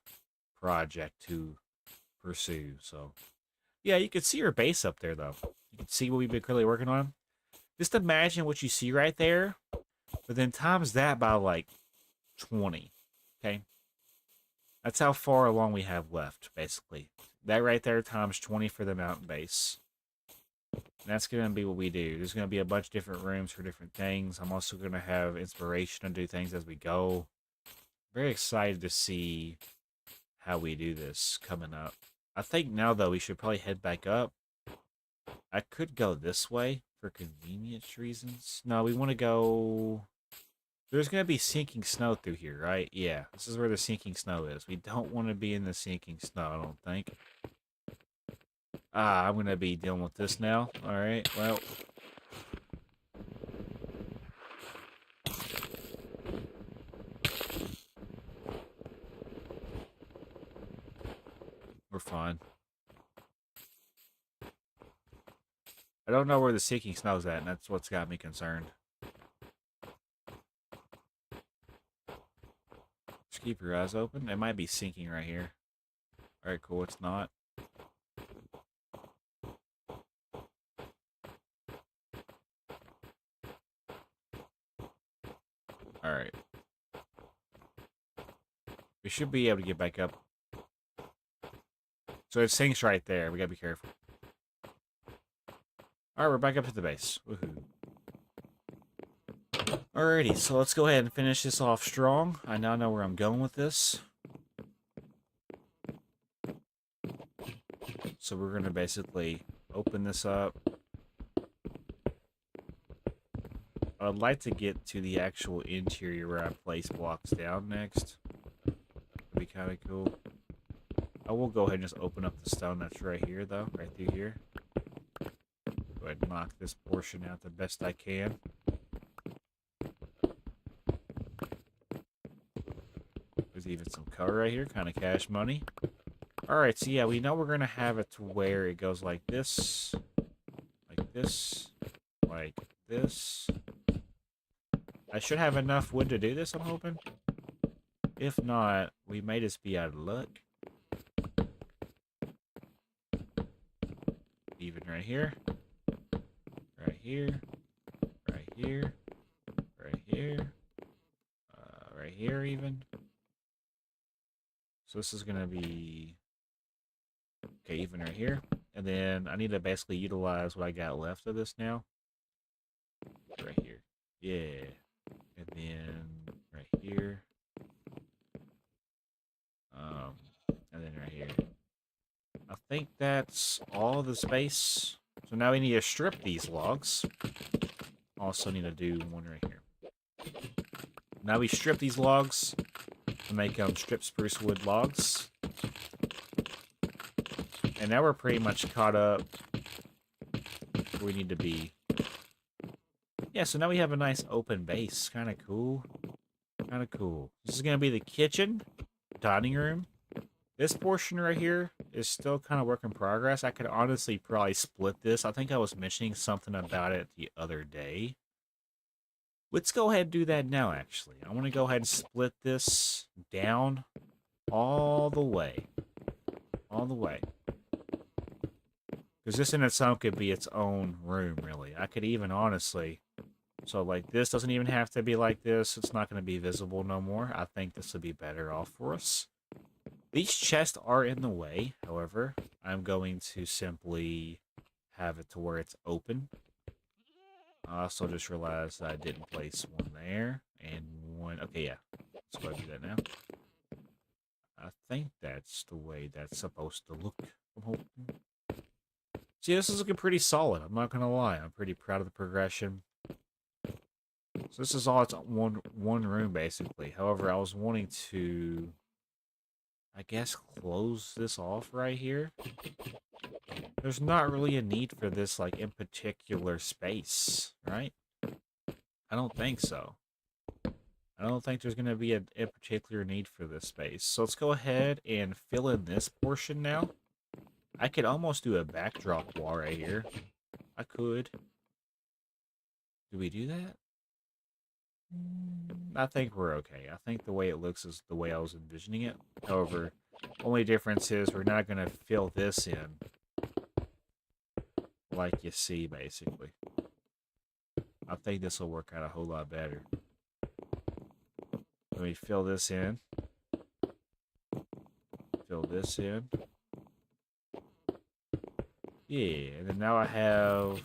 project to pursue, so... Yeah, you can see your base up there, though. You can see what we've been currently working on. Just imagine what you see right there, but then times that by, like, 20, okay? That's how far along we have left, basically. That right there times 20 for the mountain base. And that's going to be what we do. There's going to be a bunch of different rooms for different things. I'm also going to have inspiration to do things as we go. Very excited to see how we do this coming up. I think now, though, we should probably head back up. I could go this way for convenience reasons. No, we want to go... There's going to be sinking snow through here, right? Yeah, this is where the sinking snow is. We don't want to be in the sinking snow, I don't think. I'm going to be dealing with this now. Alright, well... We're fine. I don't know where the sinking snow's at, and that's what's got me concerned. Just keep your eyes open. It might be sinking right here. Alright, cool, it's not. Alright. We should be able to get back up. So it sinks right there. We gotta be careful. Alright, we're back up to the base. Woohoo. Alrighty, so let's go ahead and finish this off strong. I now know where I'm going with this. So we're gonna basically open this up. I'd like to get to the actual interior where I place blocks down next. That'd be kind of cool. I will go ahead and just open up the stone that's right here, though. Right through here. Go ahead and knock this portion out the best I can. There's even some color right here. Kind of cash money. Alright, so yeah, we know we're going to have it to where it goes like this. Like this. Like this. I should have enough wood to do this, I'm hoping. If not, we may just be out of luck. Even right here. Right here. Right here. Right here. Right here even. So this is going to be... Okay, even right here. And then I need to basically utilize what I got left of this now. Right here. Yeah. And then right here. And then right here. I think that's all the space. So now we need to strip these logs. Also need to do one right here. Now we strip these logs to make strip spruce wood logs. And now we're pretty much caught up where we need to be. Yeah, so now we have a nice open base. Kind of cool. Kind of cool. This is going to be the kitchen, dining room. This portion right here is still kind of work in progress. I could honestly probably split this. I think I was mentioning something about it the other day. Let's go ahead and do that now, actually. I want to go ahead and split this down all the way. All the way. Because this in its own could be its own room, really. I could even, honestly... So, like, this doesn't even have to be like this. It's not going to be visible no more. I think this would be better off for us. These chests are in the way, however, I'm going to simply have it to where it's open. I also just realized I didn't place one there, and one... Okay, yeah. Let's go ahead and do that now. I think that's the way that's supposed to look. I'm hoping. See, this is looking pretty solid. I'm not going to lie. I'm pretty proud of the progression. So this is all it's one room, basically. However, I was wanting to... I guess close this off right here. There's not really a need for this, like, in particular space, right? I don't think so. I don't think there's going to be a particular need for this space. So let's go ahead and fill in this portion now. I could almost do a backdrop wall right here. I could. Do we do that? I think we're okay. I think the way it looks is the way I was envisioning it. However, only difference is we're not going to fill this in like you see, basically. I think this will work out a whole lot better. Let me fill this in. Fill this in. Yeah, and then now I have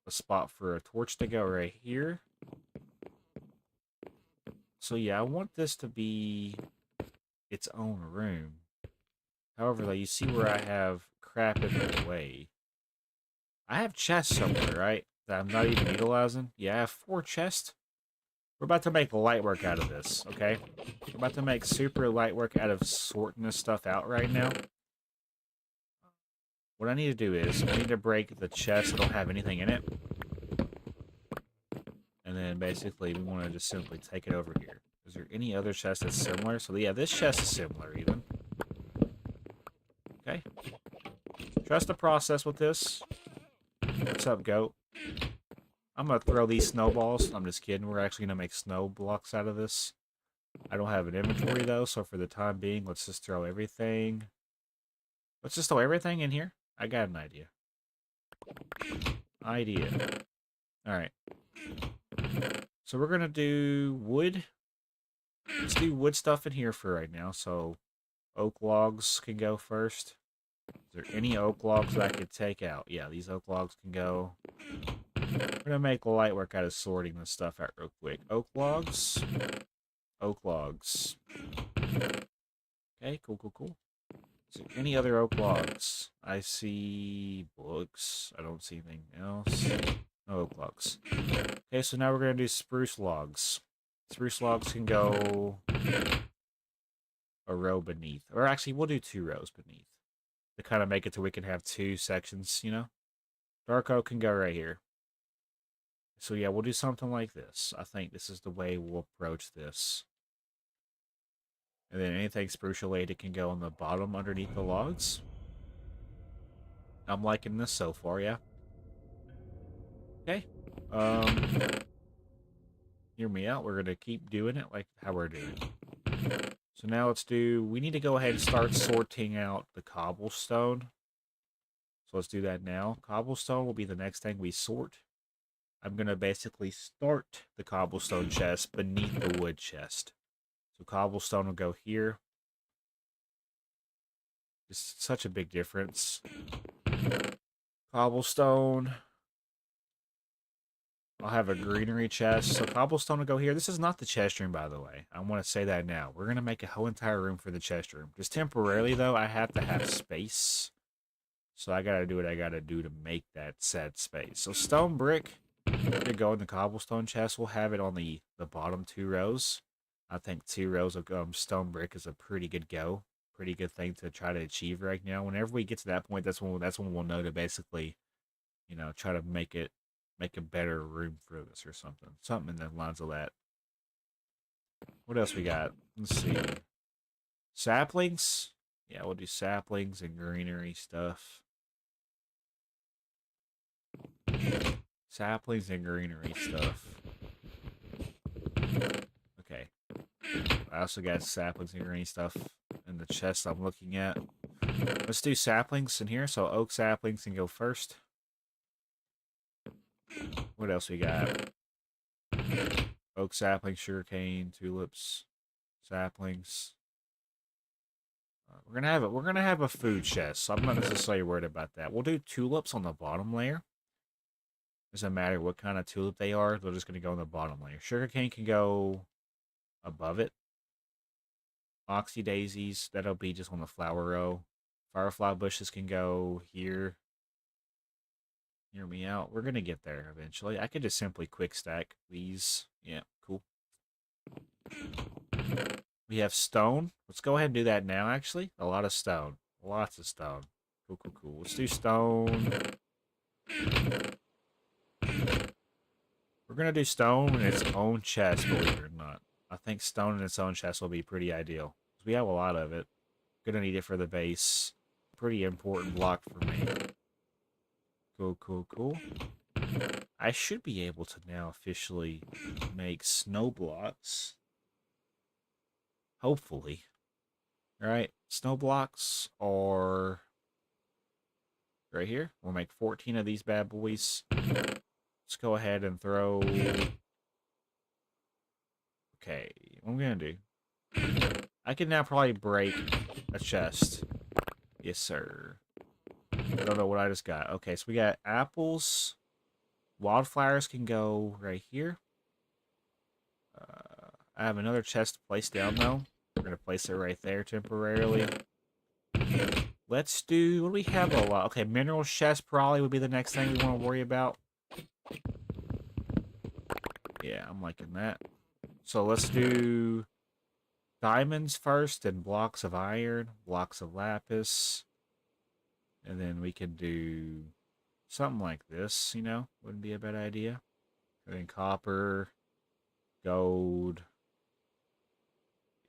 a spot for a torch to go right here. So yeah, I want this to be its own room. However, like, you see where I have crap in the way. I have chests somewhere, right? That I'm not even utilizing. Yeah, I have 4 chests. We're about to make light work out of this, okay? We're about to make super light work out of sorting this stuff out right now. What I need to do is, I need to break the chest that don't have anything in it. And then basically, we want to just simply take it over here. Is there any other chest that's similar? So yeah, this chest is similar even. Okay. Trust the process with this. What's up, goat? I'm going to throw these snowballs. I'm just kidding. We're actually going to make snow blocks out of this. I don't have an inventory, though, so for the time being, let's just throw everything. Let's just throw everything in here. I got an idea. Alright. So we're going to do wood. Let's do wood stuff in here for right now. So oak logs can go first. Is there any oak logs that I could take out? Yeah, these oak logs can go. We're gonna make light work out of sorting this stuff out real quick. Oak logs. Oak logs. Okay, cool. Is there any other oak logs? I see books. I don't see anything else. No oak logs. Okay, so now we're gonna do spruce logs. Spruce logs can go a row beneath. Or actually, we'll do 2 rows beneath. To kind of make it so we can have 2 sections, you know? Dark oak can go right here. So yeah, we'll do something like this. I think this is the way we'll approach this. And then anything spruce related can go on the bottom underneath the logs. I'm liking this so far, yeah. Okay. Hear me out. We're going to keep doing it like how we're doing. So now we need to go ahead and start sorting out the cobblestone. So let's do that now. Cobblestone will be the next thing we sort. I'm going to basically start the cobblestone chest beneath the wood chest. So cobblestone will go here. It's such a big difference. Cobblestone. I'll have a greenery chest. So cobblestone will go here. This is not the chest room, by the way. I want to say that now. We're going to make a whole entire room for the chest room. Just temporarily, though, I have to have space. So I got to do what I got to do to make that said space. So stone brick to go in the cobblestone chest. We'll have it on the bottom 2 rows. I think 2 rows of stone brick is a pretty good go. Pretty good thing to try to achieve right now. Whenever we get to that point, that's when we'll know to basically, you know, try to make a better room for this or something. Something in the lines of that. What else we got? Let's see. Saplings? Yeah, we'll do saplings and greenery stuff. Saplings and greenery stuff. Okay. I also got saplings and green stuff in the chest I'm looking at. Let's do saplings in here. So oak saplings can go first. What else we got? Oak saplings, sugarcane, tulips, saplings. We're gonna have a food chest, so I'm not necessarily worried about that. We'll do tulips on the bottom layer. Doesn't matter what kind of tulip they are, they're just gonna go on the bottom layer. Sugarcane can go above it. Oxy daisies, that'll be just on the flower row. Firefly bushes can go here. Hear me out. We're gonna get there eventually. I could just simply quick stack these. Yeah, cool. We have stone. Let's go ahead and do that now, actually. A lot of stone. Lots of stone. Cool, cool, cool. Let's do stone. We're going to do stone in its own chest, believe it or not. I think stone in its own chest will be pretty ideal. We have a lot of it. Going to need it for the base. Pretty important block for me. Cool, cool, cool. I should be able to now officially make snow blocks. Hopefully. Alright, snow blocks are right here. We'll make 14 of these bad boys. Let's go ahead and throw... Okay, what I'm going to do... I can now probably break a chest. Yes, sir. I don't know what I just got. Okay, so we got apples. Wildflowers can go right here. I have another chest to place down, though. We're going to place it right there temporarily. Let's do... What do we have a lot? Okay, mineral chest probably would be the next thing we want to worry about. Yeah, I'm liking that. So let's do diamonds first, and blocks of iron, blocks of lapis. And then we can do something like this, you know? Wouldn't be a bad idea. And then copper, gold.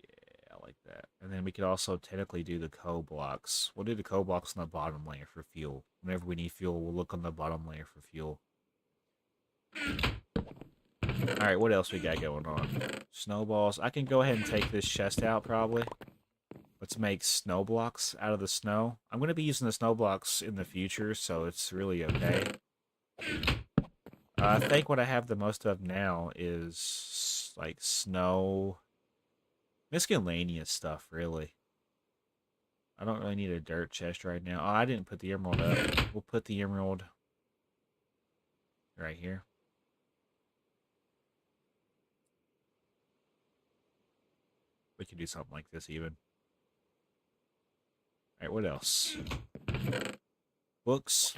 Yeah, I like that. And then we could also technically do the coal blocks. We'll do the coal blocks on the bottom layer for fuel. Whenever we need fuel, we'll look on the bottom layer for fuel. Alright, what else we got going on? Snowballs. I can go ahead and take this chest out, probably. Let's make snow blocks out of the snow. I'm going to be using the snow blocks in the future, so it's really okay. I think what I have the most of now is, like, snow... miscellaneous stuff, really. I don't really need a dirt chest right now. Oh, I didn't put the emerald up. We'll put the emerald right here. We could do something like this, even. Alright, what else? Books.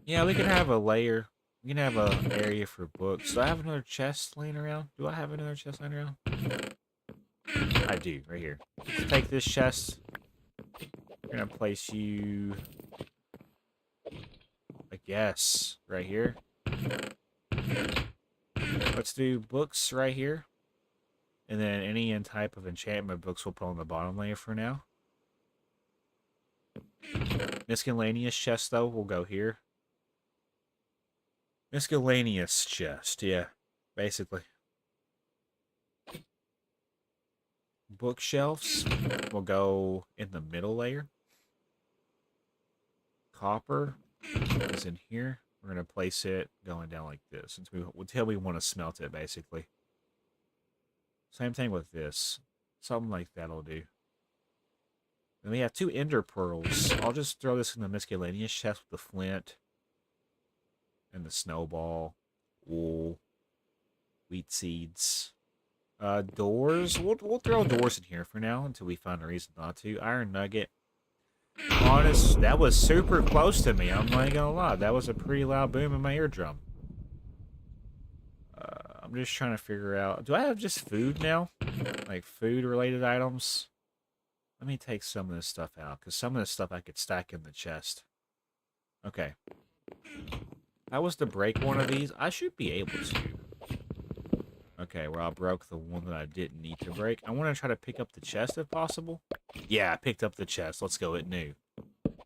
Yeah, we can have a layer. We can have an area for books. Do I have another chest laying around? Do I have another chest laying around? I do, right here. Let's take this chest. We're going to place you... I guess, right here. Let's do books right here. And then any type of enchantment books we'll put on the bottom layer for now. Miscellaneous chest, though, will go here. Miscellaneous chest, yeah. Basically. Bookshelves will go in the middle layer. Copper is in here. We're going to place it going down like this until we want to smelt it, basically. Same thing with this. Something like that'll do. Then we have 2 ender pearls. I'll just throw this in the miscellaneous chest with the flint and the snowball, wool, wheat seeds. Doors. We'll throw doors in here for now until we find a reason not to. Iron nugget. Honest, that was super close to me. I'm not gonna lie. That was a pretty loud boom in my eardrum. I'm just trying to figure out... Do I have just food now? Like food-related items? Let me take some of this stuff out, because some of this stuff I could stack in the chest. Okay. If I was to break one of these, I should be able to. Okay, well, I broke the one that I didn't need to break. I want to try to pick up the chest if possible. Yeah, I picked up the chest. Let's go. It knew.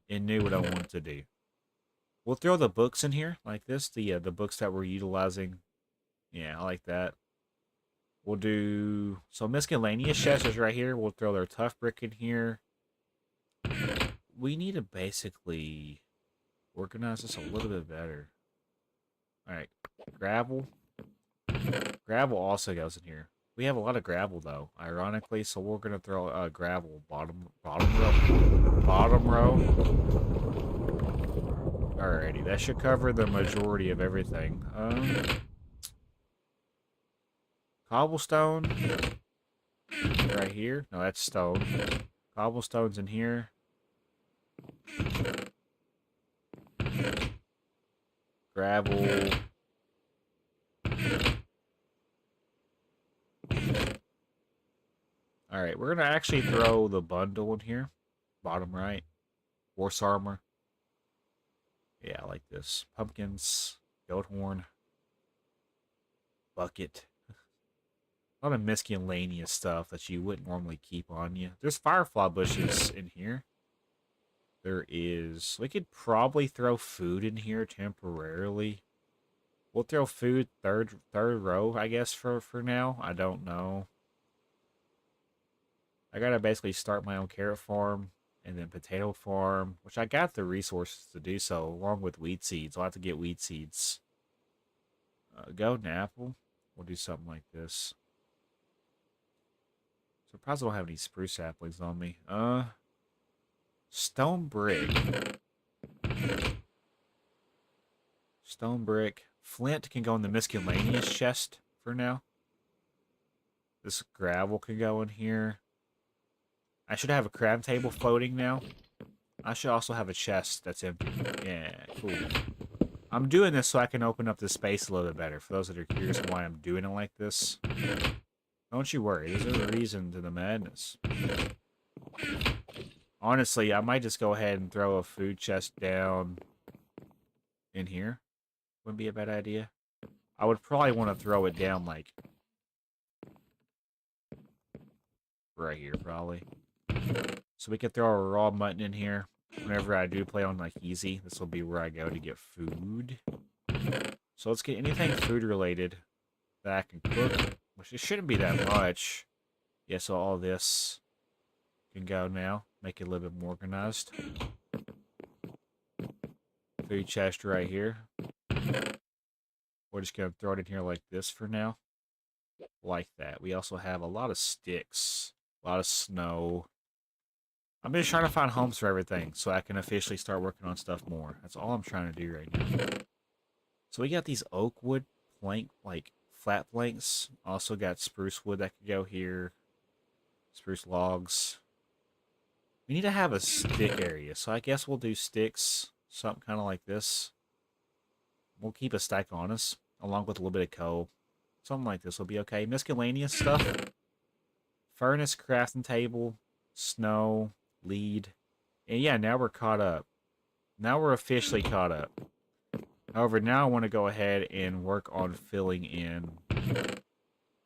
It knew what I wanted to do. We'll throw the books in here like this. The books that we're utilizing. Yeah, I like that. We'll do... So miscellaneous chests is right here. We'll throw their tough brick in here. We need to basically organize this a little bit better. Alright. Gravel. Gravel also goes in here. We have a lot of gravel though, ironically, so we're gonna throw gravel bottom row. Alrighty, that should cover the majority of everything. Cobblestone right here. No, that's stone. Cobblestone's in here. Gravel. Alright, we're gonna actually throw the bundle in here. Bottom right. Horse armor. Yeah, I like this. Pumpkins. Goat horn. Bucket. A lot of miscellaneous stuff that you wouldn't normally keep on you. There's firefly bushes in here. There is... We could probably throw food in here temporarily. We'll throw food third row, I guess, for now. I don't know. I gotta basically start my own carrot farm and then potato farm, which I got the resources to do so, along with wheat seeds. I'll have to get wheat seeds. Golden apple. We'll do something like this. Surprised I don't have any spruce saplings on me. Stone brick. Stone brick. Flint can go in the miscellaneous chest for now. This gravel can go in here. I should have a crab table floating now. I should also have a chest that's empty. Yeah, cool. I'm doing this so I can open up this space a little bit better. For those that are curious why I'm doing it like this. Don't you worry, there's a reason to the madness. Honestly, I might just go ahead and throw a food chest down in here. Wouldn't be a bad idea. I would probably want to throw it down, like, right here, probably. So we could throw a raw mutton in here. Whenever I do play on, like, easy, this will be where I go to get food. So let's get anything food-related that I can cook, which it shouldn't be that much. Yeah, so all this can go now. Make it a little bit more organized. Food chest right here. We're just going to throw it in here like this for now. Like that. We also have a lot of sticks. A lot of snow. I'm just trying to find homes for everything so I can officially start working on stuff more. That's all I'm trying to do right now. So we got these oak wood plank, like flat planks. Also got spruce wood that could go here. Spruce logs. We need to have a stick area, so I guess we'll do sticks. Something kind of like this. We'll keep a stack on us, along with a little bit of coal. Something like this will be okay. Miscellaneous stuff. Furnace, crafting table, snow, lead. And yeah, now we're caught up. Now we're officially caught up. However, now I want to go ahead and work on filling in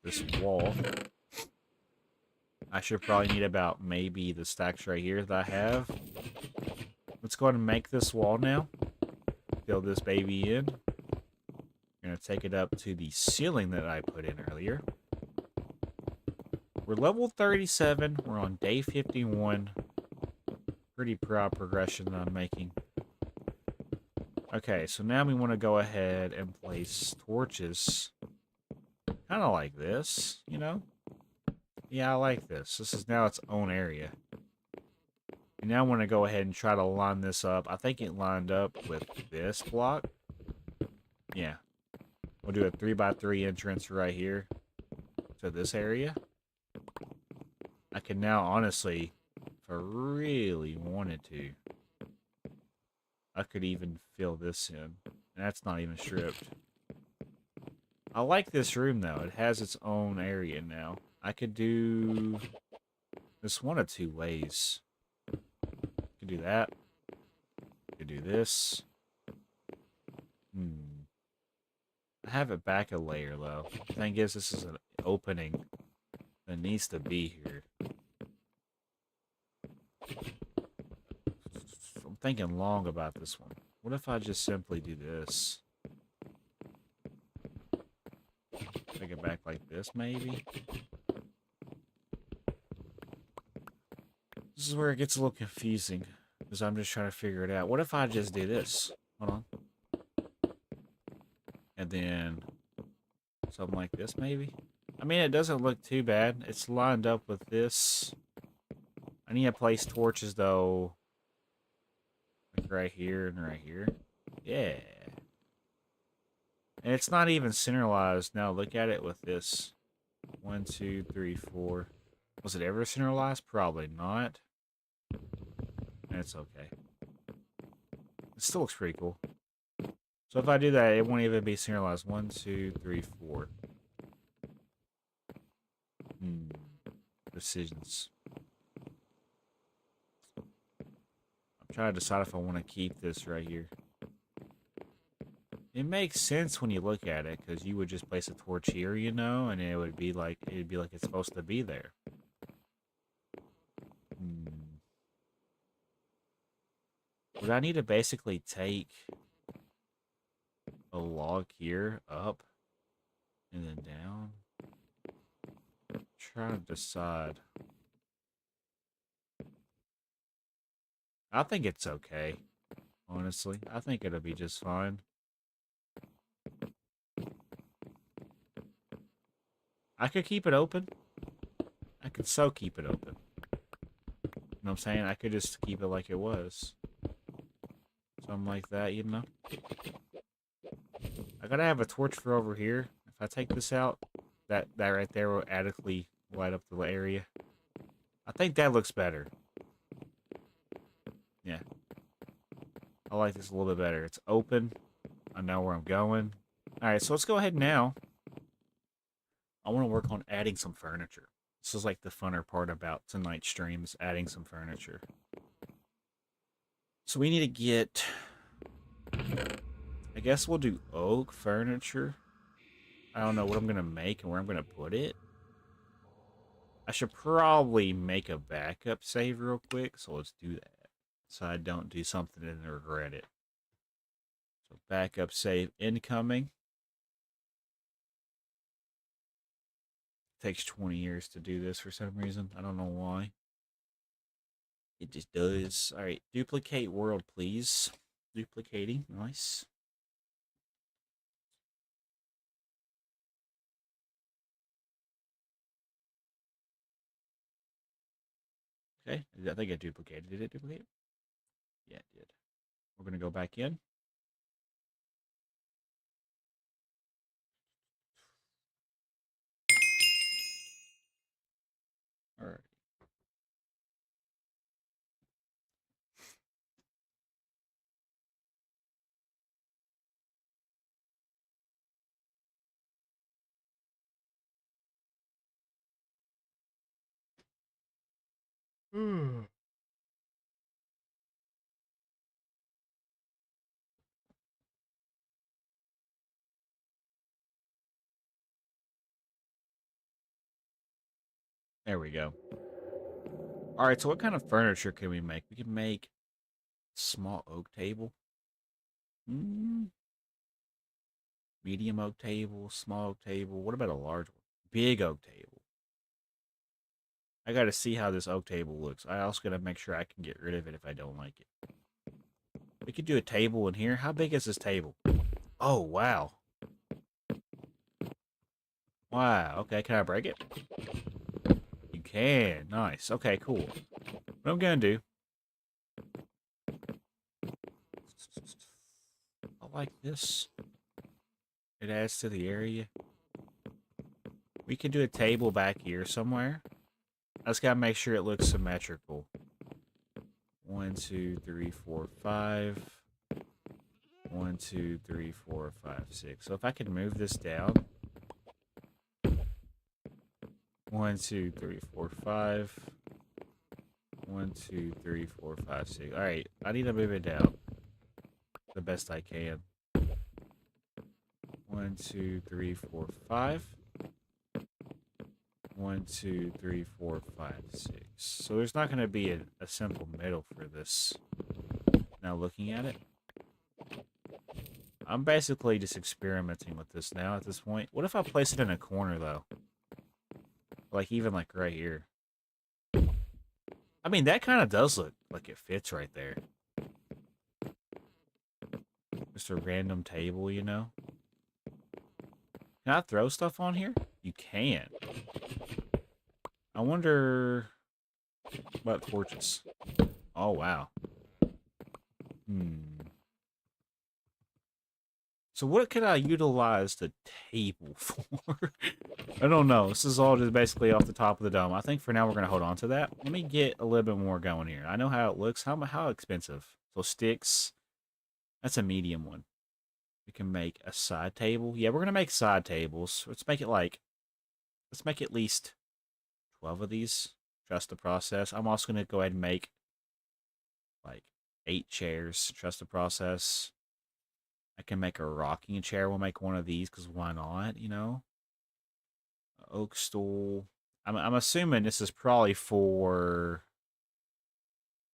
this wall. I should probably need about maybe the stacks right here that I have. Let's go ahead and make this wall now. Fill this baby in. I'm going to take it up to the ceiling that I put in earlier. We're level 37. We're on day 51. Pretty proud progression that I'm making. Okay, so now we want to go ahead and place torches. Kind of like this, you know? Yeah, I like this. This is now its own area. And now I want to go ahead and try to line this up. I think it lined up with this block. Yeah. We'll do a 3x3 entrance right here to this area. I can now, honestly, if I really wanted to, I could even fill this in. And that's not even stripped. I like this room, though. It has its own area now. I could do this one of two ways. I could do that. I could do this. I have it back a layer, though. The thing is, this is an opening that needs to be here. I'm thinking long about this one. What if I just simply do this? Take it back like this, maybe? This is where it gets a little confusing, because I'm just trying to figure it out. What if I just do this? Hold on. And then something like this, maybe? I mean, it doesn't look too bad. It's lined up with this. I need to place torches, though, like right here and right here. Yeah. And it's not even centralized. Now, look at it with this. 1, 2, 3, 4. Was it ever centralized? Probably not. It's okay. It still looks pretty cool. So if I do that, it won't even be centralized. 1, 2, 3, 4. Decisions. I'm trying to decide if I want to keep this right here. It makes sense when you look at it, because you would just place a torch here, you know, and it would be like it's supposed to be there. Would I need to basically take a log here up and then down? I'm trying to decide. I think it's okay, honestly. I think it'll be just fine. I could keep it open. I could so keep it open. You know what I'm saying? I could just keep it like it was. Something like that, you know? I gotta have a torch for over here. If I take this out, that right there will adequately light up the area. I think that looks better. Yeah. I like this a little bit better. It's open. I know where I'm going. Alright, so let's go ahead now. I want to work on adding some furniture. This is like the funner part about tonight's stream, is adding some furniture. So we need to get... I guess we'll do oak furniture. I don't know what I'm going to make and where I'm going to put it. I should probably make a backup save real quick, so let's do that. So I don't do something and regret it. So backup save incoming. Takes 20 years to do this for some reason. I don't know why. It just does. Alright, duplicate world, please. Duplicating. Nice. Okay, I think I duplicated. Did it duplicate? Yeah, it did. We're going to go back in. Alright. There we go. Alright, so what kind of furniture can we make? We can make small oak table. Medium oak table, small oak table. What about a large one? Big oak table. I gotta see how this oak table looks. I also gotta make sure I can get rid of it if I don't like it. We could do a table in here. How big is this table? Oh, wow. Wow. Okay, can I break it? You can. Nice. Okay, cool. What I'm gonna do... I like this. It adds to the area. We can do a table back here somewhere. I just gotta make sure it looks symmetrical. 1, 2, 3, 4, 5. 1, 2, 3, 4, 5, 6. So if I can move this down. 1, 2, 3, 4, 5. 1, 2, 3, 4, 5, 6. Alright, I need to move it down the best I can. 1, 2, 3, 4, 5. 1, 2, 3, 4, 5, 6. So there's not going to be a simple middle for this. Now looking at it. I'm basically just experimenting with this now at this point. What if I place it in a corner, though? Like, even like right here. I mean, that kind of does look like it fits right there. Just a random table, you know? Can I throw stuff on here? You can. I wonder about torches. Oh, wow. So what could I utilize the table for? I don't know. This is all just basically off the top of the dome. I think for now we're going to hold on to that. Let me get a little bit more going here. I know how it looks. How expensive? So sticks. That's a medium one. We can make a side table. Yeah, we're going to make side tables. Let's make at least 12 of these. Trust the process. I'm also going to go ahead and make like 8 chairs. Trust the process. I can make a rocking chair. We'll make one of these because why not, you know? Oak stool. I'm assuming this is probably for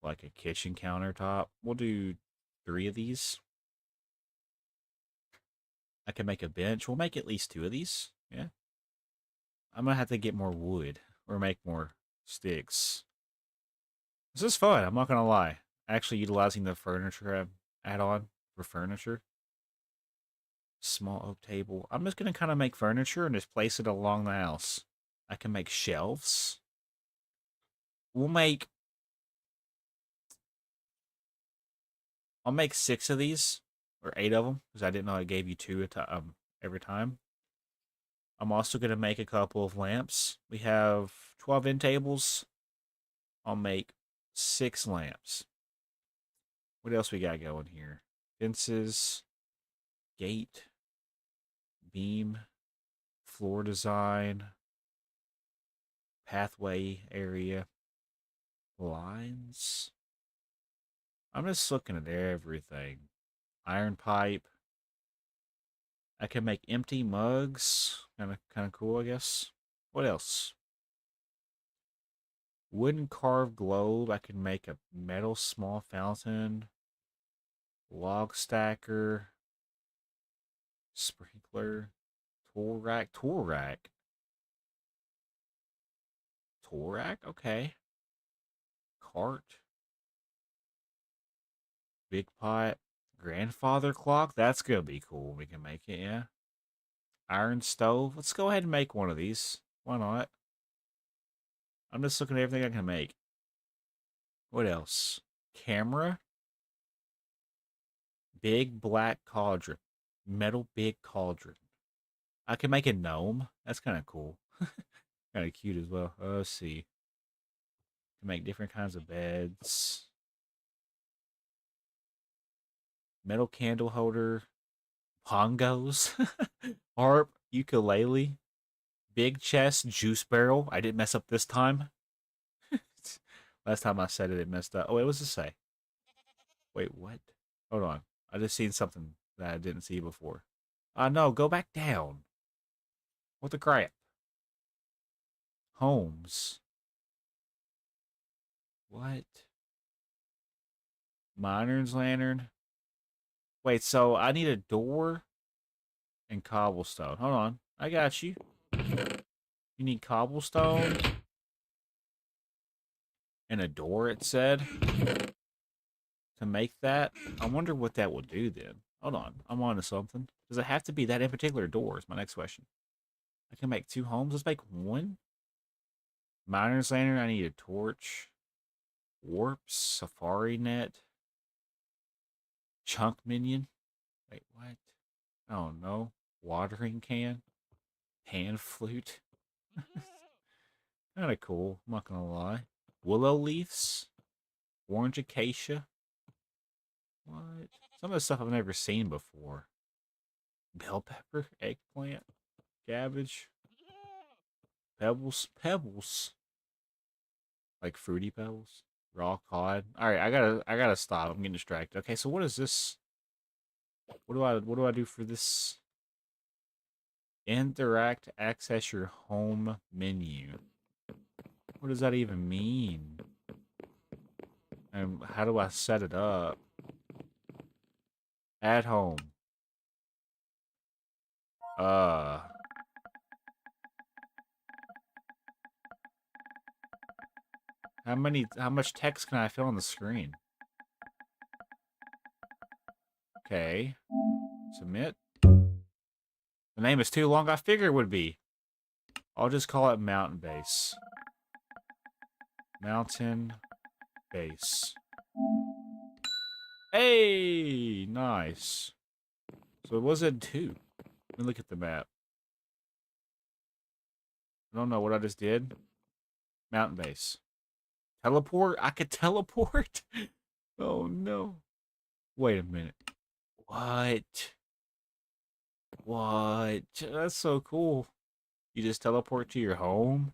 like a kitchen countertop. We'll do 3 of these. I can make a bench. We'll make at least 2 of these. Yeah. I'm gonna have to get more wood or make more sticks. This is fun. I'm not gonna lie. Actually utilizing the furniture add-on for furniture. Small oak table. I'm just gonna kind of make furniture and just place it along the house. I can make shelves. We'll make I'll make 6 of these, or 8 of them, because I didn't know I gave you 2 every time. I'm also going to make a couple of lamps. We have 12 end tables. I'll make 6 lamps. What else we got going here? Fences, gate, beam, floor design, pathway area, lines. I'm just looking at everything. Iron pipe. I can make empty mugs. Kind of cool, I guess. What else? Wooden carved globe. I can make a metal small fountain. Log stacker. Sprinkler. Tool rack. Tool rack. Tool rack? Okay. Cart. Big pot. Grandfather clock. That's going to be cool. We can make it, yeah. Iron stove. Let's go ahead and make one of these. Why not? I'm just looking at everything I can make. What else? Camera. Big black cauldron. Metal big cauldron. I can make a gnome. That's kind of cool. Kind of cute as well. Let's see. Can make different kinds of beds. Metal candle holder. Bongos. Harp. Ukulele. Big chest. Juice barrel. I didn't mess up this time. Last time I said it, it messed up. Oh, wait, what does it say? Wait, what? Hold on. I just seen something that I didn't see before. No, go back down. What the crap? Homes. What? Miner's lantern. Wait, so I need a door and cobblestone. Hold on. I got you. You need cobblestone and a door, it said, to make that. I wonder what that will do then. Hold on. I'm on to something. Does it have to be that in particular door is my next question. I can make 2 homes. Let's make 1. Miner's lantern. I need a torch. Warps. Safari net. Chunk minion. Wait, what? Oh, no. Watering can. Pan flute. Kind of cool. I'm not gonna lie. Willow leaves. Orange acacia. What? Some of the stuff I've never seen before. Bell pepper. Eggplant. Cabbage. Pebbles. Pebbles. Like fruity pebbles. Raw cod. Alright, I gotta stop. I'm getting distracted. Okay, so what is this? What do I do for this? Interact, access your home menu. What does that even mean? And how do I set it up? At home. Uh. How much text can I fill on the screen? Okay. Submit. The name is too long. I figured it would be. I'll just call it mountain base. Mountain base. Hey, nice. So it was at 2. Let me look at the map. I don't know what I just did. Mountain base. Teleport? I could teleport? Oh, no. Wait a minute. What? What? That's so cool. You just teleport to your home?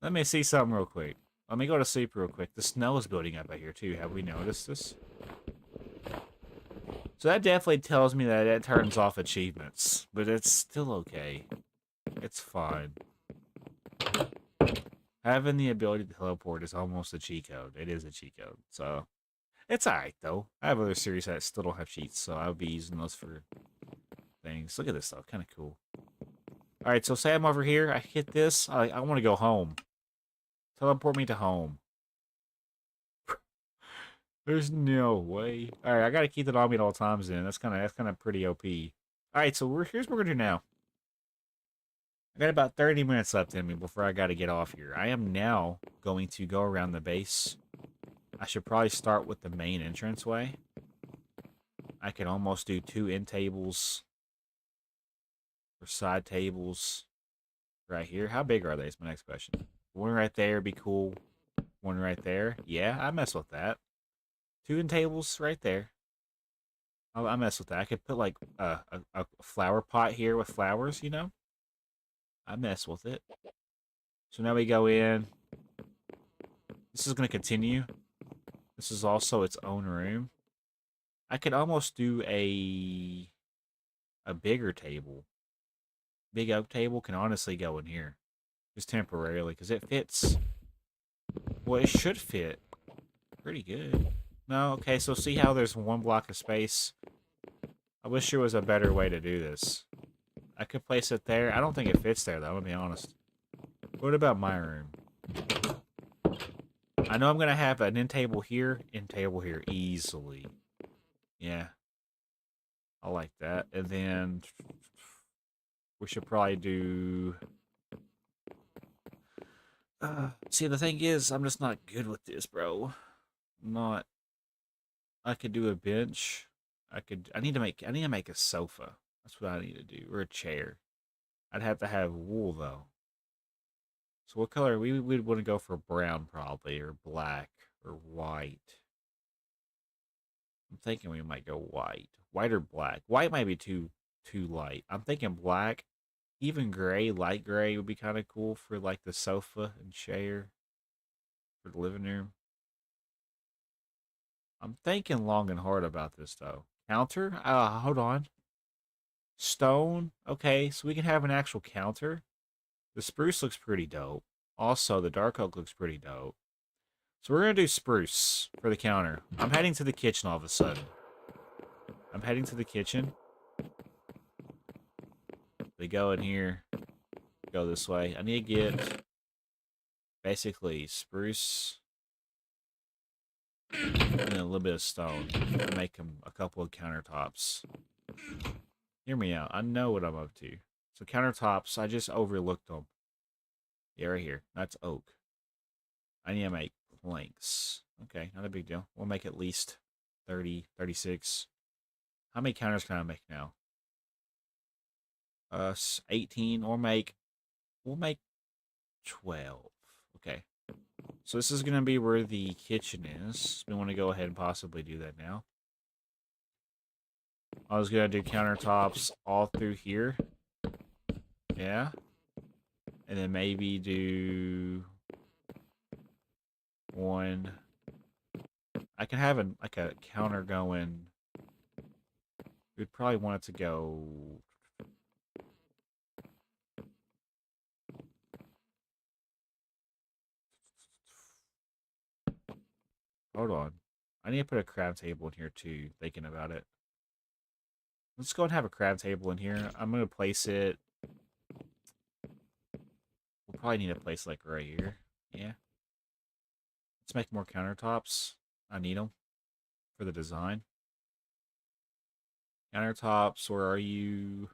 Let me see something real quick. Let me go to sleep real quick. The snow is building up out here, too. Have we noticed this? So that definitely tells me that it turns off achievements. But it's still okay. It's fine. Having the ability to teleport is almost a cheat code. It is a cheat code. So, it's alright, though. I have other series that still don't have cheats, so I'll be using those for things. Look at this, though. Kind of cool. Alright, so say I'm over here. I hit this. I want to go home. Teleport me to home. There's no way. Alright, I gotta keep it on me at all times then. That's kinda pretty OP. Alright, so here's what we're gonna do now. I got about 30 minutes left in me before I gotta get off here. I am now going to go around the base. I should probably start with the main entranceway. I can almost do 2 end tables or side tables right here. How big are they is my next question. One right there would be cool. One right there. Yeah, I mess with that. 2 end tables right there. I mess with that. I could put like a flower pot here with flowers, you know? I mess with it. So now we go in. This is going to continue. This is also its own room. I could almost do a bigger table. Big oak table can honestly go in here. Just temporarily, because it fits. Well, it should fit pretty good. No, okay, so see how there's 1 block of space? I wish there was a better way to do this. I could place it there. I don't think it fits there, though, I'm gonna be honest. What about my room? I know I'm gonna have an end table here, easily. Yeah. I like that. And then we should probably do... see, the thing is, I'm just not good with this, bro. Not... I could do a bench. I need to make a sofa. That's what I need to do. Or a chair. I'd have to have wool, though. So what color? We'd want to go for brown, probably, or black, or white. I'm thinking we might go white. White or black. White might be too light. I'm thinking black. Even gray, light gray would be kind of cool for like the sofa and chair for the living room. I'm thinking long and hard about this though. Counter? Hold on. Stone? Okay, so we can have an actual counter. The spruce looks pretty dope. Also, the dark oak looks pretty dope. So we're going to do spruce for the counter. I'm heading to the kitchen all of a sudden. I'm heading to the kitchen. We go in here. Go this way. I need to get basically spruce and then a little bit of stone to make them a couple of countertops. Hear me out. I know what I'm up to. So countertops, I just overlooked them. Yeah, right here. That's oak. I need to make planks. Okay, not a big deal. We'll make at least 30, 36. How many counters can I make now? 18. We'll make 12. Okay. So this is going to be where the kitchen is. We want to go ahead and possibly do that now. I was going to do countertops all through here. Yeah. And then maybe do one. I can have like a counter going. We'd probably want it to go. Hold on. I need to put a crab table in here too, thinking about it. Let's go and have a crab table in here. I'm going to place it. We'll probably need a place like right here. Yeah. Let's make more countertops. I need them for the design. Countertops, where are you?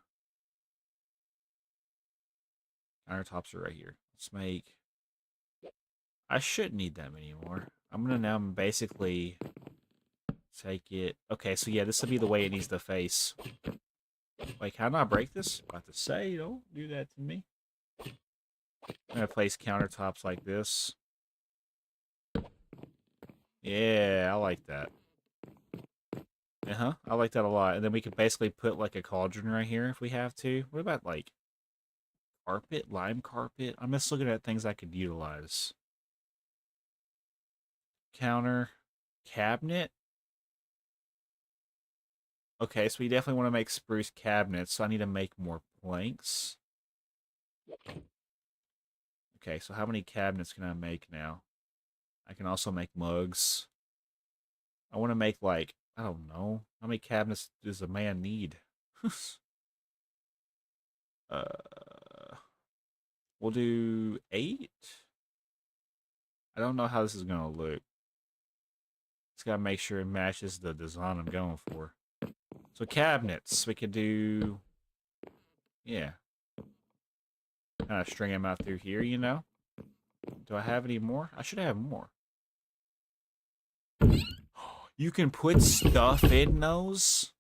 Countertops are right here. Let's make... I shouldn't need them anymore. I'm gonna now basically take it... Okay, so yeah, this will be the way it needs to face. Wait, can I not break this? About to say, don't do that to me. I'm gonna place countertops like this. Yeah, I like that. I like that a lot. And then we could basically put like a cauldron right here if we have to. What about like carpet, lime carpet? I'm just looking at things I could utilize. Counter, cabinet. Okay, so we definitely want to make spruce cabinets, so I need to make more planks. Okay, so how many cabinets can I make now? I can also make mugs. I want to make like, I don't know. How many cabinets does a man need? uh, we'll do 8. I don't know how this is going to look. Just got to make sure it matches the design I'm going for. So cabinets, we could do, yeah. Kind of string them out through here, you know? Do I have any more? I should have more. You can put stuff in those?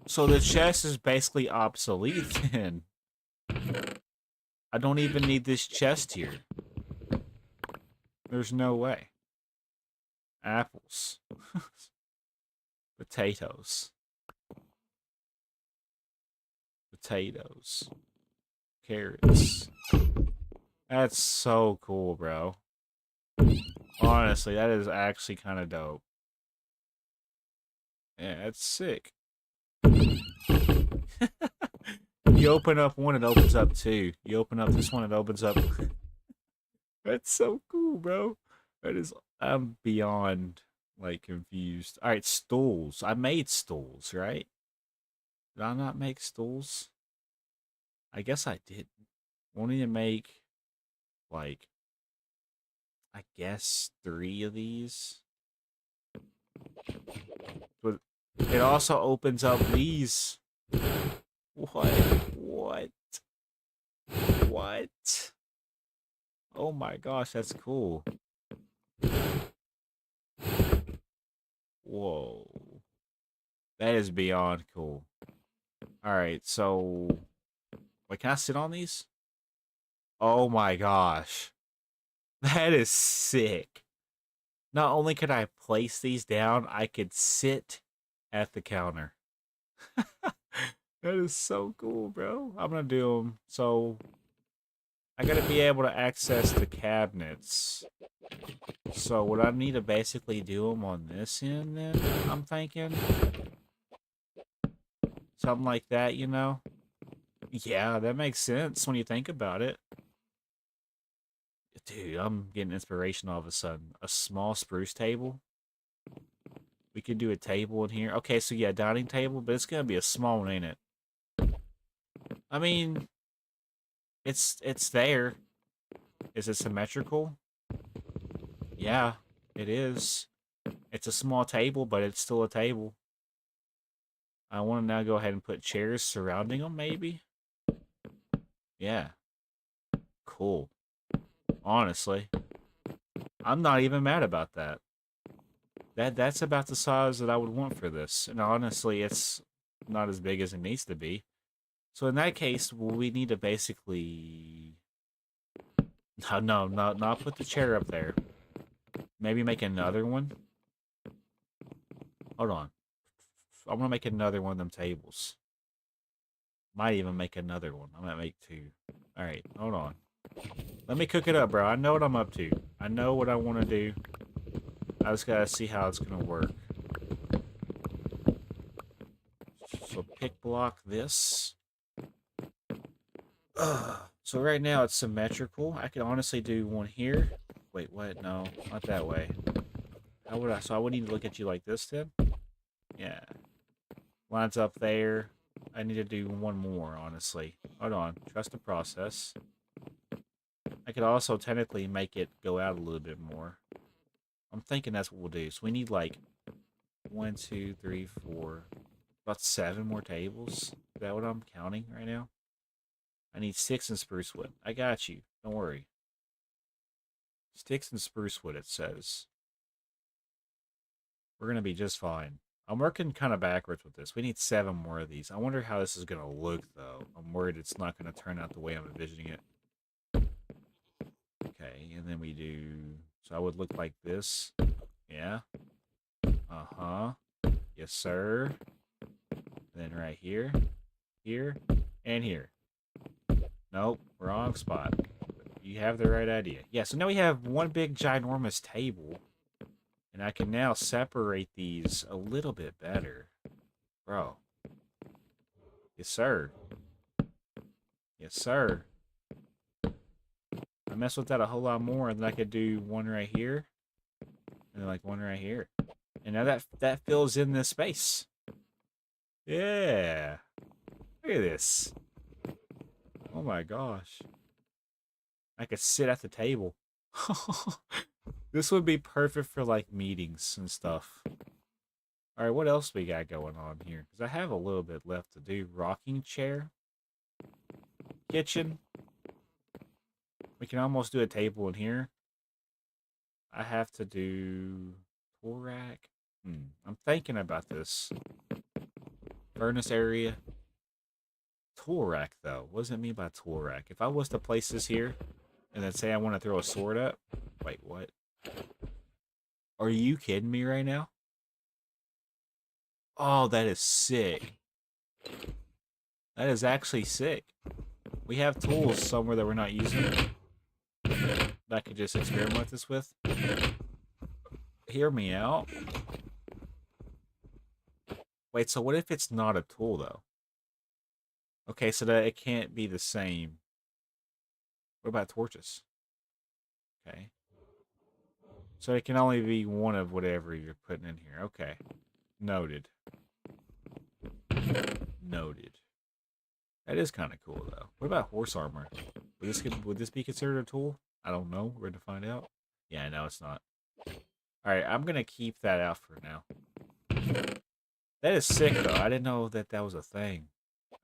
So the chest is basically obsolete then. I don't even need this chest here. There's no way. Apples. Potatoes. Potatoes. Carrots. That's so cool, bro. Honestly, that is actually kind of dope. Yeah, that's sick. You open up one, it opens up two. You open up this one, it opens up. That's so cool, bro. That is, I'm beyond, like, confused. All right, stools. I made stools, right? Did I not make stools? I guess I did. Wanting to make, like, I guess 3 of these. But it also opens up these. What? What? What? Oh my gosh, that's cool. Whoa. That is beyond cool. Alright, so... Wait, can I sit on these? Oh my gosh. That is sick. Not only could I place these down, I could sit at the counter. That is so cool, bro. I'm gonna do them. So, I gotta be able to access the cabinets. So, would I need to basically do them on this end then? I'm thinking. Something like that, you know? Yeah, that makes sense when you think about it. Dude, I'm getting inspiration all of a sudden. A small spruce table. We could do a table in here. Okay, so yeah, dining table, but it's gonna be a small one, ain't it? I mean, it's there. Is it symmetrical? Yeah, it is. It's a small table, but it's still a table. I want to now go ahead and put chairs surrounding them, maybe? Yeah. Cool. Honestly. I'm not even mad about that. That's about the size that I would want for this. And honestly, it's not as big as it needs to be. So in that case, we need to basically... No, not put the chair up there. Maybe make another one. Hold on. I'm gonna make another one of them tables. Might even make another one. I might make 2. Alright, hold on. Let me cook it up, bro. I know what I'm up to. I know what I want to do. I just gotta see how it's gonna work. So pick block this. So right now it's symmetrical. I could honestly do one here. Wait, what? No, not that way. How would I? So I would need to look at you like this then? Yeah. Lines up there. I need to do one more, honestly. Hold on. Trust the process. I could also technically make it go out a little bit more. I'm thinking that's what we'll do. So we need like 1, 2, 3, 4, about 7 more tables. Is that what I'm counting right now? I need sticks and spruce wood. I got you. Don't worry. Sticks and spruce wood, it says. We're going to be just fine. I'm working kind of backwards with this. We need 7 more of these. I wonder how this is going to look, though. I'm worried it's not going to turn out the way I'm envisioning it. Okay, and then we do... So I would look like this. Yeah. Uh-huh. Yes, sir. Then right here. Here. And here. Nope. Wrong spot. You have the right idea. Yeah, so now we have one big ginormous table. And I can now separate these a little bit better. Bro. Yes, sir. Yes, sir. I mess with that a whole lot more, and then I could do one right here. And then like one right here. And now that fills in this space. Yeah. Look at this. Oh my gosh. I could sit at the table. This would be perfect for like meetings and stuff. Alright, what else we got going on here? Because I have a little bit left to do. Rocking chair. Kitchen. We can almost do a table in here. I have to do tool rack. I'm thinking about this. Furnace area. Tool rack, though. What does it mean by tool rack? If I was to place this here, and then say I want to throw a sword up. Wait, what? Are you kidding me right now? Oh, that is sick. That is actually sick. We have tools somewhere that we're not using that I could just experiment this with. Hear me out. Wait, so what if it's not a tool, though? Okay, so that it can't be the same. What about torches? Okay. So it can only be one of whatever you're putting in here. Okay. Noted. Noted. That is kind of cool, though. What about horse armor? Would this be considered a tool? I don't know. We're going to find out. Yeah, no, it's not. Alright, I'm going to keep that out for now. That is sick, though. I didn't know that that was a thing.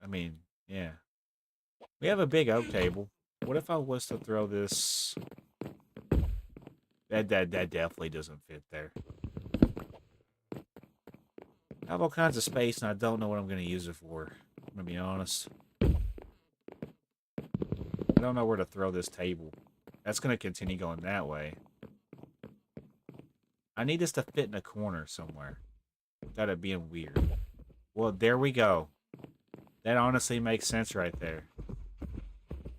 I mean, yeah. We have a big oak table. What if I was to throw this... That definitely doesn't fit there. I have all kinds of space, and I don't know what I'm going to use it for. I'm going to be honest. I don't know where to throw this table. That's going to continue going that way. I need this to fit in a corner somewhere without it being weird. Well, there we go. That honestly makes sense right there.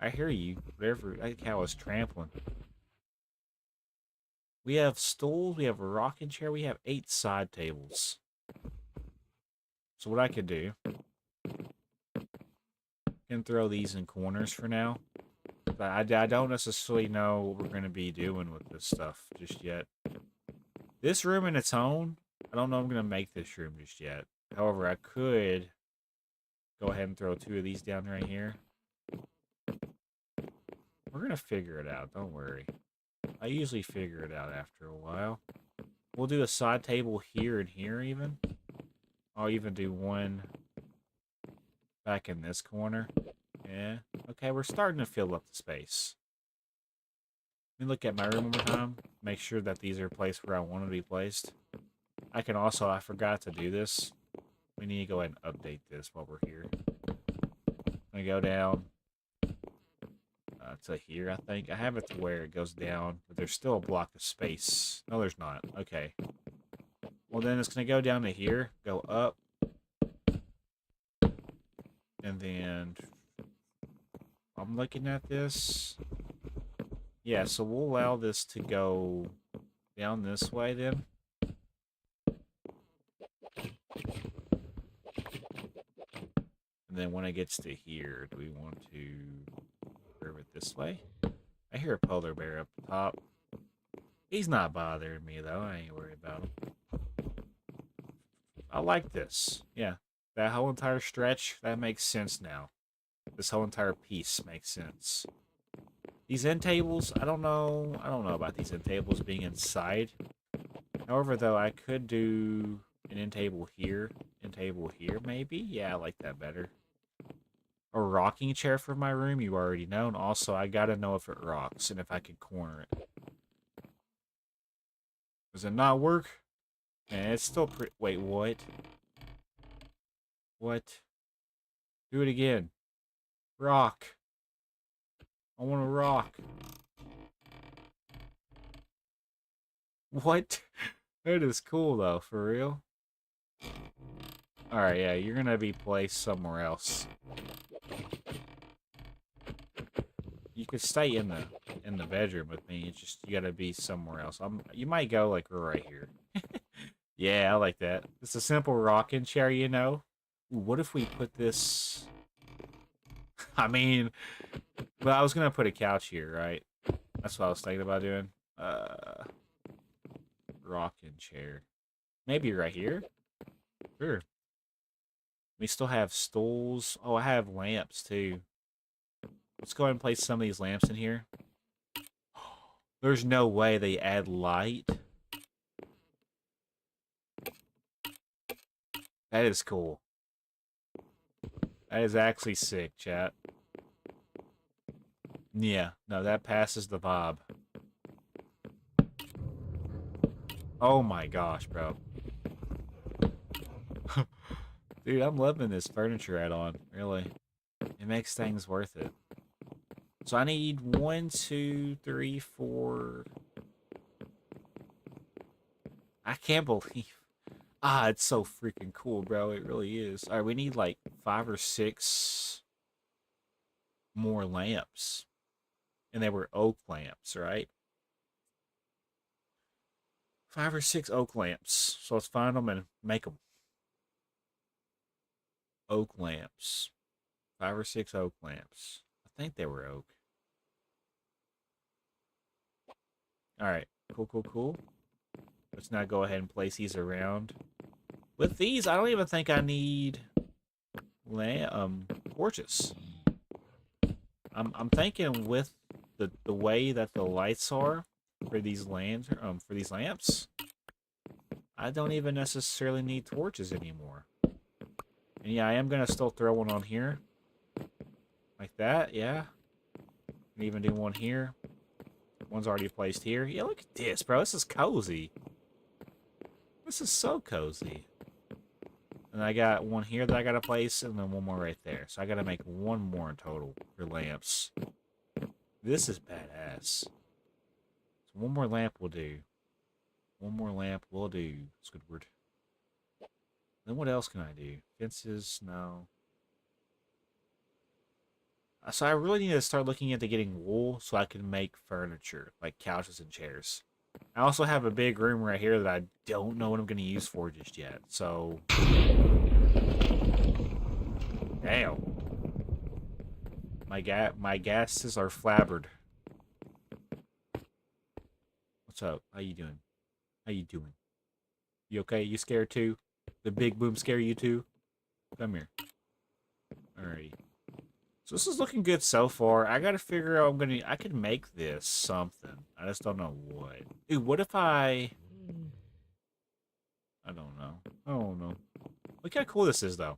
I hear you. Whatever. That cow is trampling. We have stools. We have a rocking chair. We have 8 side tables. So what I could do, I can throw these in corners for now. But I don't necessarily know what we're going to be doing with this stuff just yet. This room in its own, I don't know if I'm going to make this room just yet. However, I could go ahead and throw 2 of these down right here. We're going to figure it out, don't worry. I usually figure it out after a while. We'll do a side table here and here even. I'll even do one back in this corner. Yeah. Okay, we're starting to fill up the space. Let me look at my room one more time. Make sure that these are placed where I want to be placed. I can also, I forgot to do this. We need to go ahead and update this while we're here. I'm going to go down to here, I think. I have it to where it goes down, but there's still a block of space. No, there's not. Okay. Well, then it's going to go down to here, go up, and then I'm looking at this. Yeah, so we'll allow this to go down this way then. And then when it gets to here, do we want to curve it this way? I hear a polar bear up the top. He's not bothering me, though. I ain't worried about him. I like this. Yeah, that whole entire stretch, that makes sense now. This whole entire piece makes sense. These end tables, I don't know about these end tables being inside. However, though, I could do an end table here, maybe. Yeah, I like that better. a rocking chair for my room, you already know. And also, I gotta know if it rocks and if I can corner it. Does it not work? Man, it's still pretty. Wait, what? What? Do it again. Rock. I want to rock. What? That is cool, though, for real. Alright, yeah, you're gonna be placed somewhere else. You could stay in the bedroom with me. It's just you gotta be somewhere else. You might go like right here. Yeah, I like that. It's a simple rocking chair, you know. Ooh, what if we put this? I mean, well, I was gonna put a couch here, right? That's what I was thinking about doing. Rocking chair. Maybe right here. Sure. We still have stools. Oh, I have lamps too. Let's go ahead and place some of these lamps in here. There's no way they add light. That is cool. That is actually sick, chat. Yeah, no, that passes the vibe. Oh my gosh, bro. Dude, I'm loving this furniture add-on, really. It makes things worth it. So I need 1, 2, 3, 4. I can't believe. Ah, it's so freaking cool, bro. It really is. All right, we need like 5 or 6 more lamps. And they were oak lamps, right? 5 or 6 oak lamps. So let's find them and make them. Oak lamps. 5 or 6 oak lamps. I think they were oak. All right. Cool, cool, cool. Let's now go ahead and place these around. With these, I don't even think I need torches. I'm thinking with the way that the lights are for these lamps, I don't even necessarily need torches anymore. And yeah, I am gonna still throw one on here. Like that, yeah. And even do one here. One's already placed here. Yeah, look at this, bro. This is cozy. This is so cozy. And I got one here that I gotta place, and then one more right there. So I gotta make one more in total for lamps. This is badass. So one more lamp will do. One more lamp will do, Squidward. Then what else can I do? Fences? No. So I really need to start looking into getting wool so I can make furniture, like couches and chairs. I also have a big room right here that I don't know what I'm going to use for just yet. So, damn. My gases are flabbered. What's up? How you doing? How you doing? You okay? You scared too? The big boom scare you too? Come here. Alrighty. So this is looking good so far. I gotta figure out I could make this something. I just don't know what. Dude, what if I don't know. I don't know. Look how cool this is though.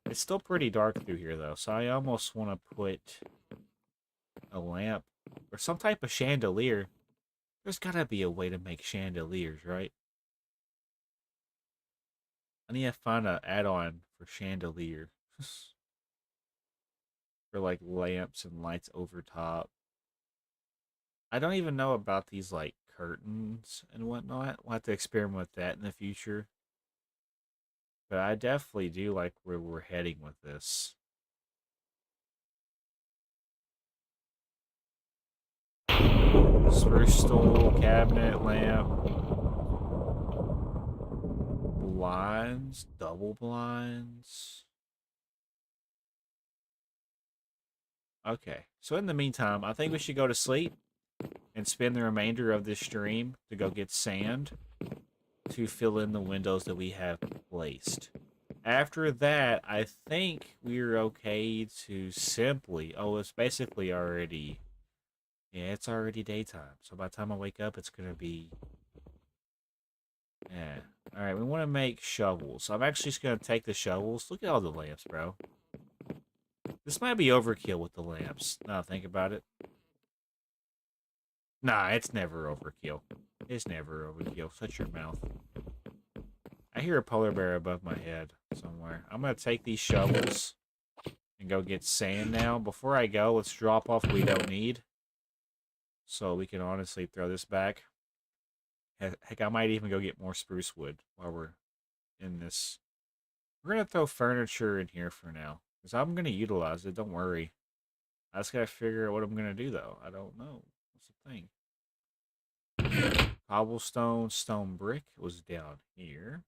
It's still pretty dark through here though, so I almost want to put a lamp or some type of chandelier. There's gotta be a way to make chandeliers, right? I need to find an add-on for chandelier. For like lamps and lights over top. I don't even know about these like curtains and whatnot. We'll have to experiment with that in the future. But I definitely do like where we're heading with this. Spruce stool, cabinet, lamp, blinds, double blinds. Okay, so in the meantime, I think we should go to sleep and spend the remainder of this stream to go get sand to fill in the windows that we have placed. After that, I think we're okay to simply... Oh, it's basically already... Yeah, it's already daytime. So by the time I wake up, it's going to be... Yeah. Alright, we want to make shovels. I'm actually just going to take the shovels. Look at all the lamps, bro. This might be overkill with the lamps. Now I think about it. Nah, it's never overkill. It's never overkill. Shut your mouth. I hear a polar bear above my head somewhere. I'm going to take these shovels and go get sand now. Before I go, let's drop off what we don't need. So we can honestly throw this back. Heck, I might even go get more spruce wood while we're in this. We're going to throw furniture in here for now. Because I'm going to utilize it, don't worry. I just got to figure out what I'm going to do, though. I don't know. What's the thing? Cobblestone, stone brick was down here.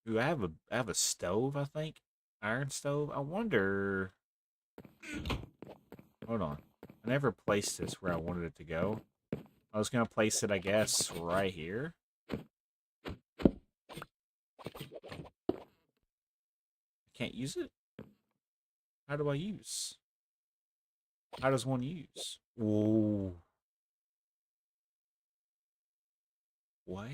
Ooh, I have a stove, I think. Iron stove. I wonder... Hold on. I never placed this where I wanted it to go. I was going to place it, I guess, right here. I can't use it? How do I use? How does one use? Whoa. What?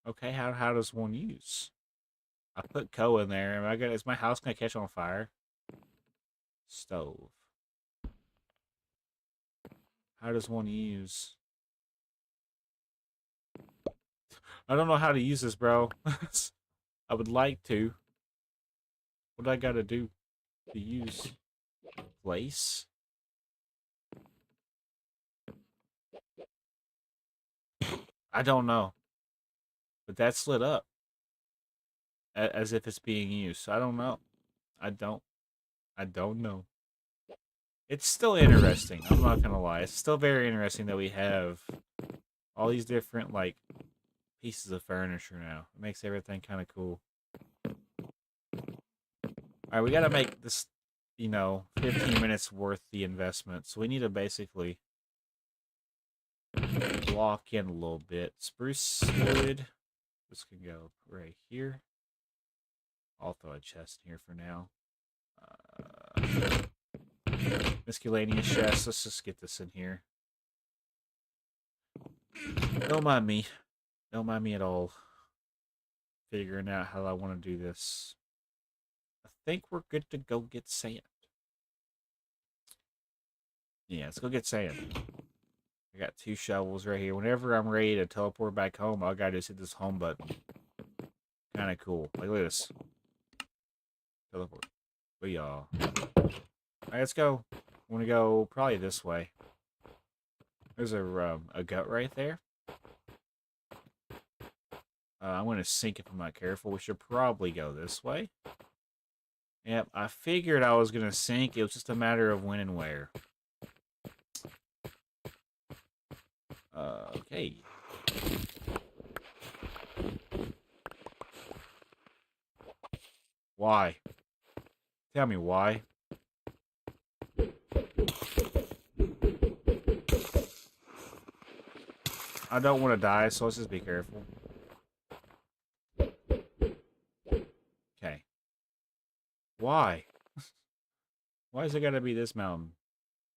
Okay, how does one use? I put coal in there. Is my house gonna catch on fire? Stove. How does one use? I don't know how to use this, bro. I would like to. What do I gotta do to use? Place? I don't know. But that's lit up. As if it's being used. So I don't know. I don't know. It's still interesting. I'm not gonna lie. It's still very interesting that we have all these different, like, pieces of furniture now. It makes everything kind of cool. Alright, we gotta make this, 15 minutes worth the investment. So we need to basically block in a little bit. Spruce wood. This can go right here. I'll throw a chest in here for now. Miscellaneous chests. Let's just get this in here. Don't mind me. Don't mind me at all. Figuring out how I want to do this. I think we're good to go get sand. Yeah, let's go get sand. I got 2 shovels right here. Whenever I'm ready to teleport back home, all I gotta do is hit this home button. Kind of cool. Like, look at this. Teleport. Booyah. Alright, let's go. I want to go probably this way. There's a gut right there. I'm going to sink if I'm not careful. We should probably go this way. Yep, I figured I was going to sink. It was just a matter of when and where. Okay. Why? Tell me why. I don't want to die, so let's just be careful. Okay. Why? Why is it gotta be this mountain?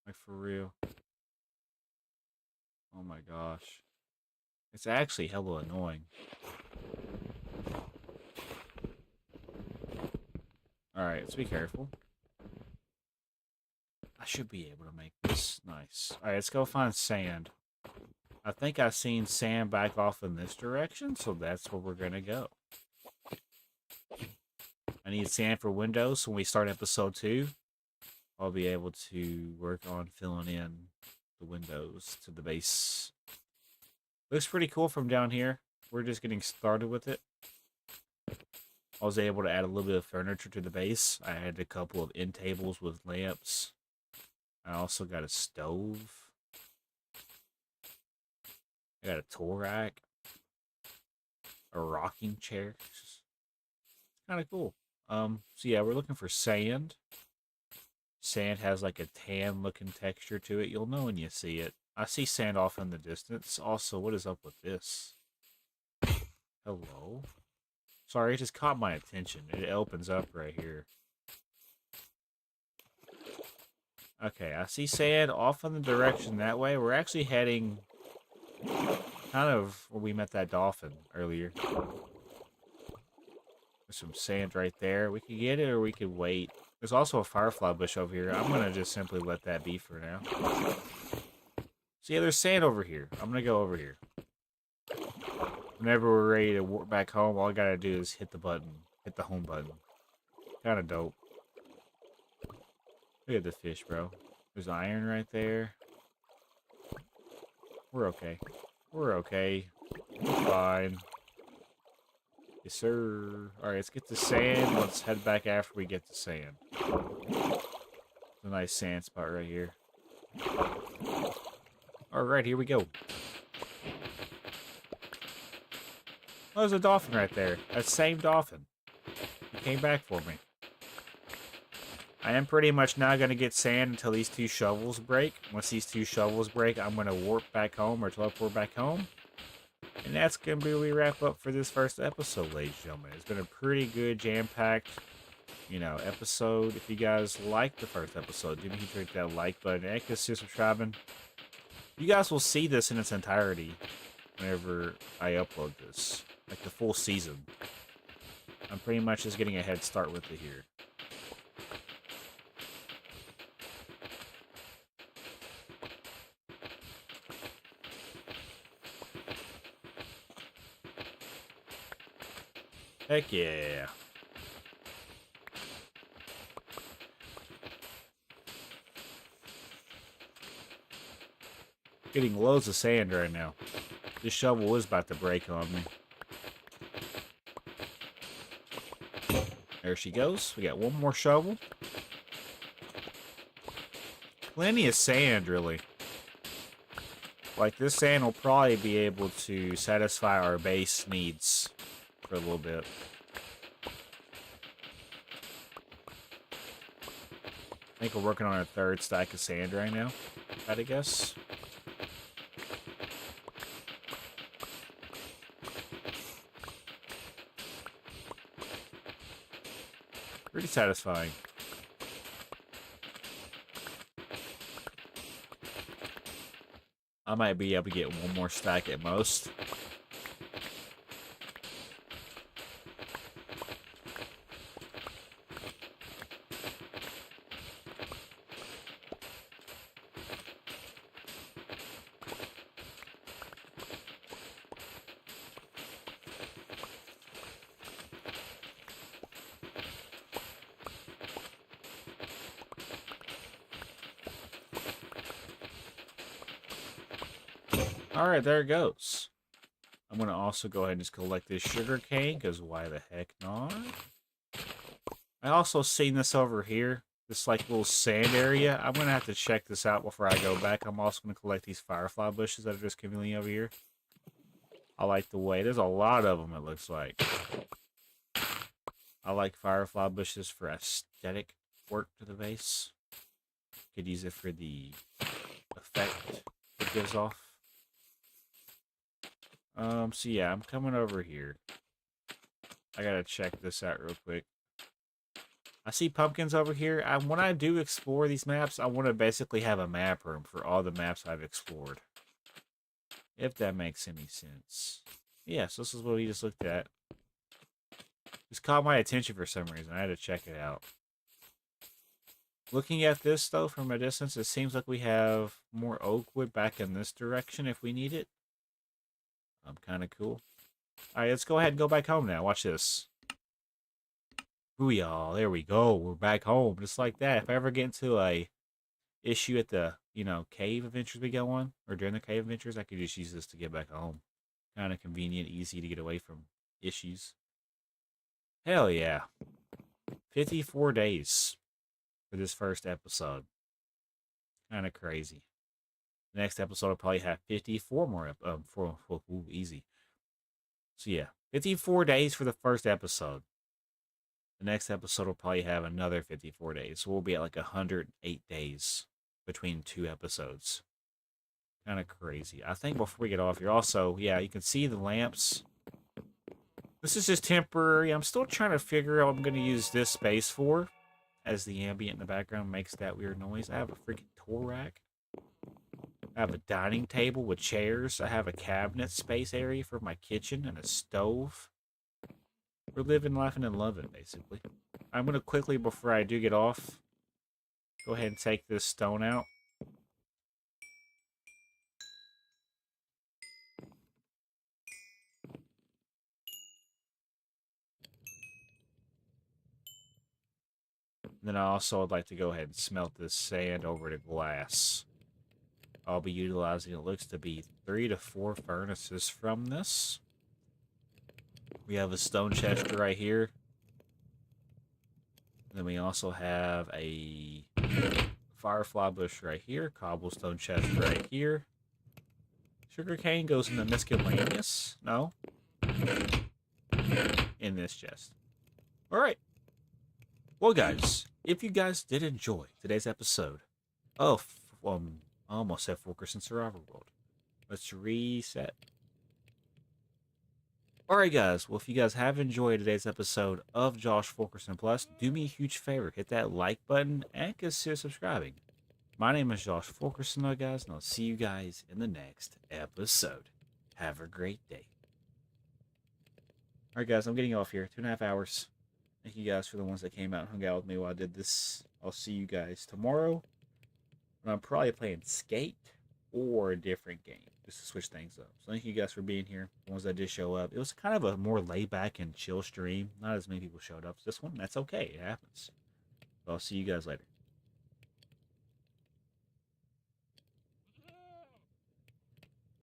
Like, for real. Oh my gosh. It's actually hella annoying. Alright, let's be careful. I should be able to make this nice. Alright, let's go find sand. I think I've seen sand back off in this direction, so that's where we're gonna go. I need sand for windows, so when we start episode 2, I'll be able to work on filling in the windows to the base. Looks pretty cool from down here. We're just getting started with it. I was able to add a little bit of furniture to the base. I had a couple of end tables with lamps. I also got a stove. I got a tool rack. A rocking chair. It's kind of cool. So yeah, we're looking for sand. Sand has like a tan looking texture to it. You'll know when you see it. I see sand off in the distance. Also, what is up with this? Hello? Sorry, it just caught my attention. It opens up right here. Okay, I see sand off in the direction that way. We're actually heading kind of where we met that dolphin earlier. There's some sand right there. We could get it or we could wait. There's also a firefly bush over here. I'm going to just simply let that be for now. So yeah, there's sand over here. I'm going to go over here. Whenever we're ready to walk back home, all I got to do is hit the button. Hit the home button. Kind of dope. Look at the fish, bro. There's iron right there. We're okay. We're okay. We're fine. Yes, sir. Alright, let's get the sand. Let's head back after we get the sand. It's a nice sand spot right here. Alright, here we go. Oh, there's a dolphin right there. That same dolphin. He came back for me. I am pretty much not going to get sand until these 2 shovels break. Once these 2 shovels break, I'm going to warp back home or teleport back home. And that's going to be where we wrap up for this first episode, ladies and gentlemen. It's been a pretty good, jam-packed, episode. If you guys liked the first episode, do make sure to hit that like button and consider subscribing. You guys will see this in its entirety whenever I upload this. Like the full season. I'm pretty much just getting a head start with it here. Heck yeah. Getting loads of sand right now. This shovel is about to break on me. There she goes. We got one more shovel. Plenty of sand, really. Like, this sand will probably be able to satisfy our base needs for a little bit. I think we're working on a 3rd stack of sand right now, I'd guess. Pretty satisfying. I might be able to get one more stack at most. Alright, there it goes. I'm going to also go ahead and just collect this sugar cane, because why the heck not? I also seen this over here. This, like, little sand area. I'm going to have to check this out before I go back. I'm also going to collect these firefly bushes that are just conveniently over here. I like the way. There's a lot of them, it looks like. I like firefly bushes for aesthetic work to the base. Could use it for the effect it gives off. So yeah, I'm coming over here. I gotta check this out real quick. I see pumpkins over here. When I do explore these maps, I want to basically have a map room for all the maps I've explored. If that makes any sense. Yeah, so this is what we just looked at. Just caught my attention for some reason. I had to check it out. Looking at this, though, from a distance, it seems like we have more oak wood back in this direction if we need it. Kind of cool. Alright, let's go ahead and go back home now. Watch this. Booyah, there we go. We're back home. Just like that. If I ever get into a issue at the, cave adventures we go on, or during the cave adventures, I could just use this to get back home. Kind of convenient, easy to get away from issues. Hell yeah. 54 days for this first episode. Kind of crazy. The next episode will probably have 54 more. Easy. So yeah, 54 days for the first episode. The next episode will probably have another 54 days. So we'll be at like 108 days between 2 episodes. Kind of crazy. I think before we get off here, also, yeah, you can see the lamps. This is just temporary. I'm still trying to figure out what I'm going to use this space for, as the ambient in the background makes that weird noise. I have a freaking tool rack. I have a dining table with chairs. I have a cabinet space area for my kitchen and a stove. We're living, laughing, and loving, basically. I'm going to quickly, before I do get off, go ahead and take this stone out. And then I also would like to go ahead and smelt this sand over to glass. I'll be utilizing, it looks to be 3 to 4 furnaces from this. We have a stone chest right here. Then we also have a firefly bush right here, cobblestone chest right here. Sugarcane goes in the miscellaneous. No. In this chest. Alright. Well, guys, if you guys did enjoy today's episode of, I almost said Fulkerson Survivor World. Let's reset. Alright, guys. Well, if you guys have enjoyed today's episode of Josh Fulkerson Plus, do me a huge favor. Hit that like button and consider subscribing. My name is Josh Fulkerson, guys, and I'll see you guys in the next episode. Have a great day. Alright, guys. I'm getting off here. 2.5 hours. Thank you guys for the ones that came out and hung out with me while I did this. I'll see you guys tomorrow. And I'm probably playing Skate or a different game, just to switch things up. So thank you guys for being here. The ones that did show up. It was kind of a more laid back and chill stream. Not as many people showed up. This one, that's okay. It happens. So I'll see you guys later.